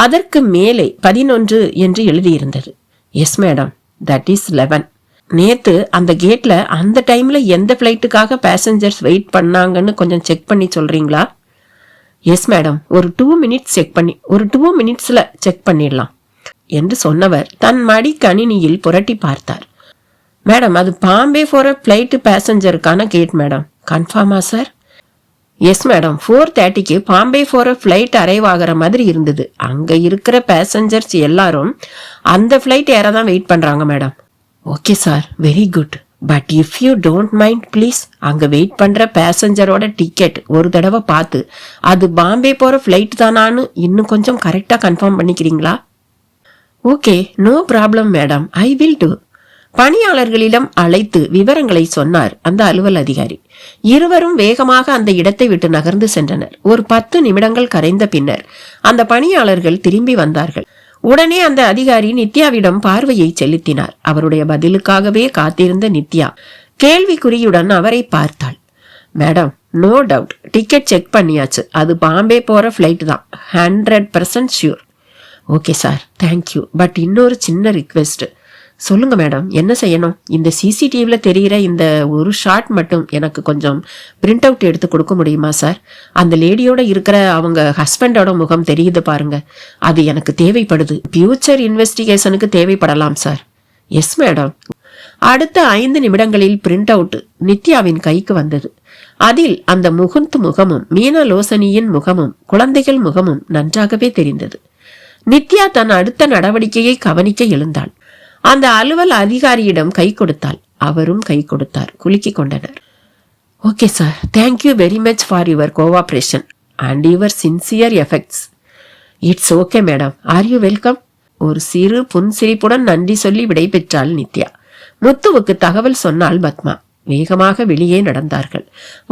அதற்கு மேலே 11 என்று எழுதியிருந்தது. Yes madam, that is 11. நேத்து அந்த கேட்ல அந்த டைம்ல எந்த பிளைட்டுக்காக பேசஞ்சர்ஸ் வெயிட் பண்ணாங்கன்னு கொஞ்சம் செக் பண்ணி சொல்றீங்களா? எஸ் மேடம், ஒரு 2 மினிட்ஸ் செக் பண்ணி, ஒரு 2 மினிட்ஸ்ல செக் பண்ணிடலாம் என்று சொன்னவர் தன் மடி கணினியில் புரட்டி பார்த்தார். மேடம், அது பாம்பே போற பிளைட் பேசஞ்சருக்கான கேட் மேடம். கன்ஃபார்மா சார்? எஸ் மேடம், 4:30க்கு பாம்பே போற ஃபிளைட் அரைவ் ஆகிற மாதிரி இருந்தது. அங்க இருக்கிற பேசஞ்சர்ஸ் எல்லாரும் அந்த ஃபிளைட் ஏறதான் வெயிட் பண்றாங்க madam. Okay sir, very good. But if you don't mind please, அங்க வெயிட் பண்ற பேசஞ்சரோட டிக்கெட் ஒரு தடவை பார்த்து அது பாம்பே போற ஃப்ளைட் தானான்னு இன்னும் கொஞ்சம் கரெக்டா கன்ஃபார்ம் பண்ணிக்கிறீங்களா? Okay, no problem madam, I will do. பணியாளர்களிடம் அழைத்து விவரங்களை சொன்னார் அந்த அலுவல் அதிகாரி. இருவரும் வேகமாக அந்த இடத்தை விட்டு நகர்ந்து சென்றனர். ஒரு 10 நிமிடங்கள் கரைந்த பின்னர் அந்த பணியாளர்கள் திரும்பி வந்தார்கள். உடனே அந்த அதிகாரி நித்யாவிடம் பார்வையை செலுத்தினார். அவருடைய பதிலுக்காகவே காத்திருந்த நித்யா கேள்விக்குறியுடன் அவரை பார்த்தாள். Madam, no doubt, ticket check பண்ணியாச்சு. அது பாம்பே போற ஃப்ளைட் தான், 100% sure. Okay sir, thank you. But இன்னொரு சின்ன ரிக்வெஸ்ட். சொல்லுங்க மேடம், என்ன செய்யணும்? இந்த சிசிடிவியில் தெரிகிற இந்த ஒரு ஷாட் மட்டும் எனக்கு கொஞ்சம் பிரிண்ட் அவுட் எடுத்து கொடுக்க முடியுமா சார்? அந்த லேடியோட இருக்கிற அவங்க ஹஸ்பண்டோட முகம் தெரியுது பாருங்க, அது எனக்கு தேவைப்படுது. ஃபியூச்சர் இன்வெஸ்டிகேஷனுக்கு தேவைப்படலாம் சார். Yes madam. அடுத்த 5 நிமிடங்களில் பிரிண்ட் அவுட் நித்யாவின் கைக்கு வந்தது. அதில் அந்த முகுந்த் முகமும் மீனலோசனியின் முகமும் குழந்தைகள் முகமும் நன்றாகவே தெரிந்தது. நித்யா தன் அடுத்த நடவடிக்கையை கவனிக்க எழுந்தாள். அந்த அலுவல் அதிகாரியிடம் கை கொடுத்தாள். அவரும் கை கொடுத்தார். குலுக்கிக் கொண்டனர். Okay sir, thank you very much for your cooperation and your sincere effects. It's okay madam, are you welcome? ஒரு சிறு புன்சிரிப்புடன் நன்றி சொல்லி விடைபெற்றாள் நித்யா. முத்துவுக்கு தகவல் சொன்னாள் பத்மா. வேகமாக வெளியே நடந்தார்கள்.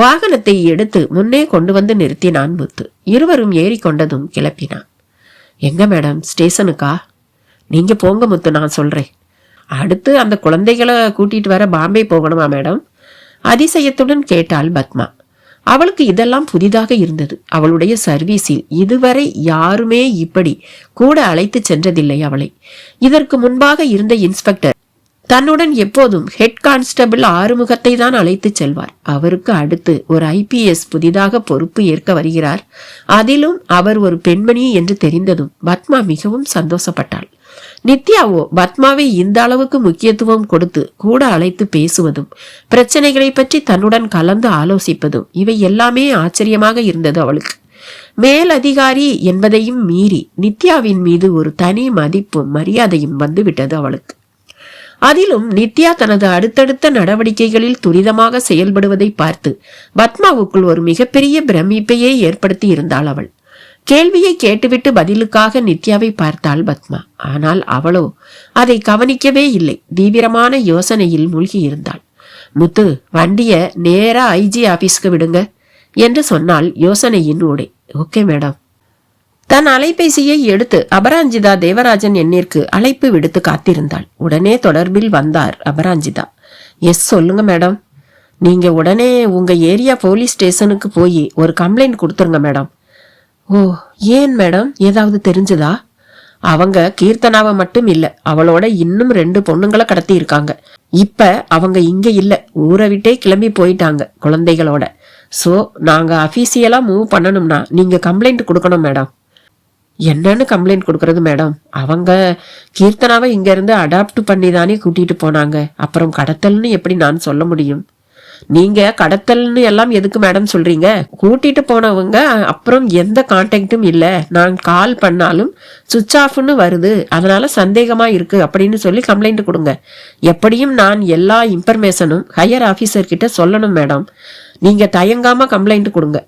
வாகனத்தை எடுத்து முன்னே கொண்டு வந்து நிறுத்தினான் முத்து. இருவரும் ஏறிக்கொண்டதும் கிளப்பினான். எங்க மேடம், ஸ்டேஷனுக்கா? நீங்க போங்க முத்து, நான் சொல்றேன். அடுத்து அந்த குழந்தைகளை கூட்டிட்டு வர பாம்பே போகணுமா மேடம்? அதிசயத்துடன் கேட்டாள் பத்மா. அவளுக்கு இதெல்லாம் புதிதாக இருந்தது. அவளுடைய சர்வீஸில் இதுவரை யாருமே இப்படி கூட அழைத்து சென்றதில்லை அவளை. இதற்கு முன்பாக இருந்த இன்ஸ்பெக்டர் தன்னுடன் எப்போதும் ஹெட் கான்ஸ்டபிள் ஆறுமுகத்தை தான் அழைத்து செல்வார். அவருக்கு அடுத்து ஒரு IPS புதிதாக பொறுப்பு ஏற்க வருகிறார். அதிலும் அவர் ஒரு பெண்மணி என்று தெரிந்ததும் பத்மா மிகவும் சந்தோஷப்பட்டாள். நித்யாவோ பத்மாவை இந்த அளவுக்கு முக்கியத்துவம் கொடுத்து கூட அழைத்து பேசுவதும் பிரச்சனைகளை பற்றி தன்னுடன் கலந்து ஆலோசிப்பதும் இவை எல்லாமே ஆச்சரியமாக இருந்தது அவளுக்கு. மேல் அதிகாரி என்பதையும் மீறி நித்யாவின் மீது ஒரு தனி மதிப்பும் மரியாதையும் வந்துவிட்டது அவளுக்கு. அதிலும் நித்யா தனது அடுத்தடுத்த நடவடிக்கைகளில் துரிதமாக செயல்படுவதை பார்த்து பத்மாவுக்குள் ஒரு மிகப்பெரிய பிரமிப்பையே ஏற்படுத்தி இருந்தாள் அவள். கேள்வியை கேட்டுவிட்டு பதிலுக்காக நித்யாவை பார்த்தாள் பத்மா. ஆனால் அவளோ அதை கவனிக்கவே இல்லை. தீவிரமான யோசனையில் மூழ்கி இருந்தாள். முத்து, வண்டிய நேரா IG ஆபீஸ்க்கு விடுங்க என்று சொன்னால் யோசனையின் ஊடே. Okay madam. தன் அலைபேசியை எடுத்து அபராஞ்சிதா தேவராஜன் எண்ணிற்கு அழைப்பு விடுத்து காத்திருந்தாள். உடனே தொடர்பில் வந்தார் அபராஞ்சிதா. எஸ், சொல்லுங்க மேடம். நீங்க உடனே உங்க ஏரியா போலீஸ் ஸ்டேஷனுக்கு போய் ஒரு கம்ப்ளைண்ட் கொடுத்துருங்க மேடம். ஓ, ஏன் மேடம், ஏதாவது தெரிஞ்சுதா? அவங்க கீர்த்தனாவை மட்டும் இல்ல, அவளோட இன்னும் 2 பொண்ணுங்களை கடத்தி இருக்காங்க. இப்ப அவங்க இங்க இல்ல, ஊரை விட்டே கிளம்பி போயிட்டாங்க குழந்தைகளோட. சோ நாங்க அபிஷியலா மூவ் பண்ணணும்னா நீங்க கம்ப்ளைண்ட் கொடுக்கணும் மேடம். என்னன்னு கம்ப்ளைண்ட் கொடுக்கறது மேடம்? அவங்க கீர்த்தனாவை இங்க இருந்து அடாப்ட் பண்ணி தானே கூட்டிட்டு போனாங்க. அப்புறம் கடத்தல்னு எப்படி நான் சொல்ல முடியும்? நீங்க கடத்தல்னு எல்லாம் எதுக்கு மேடம் சொல்றீங்க? கூட்டிட்டு போனவங்க அப்புறம் எந்த கான்டாக்டும் இல்ல, நான் கால் பண்ணாலும் சுவிட்ச் ஆஃப்னு வருது, அதனால சந்தேகமா இருக்கு அப்படின்னு சொல்லி கம்ப்ளைண்ட் கொடுங்க. எப்படியும் நான் எல்லா இன்ஃபர்மேஷனும் ஹையர் ஆபீசர் கிட்ட சொல்லணும் மேடம். நீங்க தயங்காம கம்ப்ளைண்ட் கொடுங்க.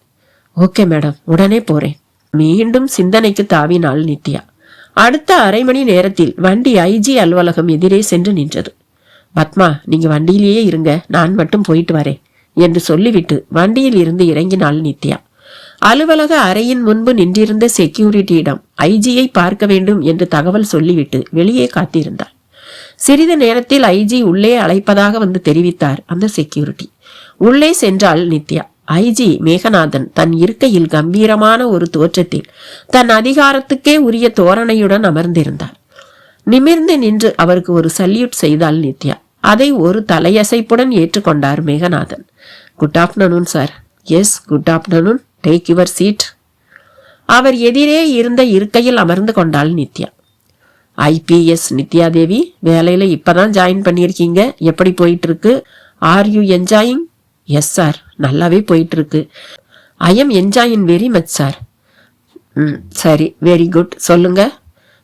ஓகே மேடம், உடனே போறேன். மீண்டும் சிந்தனைக்கு தாவினாள் நித்யா. அடுத்த அரை மணி நேரத்தில் வண்டி IG அலுவலகம் எதிரே சென்று நின்றது. பத்மா, நீங்க வண்டியிலேயே இருங்க, நான் மட்டும் போயிட்டு வரேன் என்று சொல்லிவிட்டு வண்டியில் இருந்து இறங்கினாள் நித்யா. அலுவலக அறையின் முன்பு நின்றிருந்த செக்யூரிட்டியிடம் IGயை பார்க்க வேண்டும் என்று தகவல் சொல்லிவிட்டு வெளியே காத்திருந்தாள். சிறிது நேரத்தில் IG உள்ளே அழைப்பதாக வந்து தெரிவித்தார் அந்த செக்யூரிட்டி. உள்ளே சென்றாள் நித்யா. IG மேகநாதன் தன் இருக்கையில் கம்பீரமான ஒரு தோற்றத்தில் தன் அதிகாரத்துக்கே உரிய தோரணையுடன் அமர்ந்திருந்தார். நிமிர்ந்து நின்று அவருக்கு ஒரு சல்யூட் செய்தாள் நித்யா. அதை ஒரு தலையசைப்புடன் ஏற்றுக்கொண்டார் Meganathan. Good afternoon sir. Yes, good afternoon. Take your seat. அவர் எதிரே இருந்த இருக்கையில் அமர்ந்து கொண்டாள் நித்யா. IPS நித்யா தேவி, வேலையில இப்பதான் ஜாயின் பண்ணியிருக்கீங்க. எப்படி போயிட்டு இருக்கு? Are you enjoying? Yes sir, நல்லாவே போயிட்டு இருக்கு. I am enjoying very much sir. சரி, வெரி குட். சொல்லுங்க,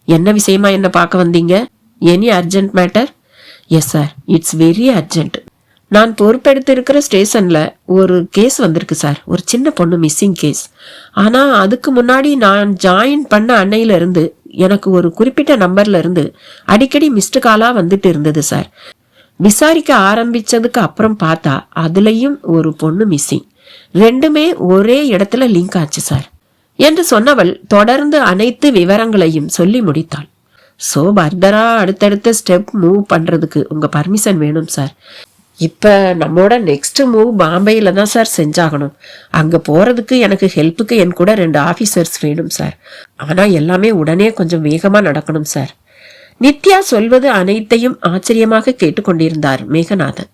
என்ன விஷயமா என்ன பார்க்க வந்தீங்க? Any urgent matter? S sir, it's very urgent. நான் பொறுப்பெடுத்து இருக்கிற ஸ்டேஷன்ல ஒரு கேஸ் வந்திருக்கு சார். ஒரு சின்ன பொண்ணு மிஸ்ஸிங் கேஸ். ஆனா அதுக்கு முன்னாடி நான் ஜாயின் பண்ண அன்னையில இருந்து எனக்கு ஒரு குறிப்பிட்ட நம்பர்ல இருந்து அடிக்கடி மிஸ்டு காலா வந்துட்டு இருந்தது சார். விசாரிக்க ஆரம்பிச்சதுக்கு அப்புறம் பார்த்தா அதுலயும் ஒரு பொண்ணு மிஸ்ஸிங். ரெண்டுமே ஒரே இடத்துல லிங்க் ஆச்சு சார் என்று சொன்னவள் தொடர்ந்து அனைத்து விவரங்களையும் சொல்லி முடித்தாள். ஸோ ஃபர்தரா அடுத்தடுத்த ஸ்டெப் மூவ் பண்றதுக்கு உங்க பர்மிஷன் வேணும் சார். இப்போ நம்மளோட நெக்ஸ்ட் மூவ் பாம்பேயில் தான் சார் செஞ்சாகணும். அங்கே போகிறதுக்கு எனக்கு ஹெல்ப்புக்கு என் கூட 2 ஆஃபீஸர்ஸ் வேணும் சார். ஆனால் எல்லாமே உடனே கொஞ்சம் வேகமாக நடக்கணும் சார். நித்யா சொல்வது அனைத்தையும் ஆச்சரியமாக கேட்டுக்கொண்டிருந்தார் Meganathan.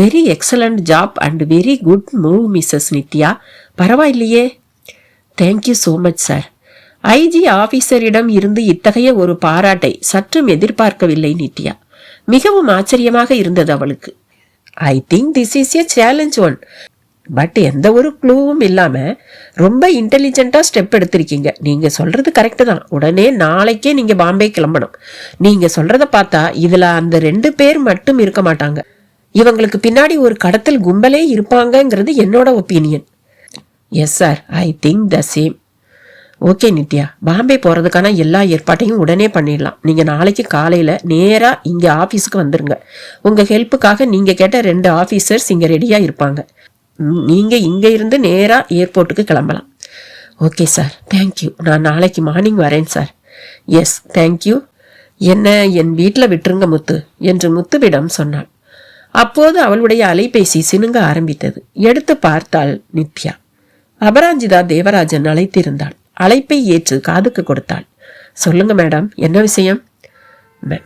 Very excellent job and very good move Mrs Nithya. பரவாயில்லையே. Thank you so much sir. IG ஆபீசரிடம் இருந்து இத்தகைய ஒரு பாராட்டை சற்றும் எதிர்பார்க்கவில்லை நித்யா. மிகவும் ஆச்சரியமாக இருந்தது அவளுக்கு. I think this is a challenge one. But எந்த ஒரு க்ளூவும் இல்லாம ரொம்ப இன்டெலிஜென்ட்டா ஸ்டெப் எடுத்திருக்கீங்க. நீங்க சொல்றது கரெக்டு தான். உடனே நாளைக்கே நீங்க பாம்பே கிளம்பணும். நீங்க சொல்றத பார்த்தா இதுல அந்த 2 பேர் மட்டும் இருக்க மாட்டாங்க. இவங்களுக்கு பின்னாடி ஒரு கடத்தல் கும்பலே இருப்பாங்கங்கிறது என்னோட opinion. Yes sir, I think the same. Okay Nithya, Bombay போகிறதுக்கான எல்லா ஏற்பாட்டையும் உடனே பண்ணிடலாம். நீங்கள் நாளைக்கு காலையில் நேராக இங்கே ஆஃபீஸுக்கு வந்துடுங்க. உங்கள் ஹெல்ப்புக்காக நீங்கள் கேட்ட 2 ஆஃபீஸர்ஸ் இங்கே ரெடியாக இருப்பாங்க. நீங்கள் இங்கே இருந்து நேராக ஏர்போர்ட்டுக்கு கிளம்பலாம். Okay sir, thank you. நான் நாளைக்கு மார்னிங் வரேன் சார். S, thank you. என்ன என் வீட்டில் விட்டுருங்க முத்து என்று முத்துவிடம் சொன்னாள். அப்போது அவளுடைய அலைபேசி சினுங்க ஆரம்பித்தது. எடுத்து பார்த்தாள் நித்யா. அபராஞ்சிதா தேவராஜன் அழைத்திருந்தாள். அழைப்பை ஏற்று காதுக்கு கொடுத்தாள். சொல்லுங்க மேடம், என்ன விஷயம்?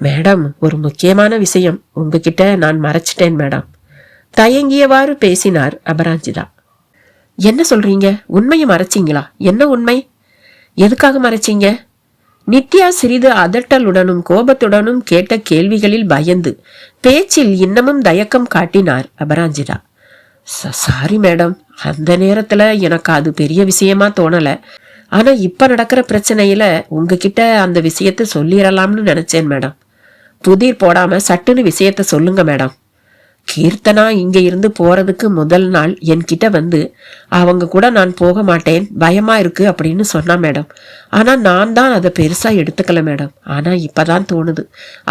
மேடம், ஒரு முக்கியமான விஷயம் உங்ககிட்ட நான் மறைச்சிட்டேன் மேடம். தயங்கியவாறு பேசினார் அபராஞ்சிதா. என்ன சொல்றீங்க? உண்மையை மறைச்சிங்களா? என்ன உண்மை? எதுக்காக மறைச்சிங்க? நித்யா சிறிது அதட்டலுடனும் கோபத்துடனும் கேட்ட கேள்விகளில் பயந்து பேச்சில் இன்னமும் தயக்கம் காட்டினார் அபராஞ்சிதா. சாரி மேடம், அந்த நேரத்துல எனக்கு அது பெரிய விஷயமா தோணல. ஆனா இப்ப நடக்கிற பிரச்சனையில உங்ககிட்ட அந்த விஷயத்த சொல்லிடலாம்னு நினைச்சேன் மேடம். புதிர் போடாம சட்டுன்னு விஷயத்த சொல்லுங்க மேடம். கீர்த்தனா இங்க இருந்து போறதுக்கு முதல் நாள் என்கிட்ட வந்து அவங்க கூட நான் போக மாட்டேன், பயமா இருக்கு அப்படின்னு சொன்னா மேடம். ஆனா நான் தான் அதை பெருசா எடுத்துக்கல மேடம். ஆனா இப்பதான் தோணுது,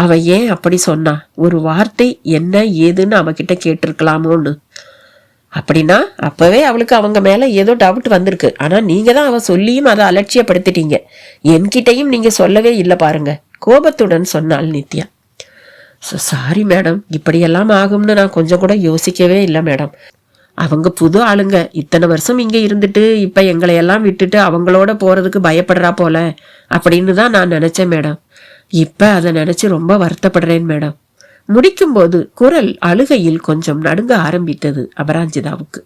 அவ ஏன் அப்படி சொன்னா? ஒரு வார்த்தை என்ன ஏதுன்னு அவகிட்ட கேட்டிருக்கலாமோன்னு. அப்படின்னா அப்பவே அவளுக்கு அவங்க மேல ஏதோ டவுட் வந்திருக்கு. ஆனா நீங்க தான் அவ சொல்லியும் அதை அலட்சியப்படுத்திட்டீங்க. என்கிட்டையும் நீங்க சொல்லவே இல்லை பாருங்க, கோபத்துடன் சொன்னாள் நித்யா. சாரி மேடம், இப்படியெல்லாம் ஆகும்னு நான் கொஞ்சம் கூட யோசிக்கவே இல்லை மேடம். அவங்க புது ஆளுங்க, இத்தனை வருஷம் இங்க இருந்துட்டு இப்ப எங்களை எல்லாம் விட்டுட்டு அவங்களோட போறதுக்கு பயப்படுறா போல அப்படின்னு தான் நான் நினைச்சேன் மேடம். இப்ப அதை நினைச்சு ரொம்ப வருத்தப்படுறேன் மேடம். முடிக்கும்போது குரல் அழுகையில் கொஞ்சம் நடுங்க ஆரம்பித்தது அபராஞ்சிதாவுக்கு.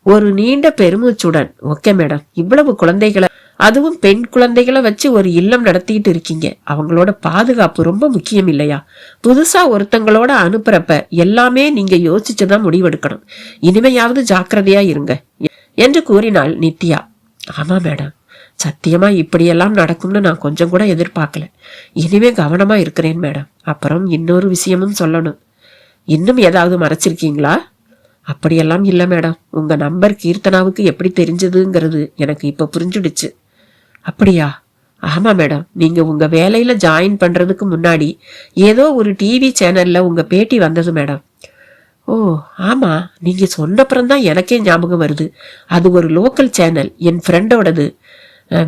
ஒரு நீண்ட பெருமூச்சுடன், ஓகே மேடம், இவ்வளவு குழந்தைகளை, அதுவும் பெண் குழந்தைகளை வச்சு ஒரு இல்லம் நடத்திட்டு இருக்கீங்க. அவங்களோட பாதுகாப்பு ரொம்ப முக்கியம் இல்லையா? புதுசா ஒருத்தங்களோட அனுப்புறப்ப எல்லாமே நீங்க யோசிச்சுதான் முடிவெடுக்கணும். இனிமையாவது ஜாக்கிரதையா இருங்க என்று கூறினாள் நித்யா. ஆமா மேடம், சத்தியமா இப்படியெல்லாம் நடக்கும்னு நான் கொஞ்சம் கூட எதிர்பார்க்கல. இனிமே கவனமா இருக்கிறேன் மேடம். அப்புறம் இன்னொரு விஷயமும் சொல்லணும். இன்னும் ஏதாவது மறைச்சிருக்கீங்களா? அப்படியெல்லாம் இல்லை மேடம். உங்க நம்பர் கீர்த்தனாவுக்கு எப்படி தெரிஞ்சதுங்கிறது எனக்கு இப்ப புரிஞ்சுடுச்சு. அப்படியா? ஆமா மேடம், நீங்க உங்க வேலையில ஜாயின் பண்றதுக்கு முன்னாடி ஏதோ ஒரு டிவி சேனல்ல உங்க பேட்டி வந்தது மேடம். ஓ ஆமா, நீங்க சொன்னப்புறம்தான் எனக்கே ஞாபகம் வருது. அது ஒரு லோக்கல் சேனல், என் ஃப்ரெண்டோடது.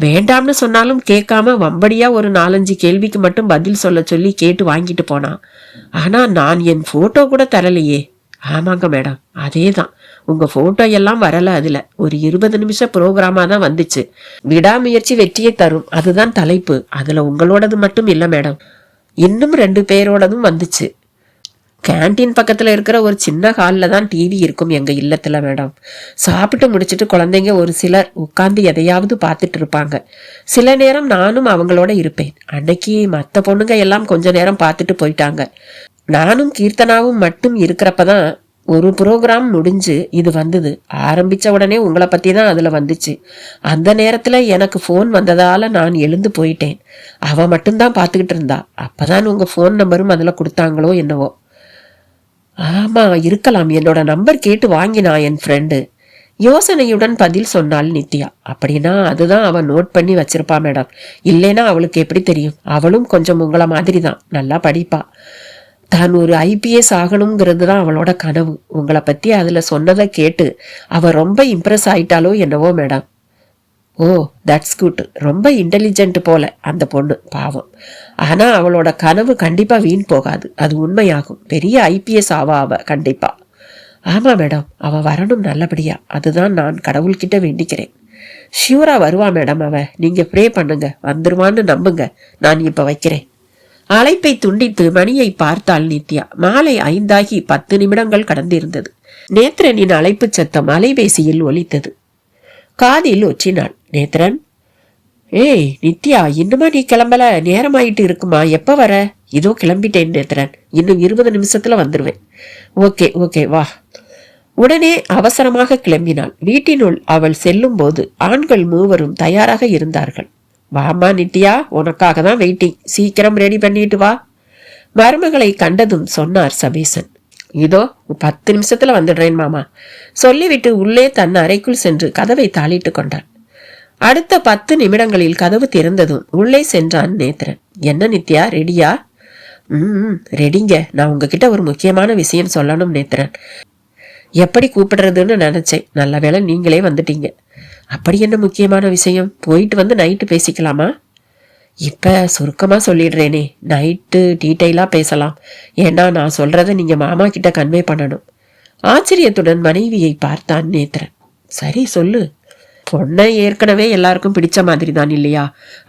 வேண்டாம்னு சொன்னாலும் கேட்காம வம்படியா ஒரு 4-5 கேள்விக்கு மட்டும் பதில் சொல்ல சொல்லி கேட்டு வாங்கிட்டு போனான். ஆனா நான் என் போட்டோ கூட தரலையே. ஆமாங்க மேடம், அதே தான். உங்க போட்டோ எல்லாம் வரல. அதுல ஒரு 20 நிமிஷம் ப்ரோக்ராமா தான் வந்துச்சு. விடாமுயற்சி வெற்றியை தரும், அதுதான் தலைப்பு. அதுல உங்களோடது மட்டும் இல்லை மேடம், இன்னும் 2 பேரோடதும் வந்துச்சு. கேன்டீன் பக்கத்துல இருக்கிற ஒரு சின்ன ஹாலில் தான் டிவி இருக்கும் எங்க இல்லத்துல மேடம். சாப்பிட்டு முடிச்சுட்டு குழந்தைங்க ஒரு சிலர் உட்கார்ந்து எதையாவது பார்த்துட்டு இருப்பாங்க. சில நேரம் நானும் அவங்களோட இருப்பேன். அன்னைக்கு மற்ற பொண்ணுங்க எல்லாம் கொஞ்ச நேரம் பார்த்துட்டு போயிட்டாங்க. நானும் கீர்த்தனாவும் மட்டும் இருக்கிறப்பதான் ஒரு ப்ரோக்ராம் முடிஞ்சு இது வந்தது. ஆரம்பிச்ச உடனே உங்களை பத்தி தான் அதுல வந்துச்சு. அந்த நேரத்துல எனக்கு ஃபோன் வந்ததால நான் எழுந்து போயிட்டேன். அவ மட்டும்தான் பார்த்துக்கிட்டு இருந்தா. அப்பதான் உங்க ஃபோன் நம்பரும் அதுல கொடுத்தாங்களோ என்னவோ. ஆமா இருக்கலாம், என்னோட நம்பர் கேட்டு வாங்கினா என் ஃப்ரெண்டு. யோசனையுடன் பதில் சொன்னாள் நித்யா. அப்படின்னா அதுதான் அவன் நோட் பண்ணி வச்சிருப்பா மேடம். இல்லைன்னா அவளுக்கு எப்படி தெரியும்? அவளும் கொஞ்சம் உங்களை மாதிரி தான், நல்லா படிப்பா. தான் ஒரு IPS ஆகணுங்கிறது தான் அவளோட கனவு. உங்களை பத்தி அதுல சொன்னதை கேட்டு அவ ரொம்ப இம்ப்ரெஸ் ஆயிட்டாலோ என்னவோ மேடம். Oh, that's good. ரொம்ப இன்டெலிஜென்ட் போல அந்த பொண்ணு, பாவம். ஆனா அவளோட கனவு கண்டிப்பா வீண் போகாது, அது உண்மையாகும். பெரிய IPS ஆவா அவ கண்டிப்பா. ஆமா மேடம், அவ வரணும் நல்லபடியா, அதுதான் நான் கடவுள்கிட்ட வேண்டிக்கிறேன். ஷியூரா வருவா மேடம் அவ, நீங்க ப்ரே பண்ணுங்க, வந்துருவான்னு நம்புங்க. நான் இப்ப வைக்கிறேன். அழைப்பை துண்டித்து மணியை பார்த்தாள் நித்யா. மாலை 5 10 நிமிடங்கள் கடந்திருந்தது. நேத்ரனின் அழைப்பு சத்தம் அலைபேசியில் ஒலித்தது. காதில் ஒற்றினாள். நேத்ரன். ஏய் நித்யா, இன்னுமா நீ கிளம்பல? நேரமாயிட்டு இருக்குமா, எப்ப வர? இதோ கிளம்பிட்டேன் நேத்ரன், இன்னும் 20 நிமிஷத்துல வந்துருவேன். ஓகே ஓகே வா. உடனே அவசரமாக கிளம்பினாள். வீட்டினுள் அவள் செல்லும் போது ஆண்கள் மூவரும் தயாராக இருந்தார்கள். வாமா நித்யா, உனக்காக தான் வெயிட்டிங், சீக்கிரம் ரெடி பண்ணிட்டு வா. மருமகளை கண்டதும் சொன்னார் சபேசன். இதோ 10 நிமிஷத்துல வந்துடுறேன் மாமா சொல்லிவிட்டு உள்ளே தன் அறைக்குள் சென்று கதவை தாளிட்டு கொண்டான். அடுத்த 10 நிமிடங்களில் கதவு திறந்ததும் உள்ளே சென்றான் நேத்ரன். என்ன நித்யா, ரெடியா? ரெடிங்க. நான் உங்ககிட்ட ஒரு முக்கியமான விஷயம் சொல்லணும் நேத்ரன். எப்படி கூப்பிடுறதுன்னு நினைச்சேன், நல்ல வேளை நீங்களே வந்துட்டீங்க. அப்படி என்ன முக்கியமான விஷயம்? போயிட்டு வந்து நைட்டு பேசிக்கலாமா? இப்ப சுருக்கமா சொல்லிடுறேனே, நைட்டு டீட்டெயிலா பேசலாம். ஏன்னா நான் சொல்றத நீங்க மாமா கிட்ட கன்வே பண்ணணும். ஆச்சரியத்துடன் மனைவியை பார்த்தான் நேத்ரன். சரி சொல்லு. பொண்ணை ஏற்கனவே எல்லாருக்கும் பிடிச்ச மாதிரி தான் இல்லையா?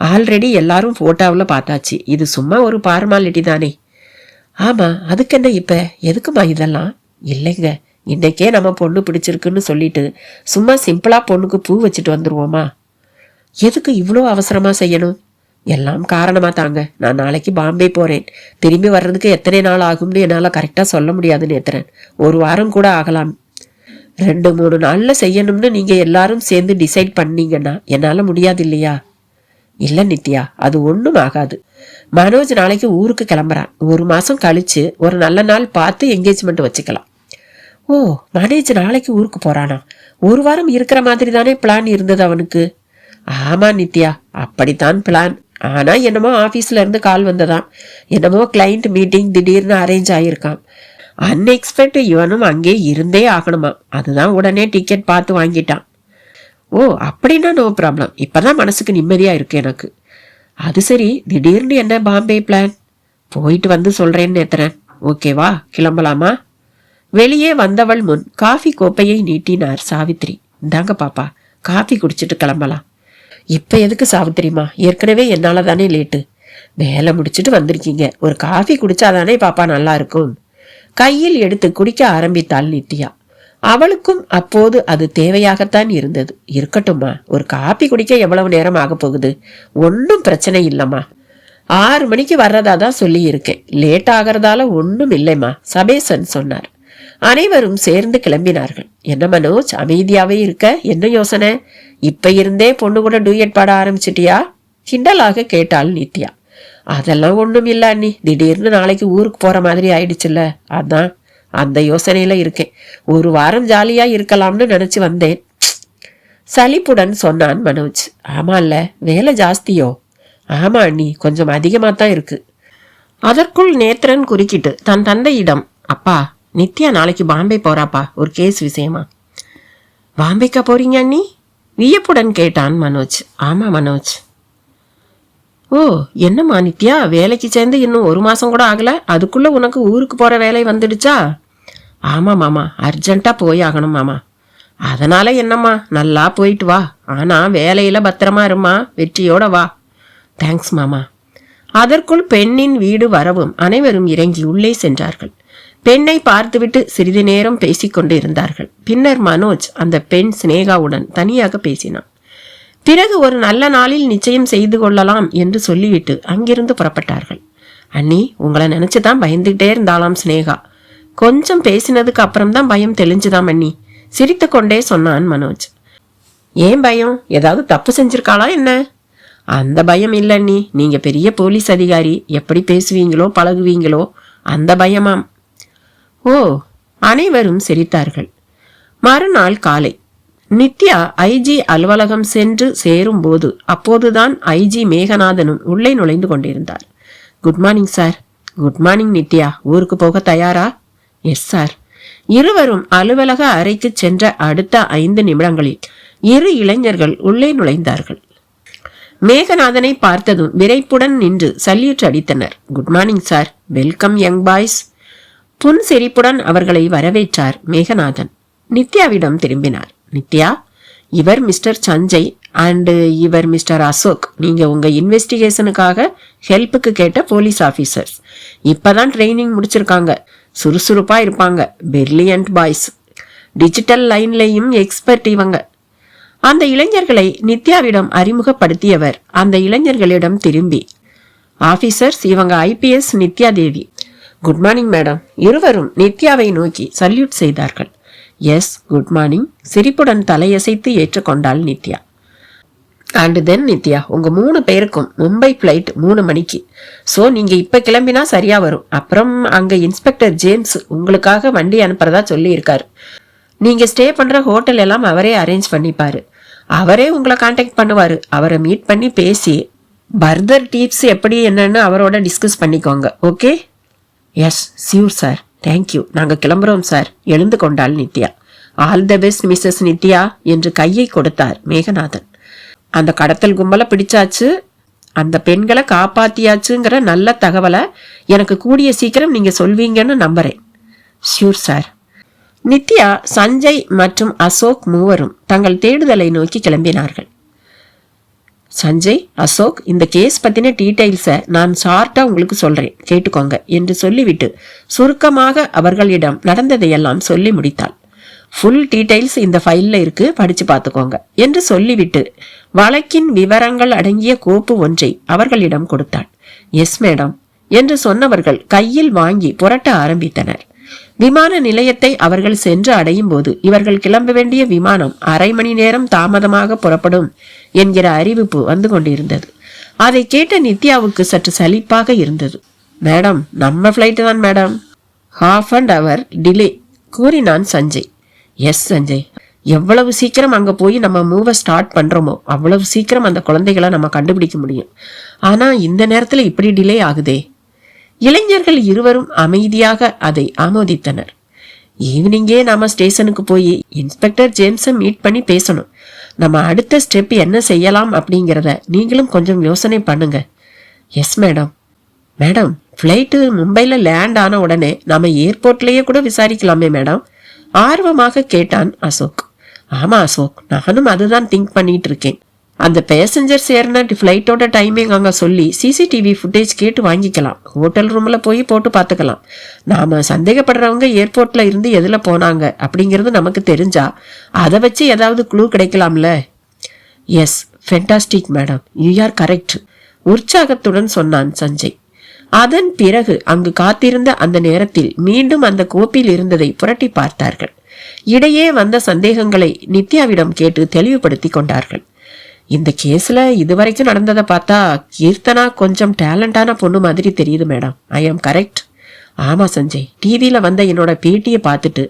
ஆல்ரெடி எல்லாரும் போட்டோவில் பார்த்தாச்சு. இது சும்மா ஒரு ஃபார்மாலிட்டி தானே. ஆமா, அதுக்கு என்ன இப்ப? எதுக்குமா இதெல்லாம்? இல்லைங்க, இன்னைக்கே நம்ம பொண்ணு பிடிச்சிருக்குன்னு சொல்லிட்டு சும்மா சிம்பிளா பொண்ணுக்கு பூ வச்சுட்டு வந்துருவோமா? எதுக்கு இவ்வளோ அவசரமா செய்யணும்? எல்லாம் காரணமா தாங்க. நான் நாளைக்கு பாம்பே போறேன். திரும்பி வர்றதுக்கு எத்தனை நாள் ஆகும்னு என்னால கரெக்டா சொல்ல முடியாது நேத்ரன். 1 வாரம் கூட ஆகலாம். 2-3 நாள்ல செய்யணும்னு நீங்க எல்லாரும் சேர்ந்து டிசைட் பண்ணீங்கன்னா என்னால முடியாது இல்லையா? இல்ல நித்யா, அது ஒண்ணும் ஆகாது. மனோஜ் நாளைக்கு ஊருக்கு கிளம்புறான். 1 மாசம் கழிச்சு ஒரு நல்ல நாள் பார்த்து என்கேஜ்மெண்ட் வச்சுக்கலாம். ஓ, மனோஜ் நாளைக்கு ஊருக்கு போறானா? 1 வாரம் இருக்கிற மாதிரி தானே பிளான் இருந்தது அவனுக்கு. ஆமா நித்யா, அப்படித்தான் பிளான். ஆனா என்னமோ ஆபீஸ்ல இருந்து கால் வந்ததாம். என்னமோ கிளைண்ட் மீட்டிங் திடீர்னு அரேஞ்ச் ஆயிருக்கான். அன்எக்ஸ்பெக்ட் இவனும் அங்கே இருந்தே ஆகணுமா. அதுதான் உடனே டிக்கெட் பார்த்து வாங்கிட்டான். ஓ, அப்படின்னா நோ ப்ராப்ளம். இப்பதான் மனசுக்கு நிம்மதியா இருக்கு எனக்கு. அது சரி, திடீர்னு என்ன பாம்பே பிளான்? போயிட்டு வந்து சொல்றேன்னு நேத்துறேன். ஓகேவா, கிளம்பலாமா? வெளியே வந்தவள் முன் காஃபி கோப்பையை நீட்டினார் சாவித்ரி. இந்தாங்க பாப்பா, காஃபி குடிச்சிட்டு கிளம்பலாம். இப்ப எதுக்கு சாவித்திரிமா? ஏற்கனவே என்னால தானே லேட்டு. வேலை முடிச்சுட்டு வந்திருக்கீங்க, ஒரு காஃபி குடிச்சாதானே பாப்பா நல்லா இருக்கும். கையில் எடுத்து குடிக்க ஆரம்பித்தாள் நித்யா. அவளுக்கும் அப்போது அது தேவையாகத்தான் இருந்தது. இருக்கட்டும்மா, ஒரு காபி குடிக்க எவ்வளவு நேரம் ஆக போகுது? ஒன்னும் பிரச்சனை இல்லம்மா. 6 மணிக்கு வர்றதா தான் சொல்லி இருக்கேன். லேட் ஆகிறதால ஒன்னும் இல்லைம்மா, சபேசன் சொன்னார். அனைவரும் சேர்ந்து கிளம்பினார்கள். என்ன மனோஜ், அமைதியாவே இருக்க? என்ன யோசனை? இப்ப இருந்தே பொண்ணு கூட டூயட் பாட ஆரம்பிச்சிட்டியா? கிண்டலாக கேட்டாள் நித்யா. அதெல்லாம் ஒண்ணும் இல்ல அண்ணி, திடீர்னு நாளைக்கு ஊருக்கு போற மாதிரி ஆயிடுச்சுல்ல, அதான் அந்த யோசனையில இருக்கேன். 1 வாரம் ஜாலியா இருக்கலாம்னு நினைச்சு வந்தேன். சலிப்புடன் சொன்னான் மனோஜ். ஆமா இல்ல, வேலை ஜாஸ்தியோ? ஆமா அண்ணி, கொஞ்சம் அதிகமா தான் இருக்கு. அதற்குள் நேத்ரன் குறுக்கிட்டு தன் தந்தையிடம், அப்பா நித்யா நாளைக்கு பாம்பே போறாப்பா, ஒரு கேஸ் விஷயமா. பாம்பேக்கா போறீங்க அண்ணி? வியப்புடன் கேட்டான் மனோஜ். ஆமா மனோஜ். ஓ, என்னம்மா நித்யா, வேலைக்கு சேர்ந்து இன்னும் 1 மாசம் கூட ஆகல, அதுக்குள்ள உனக்கு ஊருக்கு போற வேலை வந்துடுச்சா? ஆமா மாமா, அர்ஜென்ட்டா போய் ஆகணும் மாமா. அதனால என்னம்மா, நல்லா போயிட்டு வா. ஆனா வேலையில பத்திரமா இருமா, வெற்றியோட வா. தேங்க்ஸ் மாமா. அதற்குள் பெண்ணின் வீடு வரவும் அனைவரும் இறங்கி உள்ளே சென்றார்கள். பெண்ணை பார்த்துவிட்டு சிறிது நேரம் பேசிக்கொண்டு இருந்தார்கள். பின்னர் மனோஜ் அந்த பெண் சினேகாவுடன் தனியாக பேசினான். பிறகு ஒரு நல்ல நாளில் நிச்சயம் செய்து கொள்ளலாம் என்று சொல்லிவிட்டு அங்கிருந்து புறப்பட்டார்கள். அண்ணி, உங்களை நினைச்சுதான் பயந்துகிட்டே இருந்தாலாம் சினேகா. கொஞ்சம் பேசினதுக்கு அப்புறம்தான் பயம் தெளிஞ்சுதான் அண்ணி, சிரித்து கொண்டே சொன்னான் மனோஜ். ஏன் பயம்? ஏதாவது தப்பு செஞ்சிருக்காளா என்ன? அந்த பயம் இல்ல அண்ணி, நீங்க பெரிய போலீஸ் அதிகாரி, எப்படி பேசுவீங்களோ பழகுவீங்களோ அந்த பயமாம். ஓ, ஓ, அனைவரும் சிரித்தார்கள். மறுநாள் காலை நித்யா ஐஜி அலுவலகம் சென்று சேரும் போது அப்போதுதான் ஐஜி மேகநாதனும் உள்ளே நுழைந்து கொண்டிருந்தார். Good morning sir. Good morning Nithya. ஊருக்கு போக தயாரா? Yes sir. இருவரும் அலுவலக அறைக்கு சென்ற அடுத்த 5 நிமிடங்களில் 2 இளைஞர்கள் உள்ளே நுழைந்தார்கள். மேகநாதனை பார்த்ததும் விரைப்புடன் நின்று சல்யூட் அடித்தனர். Good morning sir. Welcome young boys. புன்சிரிப்புடன் அவர்களை வரவேற்றார் மேகநாதன். நித்யாவிடம் திரும்பினார். நித்யா, இவர் மிஸ்டர் சஞ்சய் அண்ட் இவர் மிஸ்டர் அசோக். நீங்க உங்க இன்வெஸ்டிகேஷனுக்காக ஹெல்ப்புக்கு கேட்ட போலீஸ் ஆபீசர்ஸ். இப்பதான் ட்ரைனிங் முடிச்சிருக்காங்க. சுறுசுறுப்பா இருப்பாங்க. Brilliant boys. டிஜிட்டல் லைன்லையும் எக்ஸ்பர்ட் இவங்க. அந்த இளைஞர்களை நித்யாவிடம் அறிமுகப்படுத்தியவர் அந்த இளைஞர்களிடம் திரும்பி, ஆபீசர்ஸ், இவங்க IPS Nithya Devi. Good morning madam. இருவரும் நித்யாவை நோக்கி சல்யூட் செய்தார்கள். Yes, good morning. சிரிப்புடன் தலையசைத்து ஏற்றுக்கொண்டாள் நித்யா. அண்ட் தென் நித்யா, உங்க 3 பேருக்கும் மும்பை பிளைட் 3 மணிக்கு. ஸோ நீங்க இப்ப கிளம்பினா சரியா வரும். அப்புறம் அங்க இன்ஸ்பெக்டர் ஜேம்ஸ் உங்களுக்காக வண்டி அனுப்புறதா சொல்லி இருக்காரு. நீங்க ஸ்டே பண்ற ஹோட்டல் எல்லாம் அவரே அரேஞ்ச் பண்ணிப்பாரு. அவரே உங்களை கான்டாக்ட் பண்ணுவாரு. அவரை மீட் பண்ணி பேசி பர்தர் டிப்ஸ் எப்படி என்னன்னு அவரோட டிஸ்கஸ் பண்ணிக்கோங்க. Okay? Yes, sure sir. Thank you. நாங்க கிளம்புறோம் சார். எழுந்து கொண்டாள் Nithya. All the best Mrs Nithya என்று கையை கொடுத்தார் மேகநாதன். அந்த கடத்தல் கும்பலை பிடிச்சாச்சு, அந்த பெண்களை காப்பாத்தியாச்சுங்கிற நல்ல தகவலை எனக்கு கூடிய சீக்கிரம் நீங்க சொல்வீங்கன்னு நம்புறேன். Sure sir. நித்யா, சஞ்சய் மற்றும் அசோக் மூவரும் தங்கள் தேடுதலை நோக்கி கிளம்பினார்கள். சஞ்சய், அசோக், இந்த கேஸ் பத்தின டீடைல்ஸை நான் ஷார்ட்டா உங்களுக்கு சொல்றேன், கேட்டுக்கோங்க என்று சொல்லிவிட்டு சுருக்கமாக அவர்களிடம் நடந்ததையெல்லாம் சொல்லி முடித்தாள். ஃபுல் டீடைல்ஸ் இந்த ஃபைல்ல இருக்கு, படிச்சு பார்த்துக்கோங்க என்று சொல்லிவிட்டு வழக்கின் விவரங்கள் அடங்கிய கோப்பு ஒன்றை அவர்களிடம் கொடுத்தாள். எஸ் மேடம் என்று சொன்னவர்கள் கையில் வாங்கி புரட்ட ஆரம்பித்தனர். விமான நிலையத்தை அவர்கள் சென்று அடையும் போது இவர்கள் கிளம்ப வேண்டிய விமானம் 1/2 மணி நேரம் தாமதமாக புறப்படும் என்கிற அறிவிப்பு வந்து கொண்டிருந்தது. அதை கேட்ட நித்யாவுக்கு சற்று சலிப்பாக இருந்தது. மேடம், நம்ம ஃப்ளைட்டு தான் மேடம். 1/2 hour டிலே கூறினான் சஞ்சய். எஸ் சஞ்சய், எவ்வளவு சீக்கிரம் அங்க போய் நம்ம மூவ ஸ்டார்ட் பண்றோமோ அவ்வளவு சீக்கிரம் அந்த குழந்தைகளை நம்ம கண்டுபிடிக்க முடியும். ஆனா இந்த நேரத்துல இப்படி டிலே ஆகுதே. இளைஞர்கள் இருவரும் அமைதியாக அதை ஆமோதித்தனர். ஈவினிங்கே நாம ஸ்டேஷனுக்கு போய் இன்ஸ்பெக்டர் ஜேம்ஸை மீட் பண்ணி பேசணும். நம்ம அடுத்த ஸ்டெப் என்ன செய்யலாம் அப்படிங்கிறத நீங்களும் கொஞ்சம் யோசனை பண்ணுங்க. Yes madam. மேடம், ஃப்ளைட்டு மும்பைல லேண்ட் ஆன உடனே நாம ஏர்போர்ட்லயே கூட விசாரிக்கலாமே மேடம்? ஆர்வமாக கேட்டான் அசோக். ஆமா அசோக், நானும் அதுதான் திங்க் பண்ணிட்டு இருக்கேன். அந்த பேசஞ்சர்ஸ் ஏறின ஃப்ளைட்டோட டைமிங் அங்கே சொல்லி சிசிடிவி ஃபுட்டேஜ் கேட்டு வாங்கிக்கலாம். ஹோட்டல் ரூமில் போய் போட்டு பார்த்துக்கலாம். நாம் சந்தேகப்படுறவங்க ஏர்போர்ட்டில் இருந்து எதில் போனாங்க அப்படிங்கிறது நமக்கு தெரிஞ்சா அதை வச்சு ஏதாவது க்ளூ கிடைக்கலாம்ல. Yes, fantastic madam, you are correct, உற்சாகத்துடன் சொன்னான் சஞ்சய். அதன் பிறகு அங்கு காத்திருந்த அந்த நேரத்தில் மீண்டும் அந்த கோப்பில் இருந்ததை புரட்டி பார்த்தார்கள். இடையே வந்த சந்தேகங்களை நித்யாவிடம் கேட்டு தெளிவுபடுத்தி கொண்டார்கள். இந்த கேஸ்ல இதுவரைக்கும் நடந்ததை பார்த்தா கீர்த்தனா கொஞ்சம் டேலண்டான பொண்ணு மாதிரி தெரியுது மேடம். ஐ ஆம் கரெக்ட்? ஆமா சஞ்சய், டிவியில வந்த என்னோட பேட்டியை பார்த்துட்டு,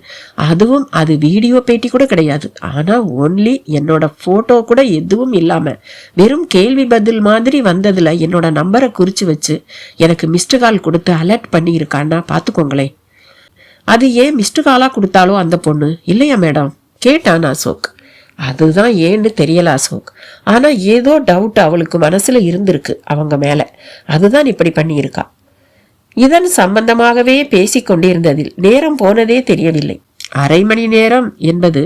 அதுவும் அது வீடியோ பேட்டி கூட கிடையாது, ஆனா ஒன்லி என்னோட போட்டோ கூட எதுவும் இல்லாம வெறும் கேள்வி பதில் மாதிரி வந்ததுல என்னோட நம்பரை குறிச்சு வச்சு எனக்கு மிஸ்டு கால் கொடுத்து அலர்ட் பண்ணி இருக்கான்னா பாத்துக்கோங்களேன். அது ஏன் மிஸ்டு காலா கொடுத்தாலோ அந்த பொண்ணு இல்லையா மேடம் கேட்டான் அசோக். அதுதான் ஏன்னு தெரியல அசோக், ஆனா ஏதோ டவுட் அவளுக்கு மனசுல இருந்திருக்கு அவங்க மேல, அதுதான் இப்படி பண்ணியிருக்கா. இதன் சம்பந்தமாகவே பேசிக் கொண்டிருந்ததில் நேரம் போனதே தெரியவில்லை. 1/2 மணி நேரம் என்பது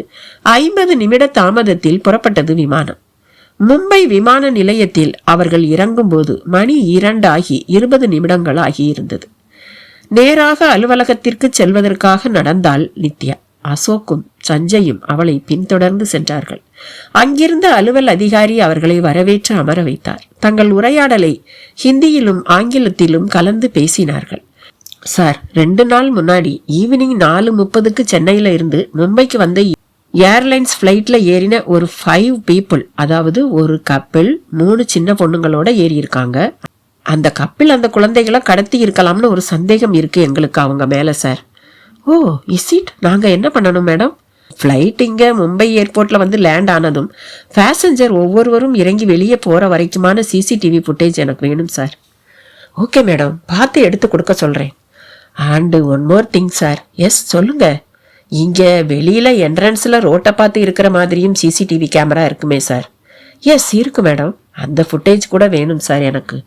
50 நிமிட தாமதத்தில் புறப்பட்டது விமானம். மும்பை விமான நிலையத்தில் அவர்கள் இறங்கும் போது மணி 2 ஆகி 20 நிமிடங்கள் ஆகியிருந்தது. நேராக அலுவலகத்திற்கு செல்வதற்காக நடந்தாள் நித்யா. அசோக்கும் சஞ்சயும் அவளை பின்தொடர்ந்து சென்றார்கள். அங்கிருந்த அலுவல் அதிகாரி அவர்களை வரவேற்று அமர வைத்தார். தங்கள் உரையாடலை ஹிந்தியிலும் ஆங்கிலத்திலும் கலந்து பேசினார்கள். சார், 2 நாள் முன்னாடி ஈவினிங் 4:30க்கு சென்னையில இருந்து மும்பைக்கு வந்த ஏர்லைன்ஸ் ஃபிளைட்ல ஏறின ஒரு 5 பீப்புள், அதாவது ஒரு கப்பிள் 3 சின்ன பொண்ணுங்களோட ஏறி இருக்காங்க. அந்த கப்பிள் அந்த குழந்தைகளை கடத்தி இருக்கலாம்னு ஒரு சந்தேகம் இருக்கு எங்களுக்கு அவங்க மேல சார். O, is it? நாங்க என்ன பண்ணணும் மேடம்? ஃப்ளைட் இங்க மும்பை ஏர்போர்ட்ல வந்து லேண்ட் ஆனதும் பேசஞ்சர் ஒவ்வொருவரும் இறங்கி வெளியே போற வரைக்குமான சிசிடிவி ஃபுட்டேஜ் எனக்கு வேணும் சார். ஓகே மேடம், பார்த்து எடுத்து கொடுக்க சொல்றேன். And one more thing sir. Yes, சொல்லுங்க. இங்க வெளியில என்ட்ரன்ஸ்ல ரோட்டை பார்த்து இருக்கிற மாதிரியும் சிசிடிவி கேமரா இருக்குமே சார்? எஸ், இருக்கு மேடம். அந்த ஃபுட்டேஜ் கூட வேணும் சார் எனக்கு.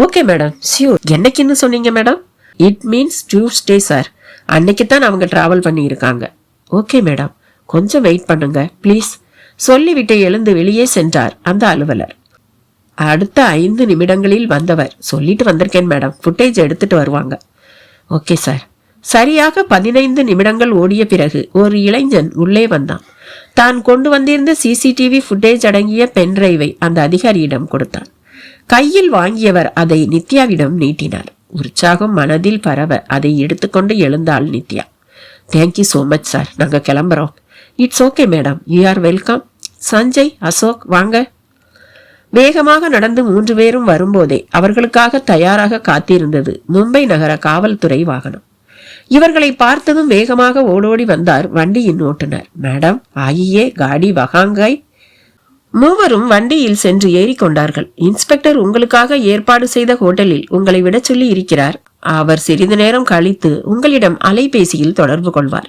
Okay madam, sure. என்னைக்குன்னு சொன்னீங்க madam? It means Tuesday sir. அன்னைக்கு தான் அவங்க டிராவல் பண்ணி இருக்காங்க. ஓகே மேடம், கொஞ்சம் வெயிட் பண்ணுங்க ப்ளீஸ், சொல்லிவிட்டு எழுந்து வெளியே சென்றார் அந்த அலுவலர். அடுத்த 5 நிமிடங்களில் வந்தவர், சொல்லிட்டு வந்திருக்கேன் மேடம், ஃபுட்டேஜ் எடுத்துட்டு வருவாங்க. Okay sir. சரியாக 15 நிமிடங்கள் ஓடிய பிறகு ஒரு இளைஞன் உள்ளே வந்தான். தான் கொண்டு வந்திருந்த சிசிடிவி ஃபுட்டேஜ் அடங்கிய பென்டிரைவை அந்த அதிகாரியிடம் கொடுத்தான். கையில் வாங்கியவர் அதை நித்யாவிடம் நீட்டினார். உற்சாகம் மனதில் பரவ அதை எடுத்துக்கொண்டு எழுந்தாள் Nithya. Thank you so much sir, நாங்க கிளம்புறோம். It's okay madam, you are welcome. Sanjay, Ashok, வாங்க. வேகமாக நடந்து 3 பேரும் வரும்போதே அவர்களுக்காக தயாராக காத்திருந்தது மும்பை நகர காவல்துறை வாகனம். இவர்களை பார்த்ததும் வேகமாக ஓடோடி வந்தார் வண்டியின் ஓட்டுநர். மேடம், ஆயியே காடி வகாங்காய். மூவரும் வண்டியில் சென்று ஏறிக்கொண்டார்கள். இன்ஸ்பெக்டர் உங்களுக்காக ஏற்பாடு செய்த ஹோட்டலில் உங்களை விட சொல்லி இருக்கிறார். அவர் சிறிது நேரம் கழித்து உங்களிடம் அலைபேசியில் தொடர்பு கொள்வார்.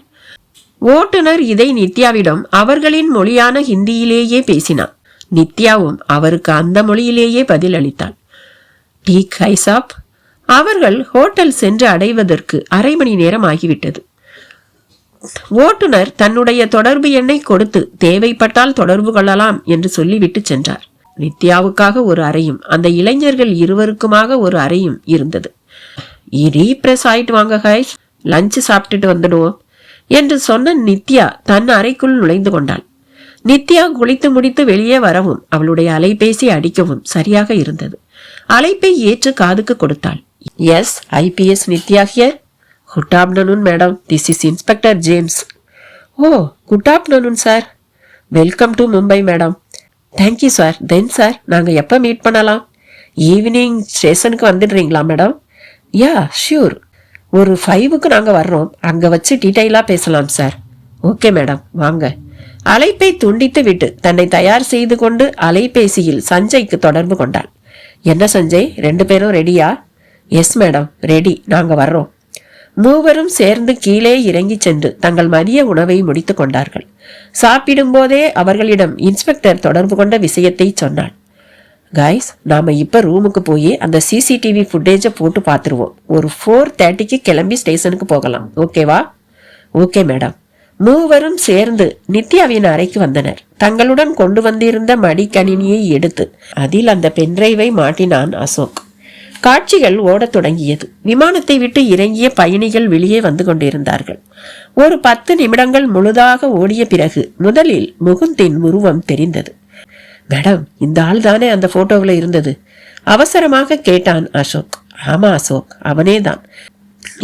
ஓட்டுநர் இதை நித்யாவிடம் அவர்களின் மொழியான ஹிந்தியிலேயே பேசினார். நித்யாவும் அவருக்கு அந்த மொழியிலேயே பதில் அளித்தாள். டீக் ஹைசாப். அவர்கள் ஹோட்டல் சென்று அடைவதற்கு அரை மணி நேரம் ஆகிவிட்டது. ஓட்டுநர் தன்னுடைய தொடர்பு எண்ணை கொடுத்து தேவைப்பட்டால் தொடர்பு கொள்ளலாம் என்று சொல்லிவிட்டு சென்றார். நித்யாவுக்காக ஒரு அறையும் அந்த இளைஞர்கள் இருவருக்குமாக ஒரு அறையும் இருந்தது. ரீப்ரெஸ் ஆயிட்டு வாங்க கைஸ், லஞ்சு சாப்பிட்டுட்டு வந்துடுவோம் என்று சொன்ன நித்யா தன் அறைக்குள் நுழைந்து கொண்டாள். நித்யா குளித்து முடித்து வெளியே வரவும் அவளுடைய அலைபேசி அடிக்கவும் சரியாக இருந்தது. அழைப்பை ஏற்று காதுக்கு கொடுத்தாள். Yes, IPS Nithya here. Good afternoon madam, this is inspector James. Oh, good afternoon sir. Welcome to Mumbai madam. Thank you sir. Then sir, நாங்கள் எப்போ மீட் பண்ணலாம்? ஈவினிங் ஸ்டேஷனுக்கு வந்துடுறீங்களா மேடம்? யா ஷியூர். ஒரு 5க்கு நாங்கள் வர்றோம், அங்கே வச்சு டீட்டெயிலாக பேசலாம் சார். ஓகே மேடம், வாங்க. அழைப்பை துண்டித்து விட்டு தன்னை தயார் செய்து கொண்டு அலைபேசியில் சஞ்சய்க்கு தொடர்பு கொண்டாள். என்ன சஞ்சய், 2 பேரும் ரெடியா? எஸ் மேடம், ரெடி, நாங்கள் வர்றோம். மூவரும் சேர்ந்து கீழே இறங்கி சென்று தங்கள் மதிய உணவை முடித்து கொண்டார்கள். சாப்பிடும் போதே அவர்களிடம் இன்ஸ்பெக்டர் தொடர்பு கொண்ட விஷயத்தை சொன்னாள். கைஸ், நாம இப்ப ரூமுக்கு போய் அந்த சிசிடிவி ஃபுட்டேஜை போட்டு பார்த்துருவோம். ஒரு 4:30க்கு கிளம்பி ஸ்டேஷனுக்கு போகலாம், ஓகேவா? Okay madam. மூவரும் சேர்ந்து நித்யாவின் அறைக்கு வந்தனர். தங்களுடன் கொண்டு வந்திருந்த மடிக்கணினியை எடுத்து அதில் அந்த பென்டிரைவை மாட்டினான் அசோக். காட்சிகள் ஓடத் தொடங்கியது. விமானத்தை விட்டு இறங்கிய பயணிகள் வெளியே வந்து கொண்டிருந்தார்கள். ஒரு 10 நிமிடங்கள் முழுதாக ஓடிய பிறகு முதலில் முகுந்தின் உருவம் தெரிந்தது. மேடம், இந்த ஆள் தானே அந்த போட்டோவில் இருந்தது? அவசரமாக கேட்டான் அசோக். ஆமா அசோக், அவனே தான்.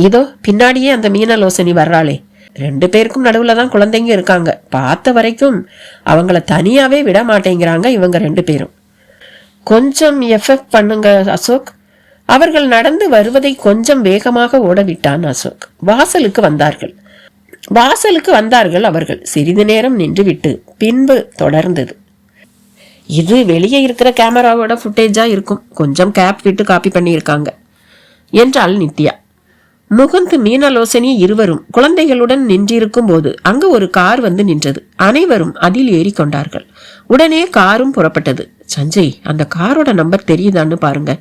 இதோ பின்னாடியே அந்த மீனலோசனி வர்றாளே. 2 பேருக்கும் நடுவுல தான் குழந்தைங்க இருக்காங்க. பார்த்த வரைக்கும் அவங்கள தனியாவே விட மாட்டேங்கிறாங்க இவங்க 2 பேரும். கொஞ்சம் எஃபெக்ட் பண்ணுங்க அசோக். அவர்கள் நடந்து வருவதை கொஞ்சம் வேகமாக ஓடவிட்டான் அசோக். வாசலுக்கு வந்தார்கள் அவர்கள். சிறிது நேரம் நின்றுவிட்டு பின்பு தொடர்ந்தது. இது வெளியே இருக்கிற கேமராவோட ஃபுட்டேஜா இருக்கும், கொஞ்சம் கேப் விட்டு காப்பி பண்ணியிருக்காங்க என்றாள் நித்யா. முகுந்த் மீனலோசனி இருவரும் குழந்தைகளுடன் நின்றிருக்கும் போது அங்கு ஒரு கார் வந்து நின்றது. அனைவரும் அதில் ஏறிக்கொண்டார்கள். உடனே காரும் புறப்பட்டது. சஞ்சய், அந்த காரோட நம்பர் தெரியுதான்னு பாருங்க.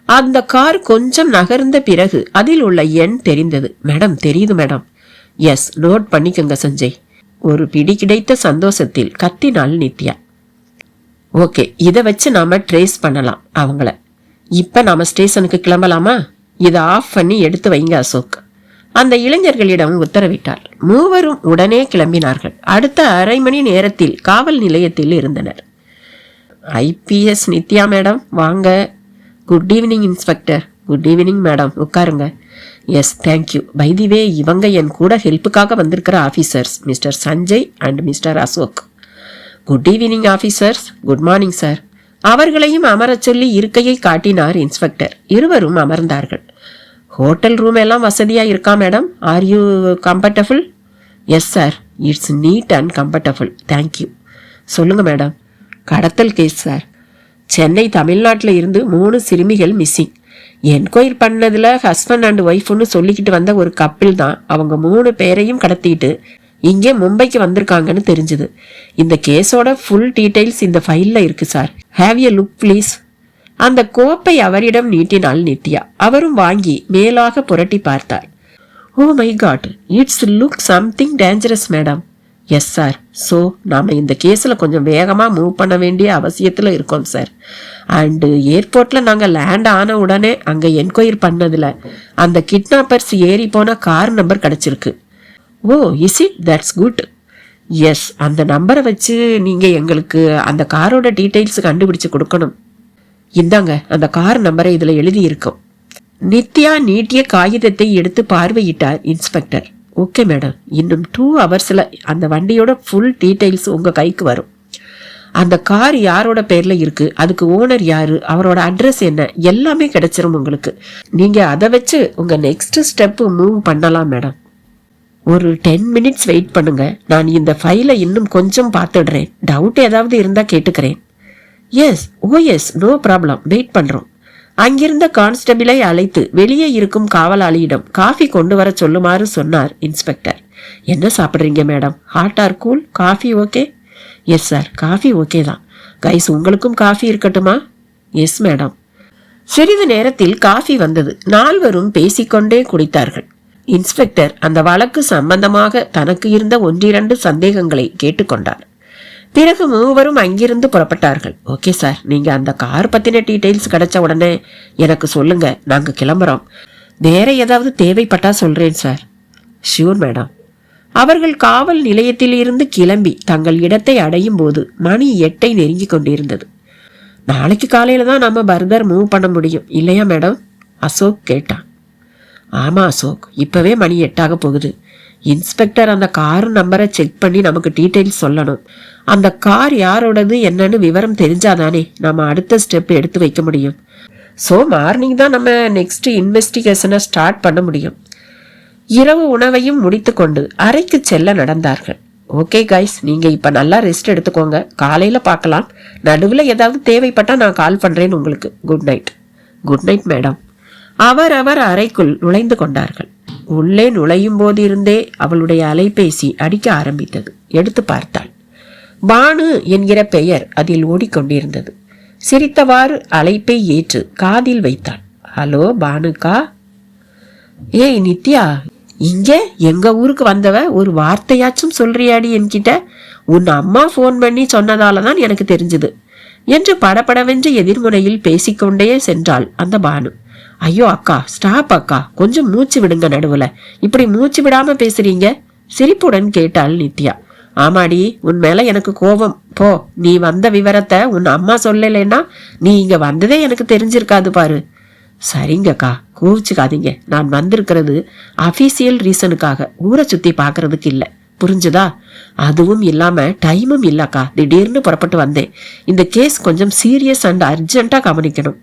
அந்த கார் கொஞ்சம் நகர்ந்த பிறகு அதில் உள்ள எண் தெரிந்தது. மேடம், தெரியுது மேடம். எஸ், நோட் பண்ணிக்கங்க சஞ்சய். ஒரு பிடி கிடைத்த சந்தோஷத்தில் கத்தினாள் நித்யா. ஓகே, இதை வச்சு நாம ட்ரேஸ் பண்ணலாம் அவங்கள. இப்ப நாம ஸ்டேஷனுக்கு கிளம்பலாமா? இதை ஆஃப் பண்ணி எடுத்து வைங்க அசோக். அந்த இளைஞர்களிடம் உத்தரவிட்டார். மூவரும் உடனே கிளம்பினார்கள். அடுத்த அரை மணி நேரத்தில் காவல் நிலையத்தில் இருந்தனர். ஐபிஎஸ் நித்யா மேடம், வாங்க. Good evening inspector. Good evening madam, உட்காருங்க. Yes, thank you. By the way, இவங்க என் கூட ஹெல்ப்புக்காக வந்திருக்கிற officers, Mr Sanjay and Mr Ashok. Good evening officers. Good morning sir. அவர்களையும் அமரச் சொல்லி இருக்கையை காட்டினார் இன்ஸ்பெக்டர். இருவரும் அமர்ந்தார்கள். ஹோட்டல் ரூம் எல்லாம் வசதியாக இருக்கா madam? Are you comfortable? Yes sir, it's neat and comfortable, thank you. சொல்லுங்கள் மேடம். கடத்தல் கேஸ் சார். சென்னை தமிழ்நாட்டில் இருந்து 3 சிறுமிகள் மிஸ்ஸிங். என்கொயர் பண்ணதில் ஹஸ்பண்ட் அண்ட் ஒய்ஃப்னு சொல்லிக்கிட்டு வந்த ஒரு கப்பிள் தான் அவங்க 3 பேரையும் கடத்திட்டு இங்கே மும்பைக்கு வந்திருக்காங்கன்னு தெரிஞ்சுது. இந்த கேஸோட ஃபுல் டீட்டெயில்ஸ் இந்த ஃபைலில் இருக்குது sir. Have a look please. அந்த கோப்பை அவரிடம் நீட்டினாள் நித்யா. அவரும் வாங்கி மேலாக புரட்டி பார்த்தார். Oh my god, it's look something dangerous madam. Yes sir. So நாம் இந்த கேஸில் கொஞ்சம் வேகமாக மூவ் பண்ண வேண்டிய அவசியத்தில் இருக்கோம் சார். அண்டு ஏர்போர்ட்டில் நாங்கள் லேண்ட் ஆன உடனே அங்கே என்கொயர் பண்ணதில் அந்த கிட்னாப்பர்ஸ் ஏறி போன கார் நம்பர் கிடச்சிருக்கு. Oh, is it? That's good. Yes, அந்த நம்பரை வச்சு நீங்கள் எங்களுக்கு அந்த காரோட டீட்டெயில்ஸ் கண்டுபிடிச்சு கொடுக்கணும். இந்தாங்க, அந்த கார் நம்பரை இதில் எழுதி இருக்கும். நித்யா நீட்டிய காகிதத்தை எடுத்து பார்வையிட்டார் இன்ஸ்பெக்டர். ஓகே மேடம், இன்னும் 2 ஹவர்ஸில் அந்த வண்டியோட ஃபுல் டீட்டெயில்ஸ் உங்கள் கைக்கு வரும். அந்த கார் யாரோட பேரில் இருக்குது, அதுக்கு ஓனர் யார், அவரோட அட்ரஸ் என்ன, எல்லாமே கிடைச்சிரும் உங்களுக்கு. நீங்கள் அதை வச்சு உங்கள் நெக்ஸ்ட் ஸ்டெப்பு மூவ் பண்ணலாம் மேடம். ஒரு 10 மினிட்ஸ் வெயிட் பண்ணுங்க. நான் இந்த ஃபைலை இன்னும் கொஞ்சம் பார்த்துடுறேன். டவுட் ஏதாவது இருந்தால் கேட்டுக்கிறேன். எஸ், ஓ எஸ், நோ ப்ராப்ளம், வெயிட் பண்ணுறோம். அங்கிருந்த கான்ஸ்டபிளை அழைத்து வெளியே இருக்கும் காவலாளியிடம் காஃபி கொண்டு வர சொல்லுமாறு சொன்னார் இன்ஸ்பெக்டர். என்ன சாப்பிட்றீங்க madam? Hot or cool? Coffee okay? Yes sir, coffee okay தான். கைஸ், உங்களுக்கும் காஃபி இருக்கட்டுமா? Yes madam. சிறிது நேரத்தில் காஃபி வந்தது. 4வரும் பேசிக்கொண்டே குடித்தார்கள். இன்ஸ்பெக்டர் அந்த வழக்கு சம்பந்தமாக தனக்கு இருந்த 1-2 சந்தேகங்களை கேட்டுக்கொண்டார். பிறகு 3வரும் அங்கிருந்து புறப்பட்டார்கள். ஓகே சார், நீங்கள் அந்த கார் பற்றின டீட்டெயில்ஸ் கிடைச்ச உடனே எனக்கு சொல்லுங்க, நாங்கள் கிளம்புறோம். வேற ஏதாவது தேவைப்பட்டா சொல்கிறேன் சார். Sure madam. அவர்கள் காவல் நிலையத்தில் இருந்து கிளம்பி தங்கள் இடத்தை அடையும் போது மணி 8ஐ நெருங்கி கொண்டிருந்தது. நாளைக்கு காலையில் தான் நம்ம பர்தர் மூவ் பண்ண முடியும் இல்லையா மேடம்? அசோக் கேட்டான். ஆமாம் அசோக், இப்போவே மணி 8ஆக போகுது. இன்ஸ்பெக்டர் அந்த கார் நம்பரை செக் பண்ணி நமக்கு டீட்டெயில்ஸ் சொல்லணும். அந்த கார் யாரோடது என்னன்னு விவரம் தெரிஞ்சாதானே நம்ம அடுத்த ஸ்டெப் எடுத்து வைக்க முடியும். ஸோ மார்னிங் தான் நம்ம நெக்ஸ்ட் இன்வெஸ்டிகேஷனை ஸ்டார்ட் பண்ண முடியும். இரவு உணவையும் முடித்து கொண்டு அறைக்கு செல்ல நடந்தார்கள். ஓகே கைஸ், நீங்கள் இப்போ நல்லா ரெஸ்ட் எடுத்துக்கோங்க. காலையில் பார்க்கலாம். நடுவில் ஏதாவது தேவைப்பட்டால் நான் கால் பண்ணுறேன் உங்களுக்கு. Good night. Good night madam. அவர் அறைக்குள் நுழைந்து கொண்டார்கள். உள்ளே நுழையும் போதிருந்தே அவளுடைய அலைபேசி அடிக்க ஆரம்பித்தது. எடுத்து பார்த்தாள். பானு என்கிற பெயர் அதில் ஓடிக்கொண்டிருந்தது. சிரித்தவாறு அழைப்பை ஏற்று காதில் வைத்தாள். ஹலோ பானுக்கா? ஏய் நித்யா, இங்கே எங்க ஊருக்கு வந்தவ ஒரு வார்த்தையாச்சும் சொல்றியாடி என்கிட்ட? உன் அம்மா ஃபோன் பண்ணி சொன்னதால தான் எனக்கு தெரிஞ்சது என்று படபடவென்று எதிர்முனையில் பேசிக்கொண்டே சென்றாள் அந்த பானு. ஐயோ அக்கா, ஸ்டாப் அக்கா, கொஞ்சம் மூச்சு விடுங்க. நடுவுல இப்படி மூச்சு விடாம பேசுறீங்க? சிரிப்புடன் கேட்டாள் நித்யா. ஆமாடி, உன் மேல எனக்கு கோபம். போ, நீ வந்த விவரத்தை உன் அம்மா சொல்லலைன்னா நீ இங்க வந்ததே எனக்கு தெரிஞ்சிருக்காது பாரு. சரிங்கக்கா, கோவிச்சுக்காதீங்க. நான் வந்திருக்கிறது அஃபீஷியல் ரீசனுக்காக, ஊரை சுத்தி பாக்குறதுக்கு இல்லை. புரிஞ்சுதா? அதுவும் இல்லாம டைமும் இல்லக்கா, திடீர்னு புறப்பட்டு வந்தேன். இந்த கேஸ் கொஞ்சம் சீரியஸ் அண்ட் அர்ஜென்ட்டா கவனிக்கணும்.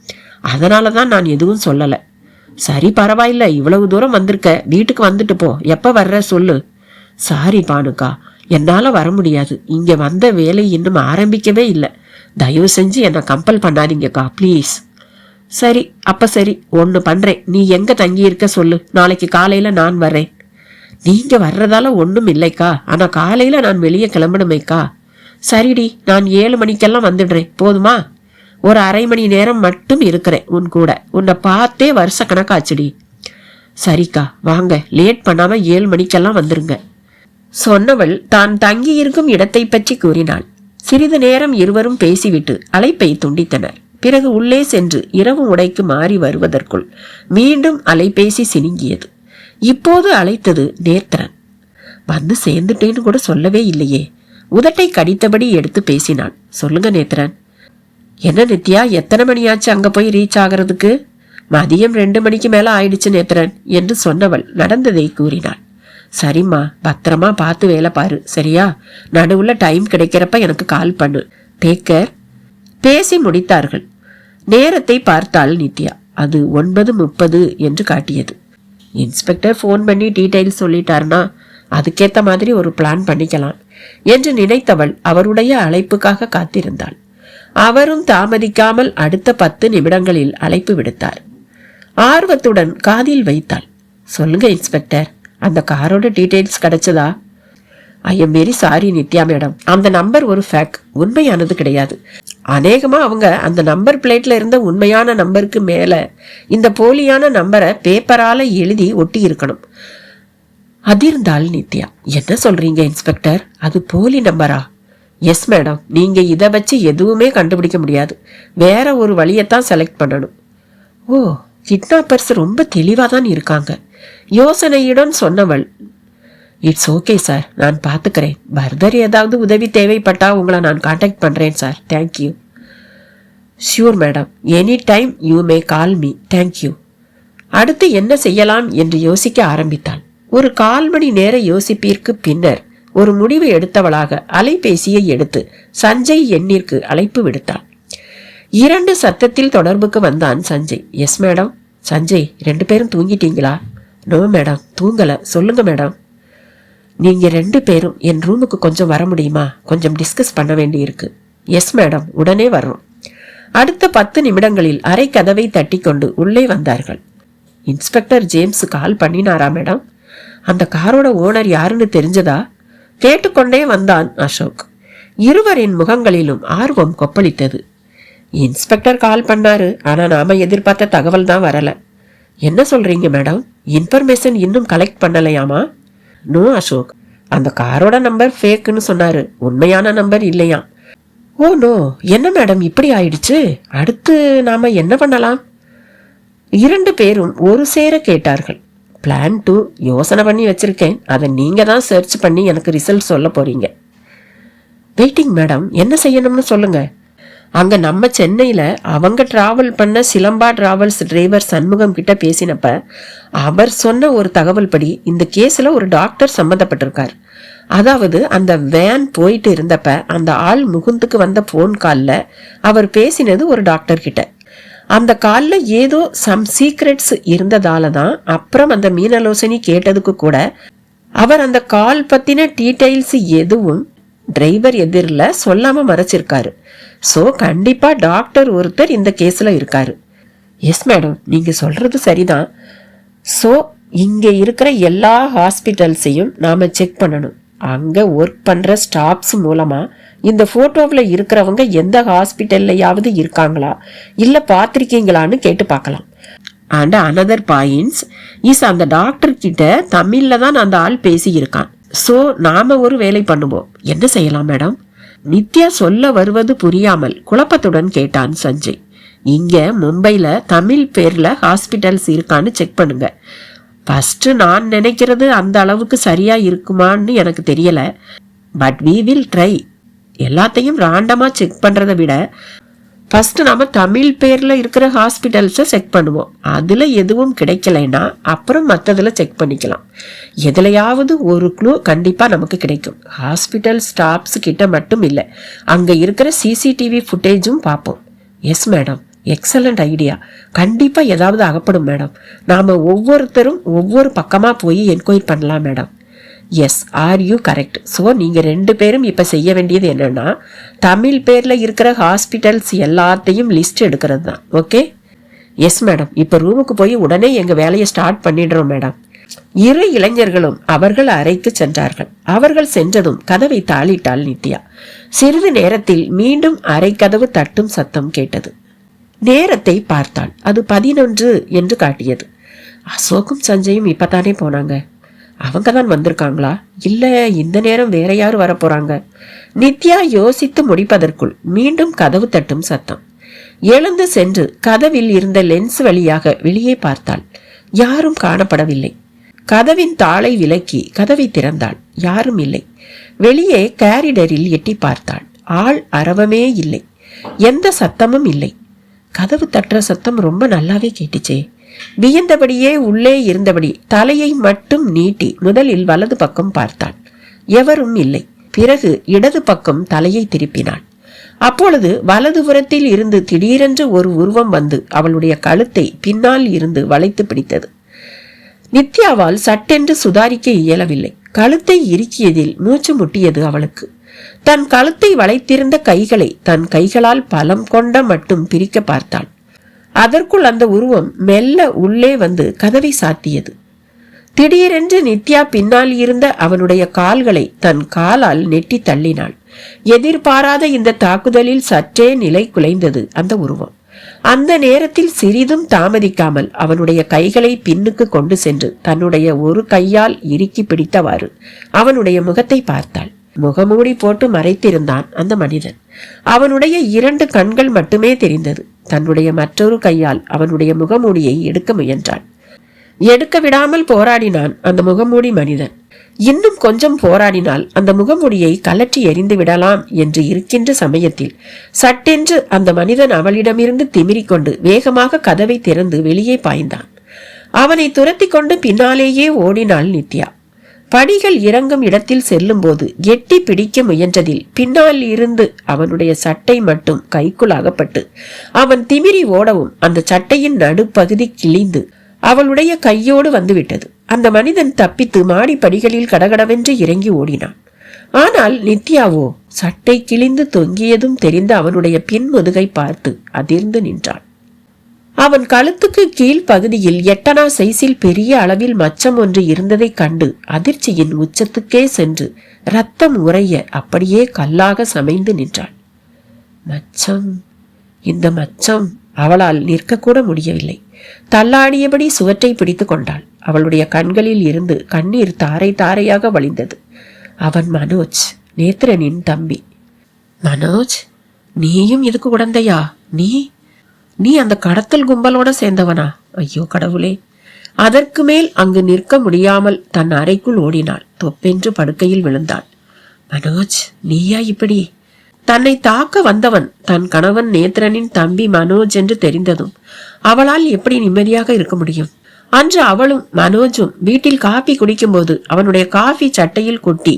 அதனாலதான் நான் எதுவும் சொல்லல. சரி, பரவாயில்ல, இவ்வளவு தூரம் வந்திருக்க, வீட்டுக்கு வந்துட்டு போ. எப்ப வர்ற சொல்லு. சாரி பானுக்கா, என்னால வர முடியாது. இங்க வந்த வேலை இன்னும் ஆரம்பிக்கவே இல்லை. தயவு செஞ்சு என்னை கம்பல் பண்ணாதீங்கக்கா, ப்ளீஸ். சரி, அப்ப சரி, ஒன்று பண்றேன். நீ எங்க தங்கி இருக்க சொல்லு. நாளைக்கு காலையில நான் வர்றேன். நீங்க வர்றதால ஒன்றும் இல்லைக்கா, ஆனா காலையில நான் வெளியே கிளம்பணுமேக்கா. சரிடி, நான் 7 மணிக்கெல்லாம் வந்துடுறேன். போதுமா? ஒரு அரை மணி நேரம் மட்டும் இருக்கிறேன் உன் கூட. உன்னை பார்த்தே வருஷ கணக்காச்சுடி. சரிக்கா, வாங்க, லேட் பண்ணாம 7 மணிக்கெல்லாம் வந்துருங்க. சொன்னவள் தான் தங்கியிருக்கும் இடத்தை பற்றி கூறினாள். சிறிது நேரம் இருவரும் பேசிவிட்டு அழைப்பை துண்டித்தனர். பிறகு உள்ளே சென்று இரவு உடைக்கு மாறி வருவதற்குள் மீண்டும் அலைபேசி சினுங்கியது. இப்போது அழைத்தது நேத்ரன். வந்து சேர்ந்துட்டேன்னு கூட சொல்லவே இல்லையே. உதட்டை கடித்தபடி எடுத்து பேசினாள். சொல்லுங்க நேத்ரன். என்ன நித்யா, எத்தனை மணியாச்சு அங்க போய் ரீச் ஆகிறதுக்கு? மதியம் 2 மணிக்கு மேல ஆயிடுச்சு நேத்ரன் என்று சொன்னவள் நடந்ததை கூறினாள். சரிம்மா, பத்திரமா பார்த்து வேலை பாரு, சரியா? நடுவுல டைம் கிடைக்கிறப்ப எனக்கு கால் பண்ணு. Take care. பேசி முடித்தார்கள். நேரத்தை பார்த்தாள் நித்யா. அது 9:30 என்று காட்டியது. இன்ஸ்பெக்டர் ஃபோன் பண்ணி டீட்டெயில்ஸ் சொல்லிட்டாருன்னா அதுக்கேற்ற மாதிரி ஒரு பிளான் பண்ணிக்கலாம் என்று நினைத்தவள் அவருடைய அழைப்புக்காக காத்திருந்தாள். அவரும் தாமதிக்காமல் அடுத்த 10 நிமிடங்களில் அழைப்பு விடுத்தார். ஆர்வத்துடன் காதில் வைத்தாள். சொல்லுங்க இன்ஸ்பெக்டர், அந்த காரோட டீட்டெயில்ஸ் கிடைச்சதா? I am very sorry Nithya madam, அந்த நம்பர் ஒரு ஃபேக், உண்மையானது கிடையாது. அநேகமா அவங்க அந்த நம்பர் பிளேட்ல இருந்த உண்மையான நம்பருக்கு மேல இந்த போலியான நம்பரை பேப்பரால எழுதி ஒட்டி இருக்கணும். அதிர்ந்தாள் நித்யா. என்ன சொல்றீங்க இன்ஸ்பெக்டர், அது போலி நம்பரா? எஸ் மேடம், நீங்க இதை வச்சு எதுவுமே கண்டுபிடிக்க முடியாது. வேற ஒரு வழியத்தான் செலக்ட் பண்ணணும். ஓ, கிட்னாப்பர்ஸ் ரொம்ப தெளிவா தான் இருக்காங்க, யோசனையுடன் சொன்னவள். இட்ஸ் ஓகே சார், நான் பார்த்துக்கிறேன். ஃபர்தர் ஏதாவது உதவி தேவைப்பட்டா உங்களை நான் கான்டாக்ட் பண்றேன் sir. Thank you. Sure madam, any time you may call me. Thank you. அடுத்து என்ன செய்யலாம் என்று யோசிக்க ஆரம்பித்தாள். ஒரு 1/4 மணி நேர யோசிப்பிற்கு பின்னர் ஒரு முடிவு எடுத்தவளாக அலைபேசியை எடுத்து சஞ்சய் எண்ணிற்கு அழைப்பு விடுத்தாள். 2 சத்தத்தில் தொடர்புக்கு வந்தான் சஞ்சய். Yes madam. சஞ்சய், 2 பேரும் தூங்கிட்டீங்களா? நோ மேடம், தூங்கல. சொல்லுங்க மேடம். நீங்க 2 பேரும் என் ரூமுக்கு கொஞ்சம் வர முடியுமா? கொஞ்சம் டிஸ்கஸ் பண்ண வேண்டியிருக்கு. எஸ் மேடம், உடனே வர்றோம். அடுத்த 10 நிமிடங்களில் அரை கதவை தட்டி கொண்டு உள்ளே வந்தார்கள். இன்ஸ்பெக்டர் ஜேம்ஸ் கால் பண்ணினாரா மேடம்? அந்த காரோட ஓனர் யாருன்னு தெரிஞ்சதா? கேட்டுக்கொண்டே வந்தான் அசோக். இருவரின் முகங்களிலும் ஆர்வம் கொப்பளித்தது. இன்ஸ்பெக்டர் கால் பண்ணாரு, ஆனா நாம எதிர்பார்த்த தகவல் தான் வரல. என்ன சொல்றீங்க மேடம்? இன்ஃபர்மேஷன் இன்னும் கலெக்ட் பண்ணலையாமா? நோ அசோக், அந்த காரோட நம்பர் ஃபேக்குன்னு சொன்னாரு, உண்மையான நம்பர் இல்லையா. ஓ நோ, என்ன மேடம் இப்படி ஆயிடுச்சு? அடுத்து நாம என்ன பண்ணலாம்? 2 பேரும் ஒரு சேர கேட்டார்கள். பிளான் 2 யோசனை பண்ணி வச்சிருக்கேன், அதை நீங்க தான் சர்ச் பண்ணி எனக்கு ரிசல்ட் சொல்ல போறீங்க. வெயிட்டிங் மேடம், என்ன செய்யணும்னு சொல்லுங்க. அங்க நம்ம சென்னையில அவங்க டிராவல் பண்ண சிலம்பா டிராவல்ஸ் டிரைவர் சண்முகம் கிட்ட பேசினப்ப அவர் சொன்ன ஒரு தகவல் படி இந்த கேஸ்ல ஒரு டாக்டர் சம்பந்தப்பட்டிருக்கார். அதாவது அந்த வேன் போயிட்டு இருந்தப்ப அந்த ஆள் முகுந்துக்கு வந்த போன் கால்ல அவர் பேசினது ஒரு டாக்டர் கிட்ட. அந்த கால்ல ஏதோ சம் சீக்ரெட்ஸ் இருந்ததால தான் அப்புறம் அந்த மீனலோசனி கேட்டதுக்கு கூட அவர் அந்த கால் பத்தின டீடைல்ஸ் எதுவும் டிரைவர் எதிரில் சொல்லாம மறைச்சிருக்காரு. சோ கண்டிப்பா டாக்டர் ஒருத்தர் இந்த கேஸ்ல இருக்காரு. எஸ் மேடம், நீங்க சொல்றது சரிதான். சோ இங்க இருக்கிற எல்லா ஹாஸ்பிட்டல்ஸையும் நாம செக் பண்ணணும். அங்க ஒர்க் பண்ற ஸ்டாஃப்ஸ் மூலமா இந்த போட்டோவில் இருக்கிறவங்க எந்த ஹாஸ்பிட்டல்லையாவது இருக்காங்களா இல்ல பாத்திருக்கீங்களான்னு கேட்டு பார்க்கலாம். அண்ட் அனதர் பாயிண்ட்ஸ் இஸ், அந்த டாக்டர் கிட்ட தமிழ்ல தான் அந்த ஆள் பேசி இருக்கான். சோ நாம ஒரு வேலை பண்ணுவோம். என்ன செய்யலாம் மேடம்? நித்யா சொல்ல வருவது புரியாமல் குழப்பத்துடன் கேட்டான் சஞ்சய். இங்க மும்பைல தமிழ் பேர்ல ஹாஸ்பிட்டல்ஸ் இருக்கான்னு செக் பண்ணுங்க. ஃபர்ஸ்ட் நான் நினைக்கிறது அந்த அளவுக்கு சரியா இருக்குமான்னு எனக்கு தெரியல, பட் வி வில் ட்ரை. எல்லாத்தையும் ராண்டமா செக் பண்றதை விட ஃபர்ஸ்ட் நாம தமிழ் பேர்ல இருக்கிற ஹாஸ்பிட்டல்ஸை செக் பண்ணுவோம். அதுல எதுவும் கிடைக்கலைன்னா அப்புறம் மற்றதுல செக் பண்ணிக்கலாம். எதுலையாவது ஒரு க்ளூ கண்டிப்பா நமக்கு கிடைக்கும். ஹாஸ்பிட்டல் ஸ்டாஃப்ஸ் கிட்ட மட்டும் இல்லை, அங்க இருக்கிற சிசிடிவி ஃபுட்டேஜும் பார்ப்போம். Yes madam, excellent idea. கண்டிப்பா ஏதாவது அகப்படும் மேடம். நாம ஒவ்வொருத்தரும் ஒவ்வொரு பக்கமா போய் என்கொயரி பண்ணலாம் madam. Yes, are you correct. So நீங்கள் 2 பேரும் இப்போ செய்ய வேண்டியது என்னன்னா, தமிழ் பேரில் இருக்கிற ஹாஸ்பிட்டல்ஸ் எல்லாத்தையும் லிஸ்ட் எடுக்கிறது தான். ஓகே? எஸ் மேடம், இப்போ ரூமுக்கு போய் உடனே எங்கள் வேலையை ஸ்டார்ட் பண்ணிடுறோம் மேடம். 2 இளைஞர்களும் அவர்கள் அறைக்கு சென்றார்கள். அவர்கள் சென்றதும் கதவை தாளிட்டாள் நித்யா. சிறிது நேரத்தில் மீண்டும் அறை கதவு தட்டும் சத்தம் கேட்டது. நேரத்தை பார்த்தாள். அது 11 என்று காட்டியது. அசோக்கும் சஞ்சயும் இப்பதானே போனாங்க. அவங்க தான் வந்திருக்காங்களா இல்ல இந்த நேரம் வேற யாரு வர போறாங்க? நித்யா யோசித்து முடிப்பதற்குள் மீண்டும் கதவு தட்டும் சத்தம். எழுந்து சென்று கதவில் இருந்த லென்ஸ் வழியாக வெளியே பார்த்தாள். யாரும் காணப்படவில்லை. கதவின் தாளை விலக்கி கதவை திறந்தாள். யாரும் இல்லை. வெளியே கேரிடரில் எட்டி பார்த்தாள். ஆள் அரவமே இல்லை. எந்த சத்தமும் இல்லை. கதவு தட்டுற சத்தம் ரொம்ப நல்லாவே கேட்டுச்சே. வியந்தபடியே உள்ளே இருந்தபடி தலையை மட்டும் நீட்டி முதலில் வலது பக்கம் பார்த்தாள். எவரும் இல்லை. பிறகு இடது பக்கம் தலையை திருப்பினாள். அப்பொழுது வலதுபுறத்தில் இருந்து திடீரென்று ஒரு உருவம் வந்து அவளுடைய கழுத்தை பின்னால் இருந்து வளைத்து பிடித்தது. நித்யாவால் சட்டென்று சுதாரிக்க இயலவில்லை. கழுத்தை இறுக்கியதில் மூச்சு முட்டியது அவளுக்கு. தன் கழுத்தை வளைத்திருந்த கைகளை தன் கைகளால் பலம் கொண்ட மட்டும் பிரிக்க பார்த்தாள். அதற்குள் அந்த உருவம் மெல்ல உள்ளே வந்து கதவை சாத்தியது. திடீரென்று நித்யா பின்னால் இருந்த அவனுடைய கால்களை தன் காலால் நெட்டி தள்ளினாள். எதிர்பாராத இந்த தாக்குதலில் சற்றே நிலை குலைந்தது அந்த உருவம். அந்த நேரத்தில் சிறிதும் தாமதிக்காமல் அவனுடைய கைகளை பின்னுக்கு கொண்டு சென்று தன்னுடைய ஒரு கையால் இறுக்கி பிடித்தவாறு அவனுடைய முகத்தை பார்த்தாள். முகமூடி போட்டு மறைத்திருந்தான் அந்த மனிதன். அவனுடைய 2 கண்கள் மட்டுமே தெரிந்தது. தன்னுடைய மற்றொரு கையால் அவனுடைய முகமூடியை எடுக்க முயன்றான். எடுக்க விடாமல் போராடினான் அந்த முகமூடி மனிதன். இன்னும் கொஞ்சம் போராடினால் அந்த முகமூடியை கலற்றி எறிந்து விடலாம் என்று இருக்கின்ற சமயத்தில் சட்டென்று அந்த மனிதன் அவளிடமிருந்து திமிரிக்கொண்டு வேகமாக கதவை திறந்து வெளியே பாய்ந்தான். அவனை துரத்தி கொண்டு பின்னாலேயே ஓடினாள் நித்யா. படிகள் இறங்கும் இடத்தில் செல்லும் போது எட்டி பிடிக்க முயன்றதில் பின்னால் இருந்து அவனுடைய சட்டை மட்டும் கைக்குள் அகப்பட்டு அவன் திமிரி ஓடவும் அந்த சட்டையின் நடுப்பகுதி கிழிந்து அவளுடைய கையோடு வந்துவிட்டது. அந்த மனிதன் தப்பித்து மாடி படிகளில் கடகடவென்று இறங்கி ஓடினான். ஆனால் நித்யாவோ சட்டை கிழிந்து தொங்கியதும் தெரிந்த அவனுடைய பின்முதுகை பார்த்து அதிர்ந்து நின்றான். அவன் கழுத்துக்கு கீழ் பகுதியில் 8 சைஸில் பெரிய அளவில் மச்சம் ஒன்று இருந்ததை கண்டு அதிர்ச்சியின் உச்சத்துக்கே சென்று ரத்தம் உறைய அப்படியே கல்லாக சமைந்து நின்றாள். மச்சம், இந்த மச்சம் அவளால் நிற்கக்கூட முடியவில்லை. தள்ளாடியபடி சுவற்றை பிடித்து கொண்டாள். அவளுடைய கண்களில் இருந்து கண்ணீர் தாரை தாரையாக வழிந்தது. அவன் மனோஜ், நேத்ரனின் தம்பி. மனோஜ், நீயும் இதுக்கு உடந்தையா? நீ அந்த கடத்தல் கும்பலோட சேர்ந்தவனா? ஐயோ கடவுளே! அதற்கு மேல் அங்கு நிற்க முடியாமல் தன் அறைக்குள் ஓடினாள். தொப்பென்று படுக்கையில் விழுந்தாள். மனோஜ், நீயா இப்படி? தன்னை தாக்க வந்தவன் தன் கணவன் நேத்ரனின் தம்பி மனோஜ் என்று தெரிந்ததும் அவளால் எப்படி நிம்மதியாக இருக்க முடியும்? அன்று அவளும் மனோஜும் வீட்டில் காபி குடிக்கும் போது அவனுடைய காபி சட்டையில் கொட்டி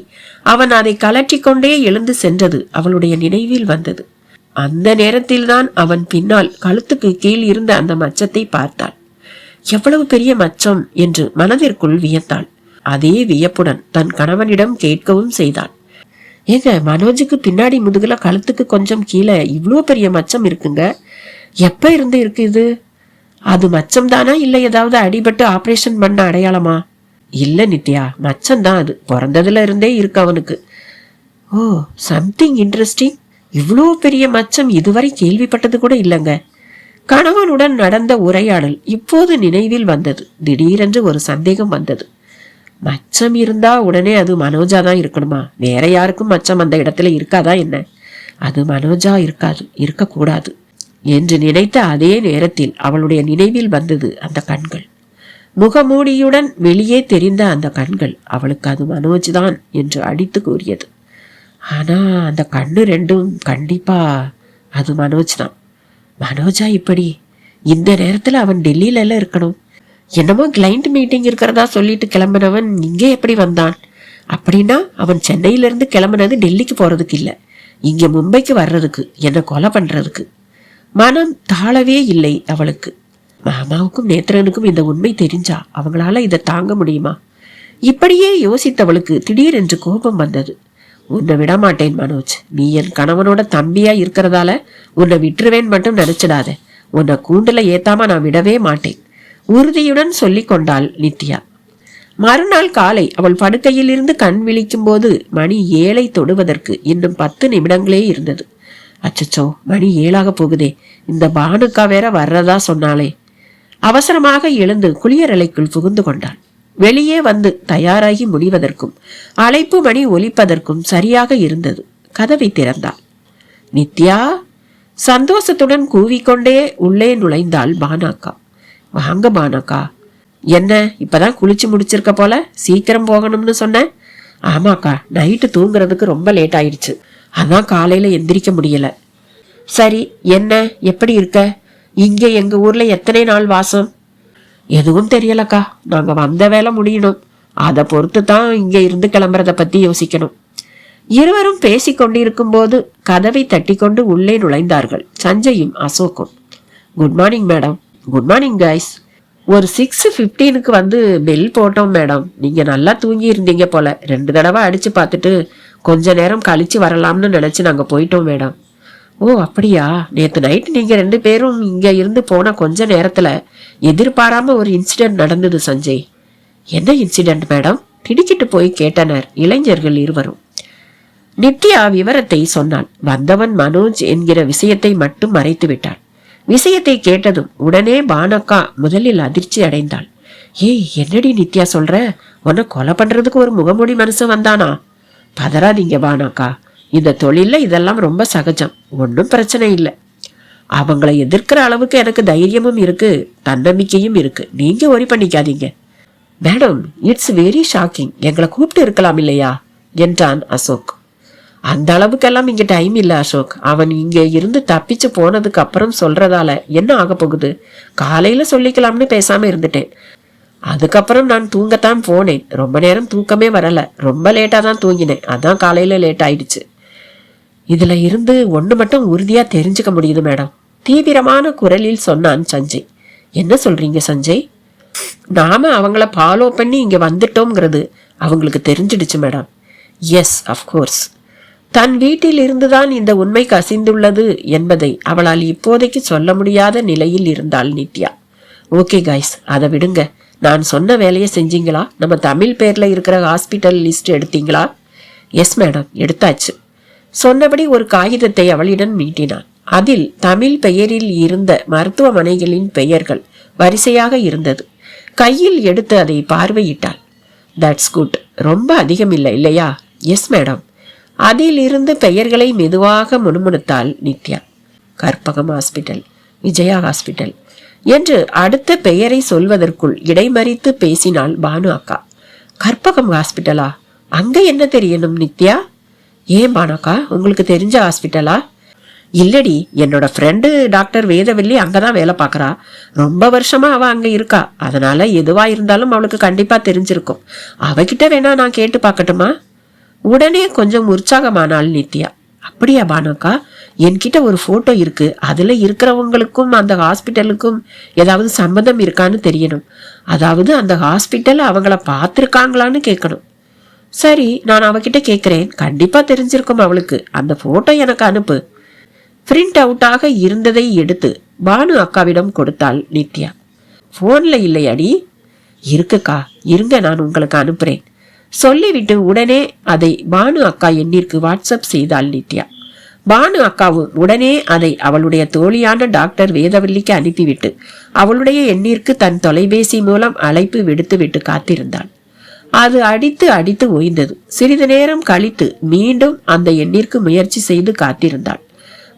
அவன் அதை கலற்றி கொண்டே எழுந்து சென்றது அவளுடைய நினைவில் வந்தது. அந்த நேரத்தில்தான் அவன் பின்னால் கழுத்துக்கு கீழ் இருந்த அந்த மச்சத்தை பார்த்தாள். எவ்வளவு பெரிய மச்சம் என்று மனதிற்குள் வியந்தாள். அதே வியப்புடன் தன் கணவனிடம் கேட்கவும் செய்தாள். ஏங்க, மனோஜுக்கு பின்னாடி முதுகுல கழுத்துக்கு கொஞ்சம் கீழே இவ்வளோ பெரிய மச்சம் இருக்குங்க, எப்ப இருந்து இருக்கு இது? அது மச்சம் தானா இல்லை ஏதாவது அடிபட்டு ஆபரேஷன் பண்ண அடையாளமா? இல்ல நித்யா, மச்சம்தான் அது. பிறந்ததுல இருந்தே இருக்கு அவனுக்கு. ஓ, சம்திங் இன்ட்ரெஸ்டிங். இவ்வளோ பெரிய மச்சம் இதுவரை கேள்விப்பட்டது கூட இல்லைங்க. கணவனுடன் நடந்த உரையாடல் இப்போது நினைவில் வந்தது. திடீரென்று ஒரு சந்தேகம் வந்தது. மச்சம் இருந்தா உடனே அது மனோஜா தான் இருக்கணுமா? வேற யாருக்கும் மச்சம் அந்த இடத்துல இருக்காதா என்ன? அது மனோஜா இருக்காது, இருக்கக்கூடாது என்று நினைத்த அதே நேரத்தில் அவளுடைய நினைவில் வந்தது அந்த கண்கள். முகமூடியுடன் வெளியே தெரிந்த அந்த கண்கள் அவளுக்கு அது மனோஜ் தான் என்று அடித்து கூறியது. ஆனா அந்த கண்ணு ரெண்டும் கண்டிப்பா அது மனோஜ் தான். மனோஜா இப்படி இந்த நேரத்துல அவன் டெல்லியில எல்லாம் இருக்கணும். என்னமோ கிளைண்ட் மீட்டிங் இருக்கிறதா சொல்லிட்டு கிளம்பினவன் இங்கே எப்படி வந்தான்? அப்படின்னா அவன் சென்னையிலிருந்து கிளம்பினது டெல்லிக்கு போறதுக்கு இல்லை, இங்க மும்பைக்கு வர்றதுக்கு, என்ன கொலை பண்றதுக்கு. மனம் தாழவே இல்லை அவளுக்கு. மாமாவுக்கும் நேத்ரனுக்கும் இந்த உண்மை தெரிஞ்சா அவங்களால இதை தாங்க முடியுமா? இப்படியே யோசித்தவளுக்கு திடீரென்று கோபம் வந்தது. உன்னை விடமாட்டேன் மனோஜ். நீ என் கணவனோட தம்பியா இருக்கிறதால உன்னை விட்டுருவேன் மட்டும் நினைச்சிடாத. உன்னை கூண்டுல ஏத்தாம நான் விடவே மாட்டேன், உறுதியுடன் சொல்லிக் கொண்டாள் நித்யா. மறுநாள் காலை அவள் படுக்கையில் இருந்து கண் விழிக்கும் போது மணி 7 தொடுவதற்கு இன்னும் 10 நிமிடங்களே இருந்தது. அச்சச்சோ, மணி 7 போகுதே, இந்த பானுக்கா வேற வர்றதா சொன்னாலே. அவசரமாக எழுந்து குளியலறைக்குள் புகுந்து கொண்டாள். வெளியே வந்து தயாராகி முடிவதற்கும் அழைப்பு மணி ஒலிப்பதற்கும் சரியாக இருந்தது. கதவை திறந்தாள். நித்யா! சந்தோஷத்துடன் கூவிக்கொண்டே உள்ளே நுழைந்தாள் பானாக்கா. வாங்க பானாக்கா. என்ன, இப்பதான் குளிச்சு முடிச்சிருக்க போல, சீக்கிரம் போகணும்னு சொன்ன? ஆமாக்கா, நைட்டு தூங்குறதுக்கு ரொம்ப லேட் ஆயிடுச்சு, அதான் காலையில எந்திரிக்க முடியல. சரி, என்ன, எப்படி இருக்க? இங்க எங்க ஊர்ல எத்தனை நாள் வாசம்? எதுவும் தெரியலக்கா, நாங்க வந்த வேலை முடியணும், அதை பொறுத்து தான் இங்க இருந்து கிளம்புறத பத்தி யோசிக்கணும். இருவரும் பேசிக் கொண்டிருக்கும் போது கதவை தட்டி கொண்டு உள்ளே நுழைந்தார்கள் சஞ்சயும் அசோக்கும். Good morning madam. Good morning guys. ஒரு 6:15 வந்து பெல் போட்டோம் மேடம். நீங்க நல்லா தூங்கி இருந்தீங்க போல. 2 தடவை அடிச்சு பார்த்துட்டு கொஞ்ச நேரம் கழிச்சு வரலாம்னு நினைச்சு நாங்க போயிட்டோம் மேடம். ஓ அப்படியா? நேத்து நைட் நீங்க 2 பேரும் இங்க இருந்து போன கொஞ்ச நேரத்துல எதிர்பாராம ஒரு இன்சிடென்ட் நடந்தது சஞ்சய். என்ன இன்சிடென்ட் மேடம்? திடுக்கிட்டு போய் கேட்டனர் இளைஞர்கள் இருவரும். நித்யா விவரத்தை சொன்னாள். வந்தவன் மனோஜ் என்கிற விஷயத்தை மட்டும் மறைத்து விட்டாள். விஷயத்தை கேட்டதும் உடனே பானக்கா முதலில் அதிர்ச்சி அடைந்தாள். ஏய், என்னடி நித்யா சொல்ற? உன்னை கொலை பண்றதுக்கு ஒரு முகமூடி மனுஷன் வந்தானா? பதறாதீங்க பானக்கா, இந்த தொழில இதெல்லாம் ரொம்ப சகஜம், ஒன்றும் பிரச்சனை இல்லை. அவங்களை எதிர்க்கிற அளவுக்கு எனக்கு தைரியமும் இருக்கு, தன்னம்பிக்கையும் இருக்கு. நீங்க ஒரி பண்ணிக்காதீங்க. Madam, it's very shocking. எங்களை கூப்பிட்டு இருக்கலாம் இல்லையா என்றான் அசோக். அந்த அளவுக்கெல்லாம் இங்க டைம் இல்ல அசோக். அவன் இங்க இருந்து தப்பிச்சு போனதுக்கு அப்புறம் சொல்றதால என்ன ஆக போகுது? காலையில சொல்லிக்கலாம்னு பேசாம இருந்துட்டேன். அதுக்கப்புறம் நான் தூங்கத்தான் போனேன். ரொம்ப நேரம் தூக்கமே வரல. ரொம்ப லேட்டா தான் தூங்கினேன். அதான் காலையில லேட் ஆயிடுச்சு. இதுல இருந்து ஒண்ணு மட்டும் உறுதியா தெரிஞ்சுக்க முடியுது மேடம், தீவிரமான குரலில் சொன்னான் சஞ்சய். என்ன சொல்றீங்க சஞ்சய்? நாம அவங்கள ஃபாலோ பண்ணி இங்க வந்துட்டோம்ங்கிறது அவங்களுக்கு தெரிஞ்சிடுச்சு மேடம். Yes, of course. தன் வீட்டில் இருந்துதான் இந்த உண்மை கசிந்துள்ளது என்பதை அவளால் இப்போதைக்கு சொல்ல முடியாத நிலையில் இருந்தாள் நித்யா. ஓகே கைஸ், அதை விடுங்க. நான் சொன்ன வேலையை செஞ்சீங்களா? நம்ம தமிழ் பேர்ல இருக்கிற ஹாஸ்பிட்டல் லிஸ்ட் எடுத்தீங்களா? எஸ் மேடம், எடுத்தாச்சு. சொன்னபடி ஒரு காகிதத்தை அவளிடம் நீட்டினான். அதில் தமிழ் பெயரில் இருந்த மருத்துவமனைகளின் பெயர்கள் வரிசையாக இருந்தது. கையில் எடுத்து அதை பார்வையிட்டாள். That's good. ரொம்ப அதிகம் இல்லை இல்லையா? Yes madam. அதில் இருந்து பெயர்களை மெதுவாக முணுமுணுத்தாள் நித்யா. கற்பகம் ஹாஸ்பிட்டல், விஜயா ஹாஸ்பிட்டல் என்று அடுத்த பெயரை சொல்வதற்குள் இடைமறித்து பேசினாள் பானு அக்கா. கற்பகம் ஹாஸ்பிட்டலா? அங்க என்ன தெரியணும் நித்யா? ஏன் பானக்கா, உங்களுக்கு தெரிஞ்ச ஹாஸ்பிட்டலா? இல்லடி, என்னோட ஃப்ரெண்டு டாக்டர் வேதவல்லி அங்கதான் வேலை பார்க்கறா. ரொம்ப வருஷமா அவ அங்க இருக்கா. அதனால எதுவா இருந்தாலும் அவளுக்கு கண்டிப்பா தெரிஞ்சிருக்கும். அவகிட்ட வேணா நான் கேட்டு பார்க்கட்டுமா? உடனே கொஞ்சம் உற்சாகமானாள் நித்யா. அப்படியா பானக்கா? என்கிட்ட ஒரு போட்டோ இருக்கு. அதுல இருக்கிறவங்களுக்கும் அந்த ஹாஸ்பிட்டலுக்கும் ஏதாவது சம்மந்தம் இருக்கான்னு தெரியணும். அதாவது அந்த ஹாஸ்பிட்டல் அவங்கள பார்த்திருக்காங்களான்னு கேட்கணும். சரி, நான் அவகிட்ட கேட்கிறேன். கண்டிப்பா தெரிஞ்சிருக்கும் அவளுக்கு. அந்த போட்டோ எனக்கு அனுப்பு. பிரிண்ட் அவுட்டாக இருந்ததை எடுத்து பானு அக்காவிடம் கொடுத்தாள் நித்யா. போன்ல இல்லையாடி? இருக்குக்கா, இருங்க, நான் உங்களுக்கு அனுப்புறேன் சொல்லிவிட்டு உடனே அதை பானு அக்கா எண்ணிற்கு வாட்ஸ்அப் செய்தாள் நித்யா. பானு அக்காவும் உடனே அதை அவளுடைய தோழியான டாக்டர் வேதவல்லிக்கு அனுப்பிவிட்டு அவளுடைய எண்ணிற்கு தன் தொலைபேசி மூலம் அழைப்பு விடுத்துவிட்டு காத்திருந்தாள். அது அடித்து அடித்து ஓய்ந்தது. சிறிது நேரம் கழித்து மீண்டும் அந்த எண்ணிற்கு முயற்சி செய்து காத்திருந்தாள்.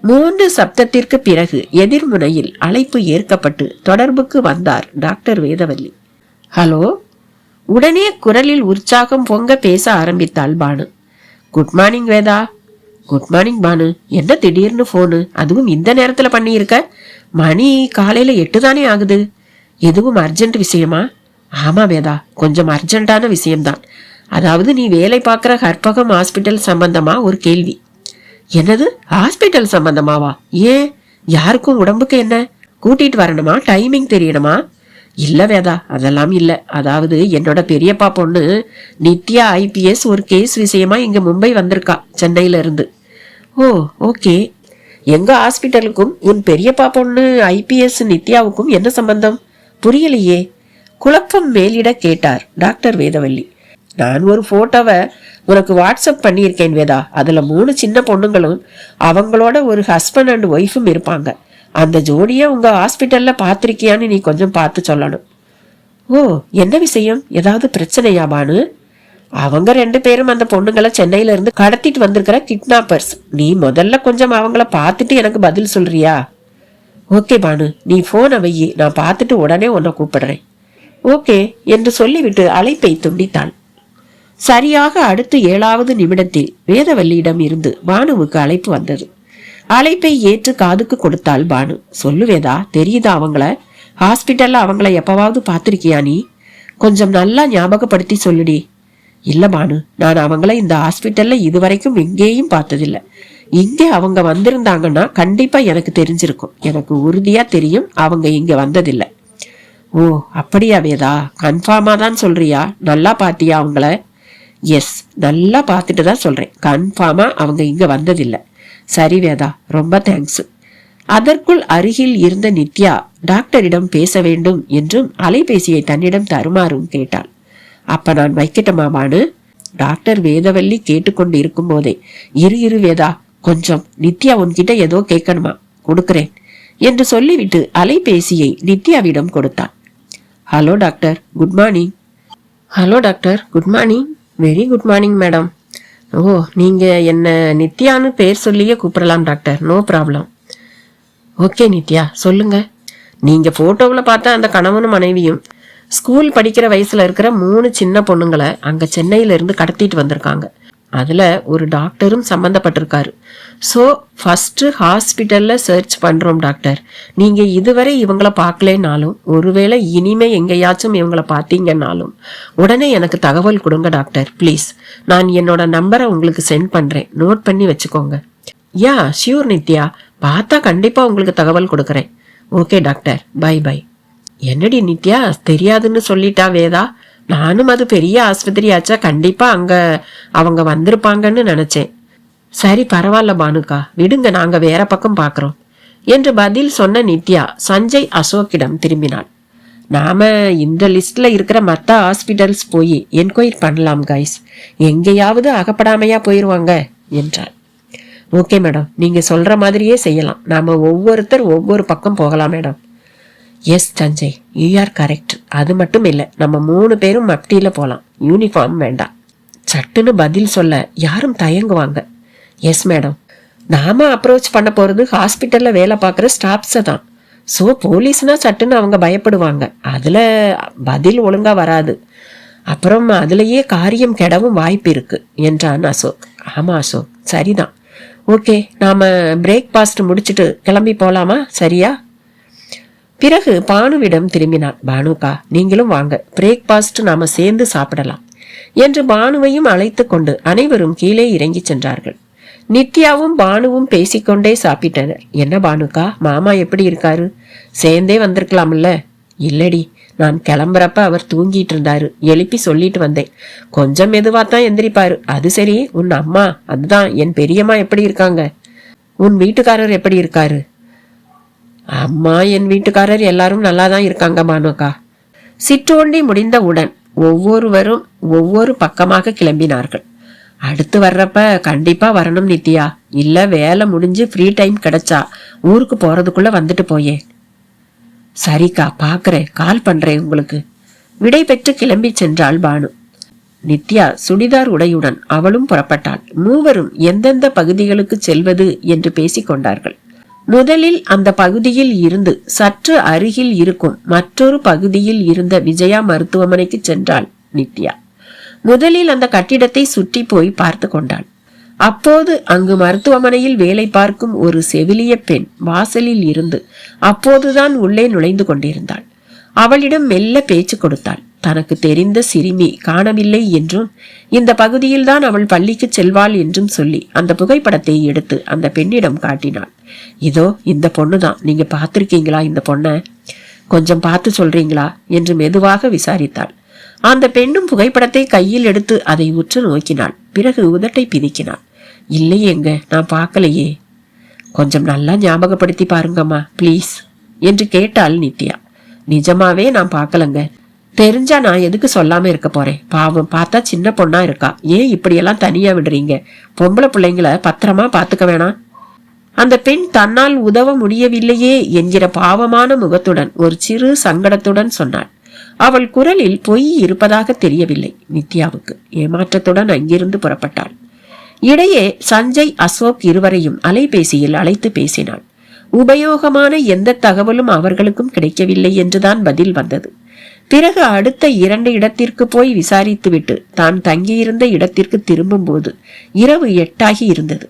3 சப்தத்திற்கு பிறகு எதிர்முனையில் அழைப்பு ஏற்கப்பட்டு தொடர்புக்கு வந்தார் டாக்டர் வேதவல்லி. ஹலோ. உடனே குரலில் உற்சாகம் பொங்க பேச ஆரம்பித்தாள் Bhanu. Good morning Veda. Good morning Bhanu. என்ன திடீர்னு போனு, அதுவும் இந்த நேரத்துல பண்ணியிருக்க? மணி காலையில 8 தானே ஆகுது. எதுவும் அர்ஜென்ட் விஷயமா? ஆமா வேதா, கொஞ்சம் அர்ஜென்டான விஷயம்தான். அதாவது நீ வேலை பார்க்குற கற்பகம் ஹாஸ்பிட்டல் சம்பந்தமா ஒரு கேள்வி. என்னது, ஹாஸ்பிட்டல் சம்பந்தமாவா? ஏன், யாருக்கும் உடம்புக்கு என்ன? கூட்டிட்டு வரணுமா? டைமிங் தெரியணுமா? இல்ல வேதா, அதெல்லாம் இல்ல. அதாவது என்னோட பெரியப்பா பொண்ணு நித்யா IPS ஒரு கேஸ் விஷயமா இங்க மும்பை வந்திருக்கா, சென்னையில இருந்து. ஓ ஓகே. எங்க ஹாஸ்பிட்டலுக்கும் உன் பெரியப்பா பொண்ணு IPS நித்யாவுக்கும் என்ன சம்பந்தம்? புரியலையே. குழப்பம் மேலிட கேட்டார் டாக்டர் வேதவல்லி. நான் ஒரு போட்டோவை உனக்கு வாட்ஸ்அப் பண்ணியிருக்கேன் வேதா. அதுல 3 சின்ன பொண்ணுங்களும் அவங்களோட ஒரு ஹஸ்பண்ட் அண்ட் ஒய்ஃபும் இருப்பாங்க. அந்த ஜோடிய உங்க ஹாஸ்பிட்டல்ல பாத்திருக்கியான்னு நீ கொஞ்சம் பார்த்து சொல்லணும். ஓ, என்ன விஷயம்? ஏதாவது பிரச்சனையா பானு? அவங்க 2 பேரும் அந்த பொண்ணுங்களை சென்னையில இருந்து கடத்திட்டு வந்திருக்கிற கிட்னாப்பர்ஸ். நீ முதல்ல கொஞ்சம் அவங்கள பார்த்துட்டு எனக்கு பதில் சொல்றியா? ஓகே பானு, நீ போனை வையி, நான் பார்த்துட்டு உடனே உன்னை கூப்பிடுறேன். ஓகே என்று சொல்லிவிட்டு அழைப்பை துண்டித்தாள். சரியாக அடுத்து 7வது நிமிடத்தில் வேதவல்லியிடம் இருந்து பானுவுக்கு அழைப்பு வந்தது. அழைப்பை ஏற்று காதுக்கு கொடுத்தாள் பானு. சொல்லுவேதா, தெரியுதா அவங்கள? ஹாஸ்பிட்டல்ல அவங்கள எப்பவாவது பார்த்திருக்கியா நீ? கொஞ்சம் நல்லா ஞாபகப்படுத்தி சொல்லுடி. இல்ல பானு, நான் அவங்கள இந்த ஹாஸ்பிட்டல்ல இதுவரைக்கும் எங்கேயும் பார்த்ததில்ல. இங்கே அவங்க வந்திருந்தாங்கன்னா கண்டிப்பா எனக்கு தெரிஞ்சிருக்கும். எனக்கு உறுதியா தெரியும் அவங்க இங்க வந்ததில்லை. ஓ அப்படியா வேதா, கன்ஃபார்மா தான் சொல்றியா? நல்லா பாத்தியா அவங்கள? எஸ், நல்லா பார்த்துட்டு தான் சொல்றேன். கன்ஃபார்மா அவங்க இங்க வந்ததில்லை. சரி வேதா, ரொம்ப தேங்க்ஸ். அதற்குள் அருகில் இருந்த நித்யா டாக்டரிடம் பேச வேண்டும் என்றும் அலைபேசியை தன்னிடம் தருமாறும் கேட்டாள். அப்ப நான் வைக்கட்டுமா பானு? டாக்டர் வேதவல்லி கேட்டுக்கொண்டு இருக்கும் போதே, இரு வேதா, கொஞ்சம் நித்யா உன்கிட்ட ஏதோ கேட்கணுமா, கொடுக்கிறேன் என்று சொல்லிவிட்டு அலைபேசியை நித்யாவிடம் கொடுத்தான். Hello doctor, good morning. Hello doctor, good morning. Very good morning madam. Oh, நீங்க என்ன நித்யான்னு பேர் சொல்லியே கூப்பிடலாம் doctor, no problem. Okay Nithya, சொல்லுங்க. நீங்க போட்டோவில் பார்த்த அந்த கணவனும் மனைவியும் ஸ்கூல் படிக்கிற வயசுல இருக்கிற 3 சின்ன பொண்ணுங்களை அங்க சென்னையில இருந்து கடத்திட்டு வந்திருக்காங்க. அதுல ஒரு டாக்டரும் சம்பந்தப்பட்டிருக்காரு. ஸோ ஃபர்ஸ்ட் ஹாஸ்பிட்டல்ல சர்ச் பண்றோம் டாக்டர். நீங்க இதுவரை இவங்கள பார்க்கலனாலும், ஒருவேளை இனிமே எங்கேயாச்சும் இவங்கள பார்த்தீங்கன்னாலும் உடனே எனக்கு தகவல் கொடுங்க டாக்டர் ப்ளீஸ். நான் என்னோட நம்பரை உங்களுக்கு சென்ட் பண்றேன், நோட் பண்ணி வச்சுக்கோங்க. யா ஷியூர் நித்யா, பார்த்தா கண்டிப்பா உங்களுக்கு தகவல் கொடுக்கறேன். Okay doctor, bye bye. என்னடி நித்யா, தெரியாதுன்னு சொல்லிட்டா வேதா? நானும் அது பெரிய ஆஸ்பத்திரியாச்சா, கண்டிப்பா அங்க அவங்க வந்திருப்பாங்கன்னு நினைச்சேன். சரி பரவாயில்ல பானுக்கா, விடுங்க, நாங்க வேற பக்கம் பாக்குறோம் என்று பதில் சொன்ன நித்யா சஞ்சய் அசோக்கிடம் திரும்பினாள். நாம இந்த லிஸ்ட்ல இருக்கிற மற்ற ஹாஸ்பிட்டல்ஸ் போய் என்கொயரி பண்ணலாம் கைஸ், எங்கேயாவது அகப்படாமையா போயிருவாங்க என்றாள். ஓகே மேடம், நீங்க சொல்ற மாதிரியே செய்யலாம். நாம ஒவ்வொருத்தர் ஒவ்வொரு பக்கம் போகலாம் madam. Yes Sanjay, you are correct. அது மட்டும் இல்லை, நம்ம 3 பேரும் மப்டியில போகலாம், யூனிஃபார்ம் வேண்டாம். சட்டுன்னு பதில் சொல்ல யாரும் தயங்குவாங்க. எஸ் மேடம், நாம அப்ரோச் பண்ண போறது ஹாஸ்பிட்டல்ல வேலை பார்க்குற ஸ்டாஃப்ஸை தான். ஸோ போலீஸ்னா சட்டுன்னு அவங்க பயப்படுவாங்க, அதுல பதில் ஒழுங்கா வராது, அப்புறம் அதுலயே காரியம் கெடவும் வாய்ப்பு இருக்கு என்றான் அசோக். ஆமா அசோக், சரிதான். ஓகே, நாம பிரேக்ஃபாஸ்ட் முடிச்சுட்டு கிளம்பி போலாமா? சரியா? பிறகு பானுவிடம் திரும்பினான். பானுக்கா, நீங்களும் வாங்க, பிரேக்ஃபாஸ்ட் நாம சேர்ந்து சாப்பிடலாம் என்று பானுவையும் அழைத்து கொண்டு அனைவரும் கீழே இறங்கி சென்றார்கள். நித்யாவும் பானுவும் பேசிக்கொண்டே சாப்பிட்டனர். என்ன பானுக்கா, மாமா எப்படி இருக்காரு? சேர்ந்தே வந்திருக்கலாம்ல? இல்லடி, நான் கிளம்புறப்ப அவர் தூங்கிட்டு இருந்தாரு, எழுப்பி சொல்லிட்டு வந்தேன். கொஞ்சம் மெதுவாத்தான் எந்திரிப்பாரு. அது சரி, உன் அம்மா, அதுதான் என் பெரியம்மா எப்படி இருக்காங்க? உன் வீட்டுக்காரர் எப்படி இருக்காரு? அம்மா, என் வீட்டுக்காரர் எல்லாரும் நல்லாதான் இருக்காங்க பானுக்கா. சிற்றோண்டி முடிந்தவுடன் ஒவ்வொருவரும் ஒவ்வொரு பக்கமாக கிளம்பினார்கள். அடுத்து வர்றப்ப கண்டிப்பா வரணும் நித்யா, இல்ல வேலை முடிஞ்சு ஃப்ரீ டைம் கிடைச்சா ஊருக்கு போறதுக்குள்ள வந்துட்டு போயே. சரிக்கா, பாக்குறேன், கால் பண்றேன் உங்களுக்கு. விடை பெற்று கிளம்பி சென்றாள் பானு. நித்யா சுடிதார் உடையுடன் அவளும் புறப்பட்டாள். மூவரும் எந்தெந்த பகுதிகளுக்கு செல்வது என்று பேசிக்கொண்டார்கள். முதலில் அந்த பகுதியில் இருந்து சற்று அருகில் இருக்கும் மற்றொரு பகுதியில் இருந்த விஜயா மருத்துவமனைக்கு சென்றாள் நித்யா. முதலில் அந்த கட்டிடத்தை சுற்றி போய் பார்த்து கொண்டாள். அப்போது அங்கு மருத்துவமனையில் வேலை பார்க்கும் ஒரு செவிலிய பெண் வாசலில் இருந்து அப்போதுதான் உள்ளே நுழைந்து கொண்டிருந்தாள். அவளிடம் மெல்ல பேச்சு கொடுத்தாள். தனக்கு தெரிந்த சிறுமி காணவில்லை என்றும் இந்த பகுதியில்தான் அவள் பள்ளிக்கு செல்வாள் என்றும் சொல்லி அந்த புகைப்படத்தை எடுத்து அந்த பெண்ணிடம் காட்டினாள். இதோ இந்த பொண்ணுதான், நீங்க பார்த்திருக்கீங்களா இந்த பொண்ண? கொஞ்சம் பார்த்து சொல்றீங்களா என்று மெதுவாக விசாரித்தாள். அந்த பெண்ணும் புகைப்படத்தை கையில் எடுத்து அதை உற்று நோக்கினாள். பிறகு உதட்டை பிதிக்கினாள். இல்லையேங்க, நான் பார்க்கலையே. கொஞ்சம் நல்லா ஞாபகப்படுத்தி பாருங்கம்மா ப்ளீஸ் என்று கேட்டாள் நித்யா. நிஜமாவே நான் பார்க்கலங்க. தெரிஞ்சா நான் எதுக்கு சொல்லாம இருக்க போறேன்? பாவம், பார்த்தா சின்ன பொண்ணா இருக்கா. ஏன் இப்படியெல்லாம் தனியா விடுறீங்க? பொம்பளை பிள்ளைங்களை பத்திரமா பாத்துக்க வேணாம்? அந்த பெண் தன்னால் உதவ முடியவில்லையே என்கிற பாவமான முகத்துடன் ஒரு சிறு சங்கடத்துடன் சொன்னாள். அவள் குரலில் பொய் இருப்பதாக தெரியவில்லை நித்யாவுக்கு. ஏமாற்றத்துடன் அங்கிருந்து புறப்பட்டாள். இடையே சஞ்சய், அசோக் இருவரையும் அலைபேசியில் அழைத்து பேசினாள். உபயோகமான எந்த தகவலும் அவர்களுக்கும் கிடைக்கவில்லை என்றுதான் பதில் வந்தது. பிறகு அடுத்த 2 இடத்திற்கு போய் விசாரித்துவிட்டு தான் தங்கியிருந்த இடத்திற்கு திரும்பும் போது இரவு 8 இருந்தது.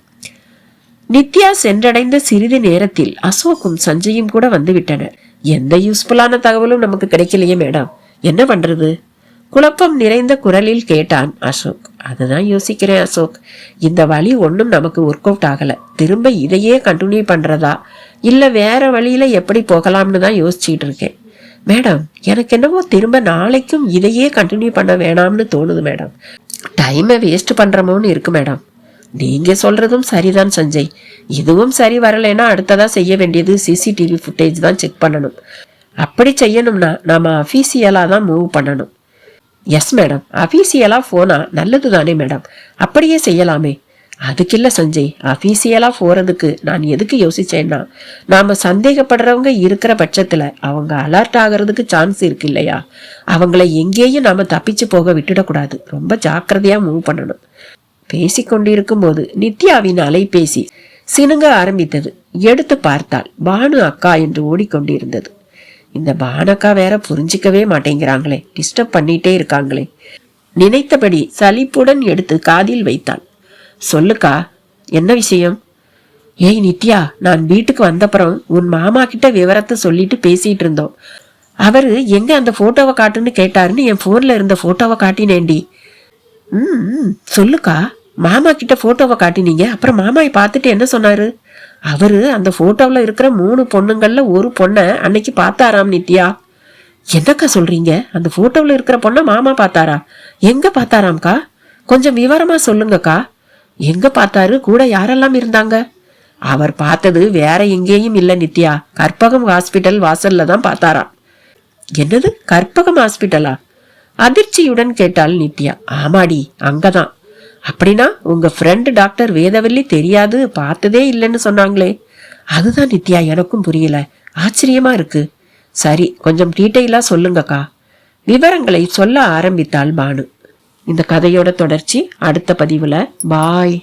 நித்யா சென்றடைந்த சிறிது நேரத்தில் அசோக்கும் சஞ்சயும் கூட வந்து விட்டனர். எந்த யூஸ்ஃபுல்லான தகவலும் நமக்கு கிடைக்கலையே மேடம், என்ன பண்றது? குழப்பம் நிறைந்த குரலில் கேட்டான் அசோக். அதுதான் யோசிக்கிறேன் அசோக், இந்த வழி ஒன்றும் நமக்கு ஒர்க் அவுட் ஆகல. திரும்ப இதையே கண்டினியூ பண்றதா இல்ல வேற வழியில எப்படி போகலாம்னு தான் யோசிச்சுட்டு இருக்கேன். மேடம், எனக்கு என்னவோ திரும்ப நாளைக்கும் இதையே கண்டினியூ பண்ண வேணாம்னு தோணுது மேடம். டைமை வேஸ்ட் பண்றமோன்னு இருக்கு மேடம். நீங்க சொல்றதும் சரிதான் சஞ்சய். இதுவும் சரி வரலைன்னா அடுத்ததா செய்ய வேண்டியது சிசிடிவி ஃபுட்டேஜ் தான் செக் பண்ணணும். அப்படி செய்யணும்னா நாம அஃபீஷியலா தான் மூவ் பண்ணணும். எஸ் மேடம், அஃபீஷியலா போனா நல்லது தானே மேடம், அப்படியே செய்யலாமே. அதுக்கு இல்ல சஞ்சய், அஃபீஷியலா போறதுக்கு நான் எதுக்கு யோசிச்சேன்னா, நாம சந்தேகப்படுறவங்க இருக்கிற பட்சத்துல அவங்க அலர்ட் ஆகிறதுக்கு சான்ஸ் இருக்கு இல்லையா, அவங்கள எங்கேயும் நாம தப்பிச்சு போக விட்டுடக்கூடாது. ரொம்ப ஜாக்கிரதையா மூவ் பண்ணணும். பேசிக்கொண்டிருக்கும் போது நித்யாவின் அலைபேசி சினுங்க ஆரம்பித்தது. எடுத்து பார்த்தால் பானு அக்கா என்று ஓடிக்கொண்டிருந்தது. இந்த பானக்கா வேற புரிஞ்சிக்கவே மாட்டேங்கிறாங்களே, டிஸ்டர்ப் பண்ணிட்டே இருக்காங்களே. நினைத்தபடி சலிப்புடன் எடுத்து காதில் வைத்தாள். சொல்லுக்கா, என்ன விஷயம்? ஏய் நித்யா, நான் வீட்டுக்கு வந்தப்புறம் உன் மாமா கிட்ட விவரத்தை சொல்லிட்டு பேசிட்டு இருந்தோம். அவரு எங்க அந்த போட்டோவை காட்டுன்னு கேட்டாருன்னு என் போன்ல இருந்த போட்டோவை காட்டினேண்டி. சொல்லுக்கா, மாமா கிட்ட போட்டோவை காட்டினீங்க, அப்புறம் மாமாவை பார்த்துட்டு என்ன சொன்னாரு? அவரு அந்த போட்டோவில் இருக்கிற 3 பொண்ணுங்கள்ல ஒரு பொண்ணை அன்னைக்கு பார்த்தாராம் நித்யா. என்னக்கா சொல்றீங்க? அந்த போட்டோவில் இருக்கிற பொண்ணை மாமா பார்த்தாரா? எங்க பார்த்தாராம்க்கா? கொஞ்சம் விவரமா சொல்லுங்கக்கா. எங்க பார்த்தாரு? கூட யாரெல்லாம் இருந்தாங்க? அவர் பார்த்தது வேற எங்கேயும் இல்ல நித்யா, கற்பகம் ஹாஸ்பிட்டல் வாசல்ல தான் பார்த்தாராம். என்னது, கற்பகம் ஹாஸ்பிட்டலா? அதிர்ச்சியுடன் கேட்டாள் நித்யா. ஆமாடி, அங்கதான். அப்படின்னா உங்க ஃப்ரெண்டு டாக்டர் வேதவல்லி தெரியாது, பார்த்ததே இல்லைன்னு சொன்னாங்களே. அதுதான் நித்யா, எனக்கும் புரியல, ஆச்சரியமா இருக்கு. சரி, கொஞ்சம் டீட்டெயிலா சொல்லுங்கக்கா. விவரங்களை சொல்ல ஆரம்பித்தாள் பானு. இந்த கதையோட தொடர்ச்சி அடுத்த பதிவுல. பாய்.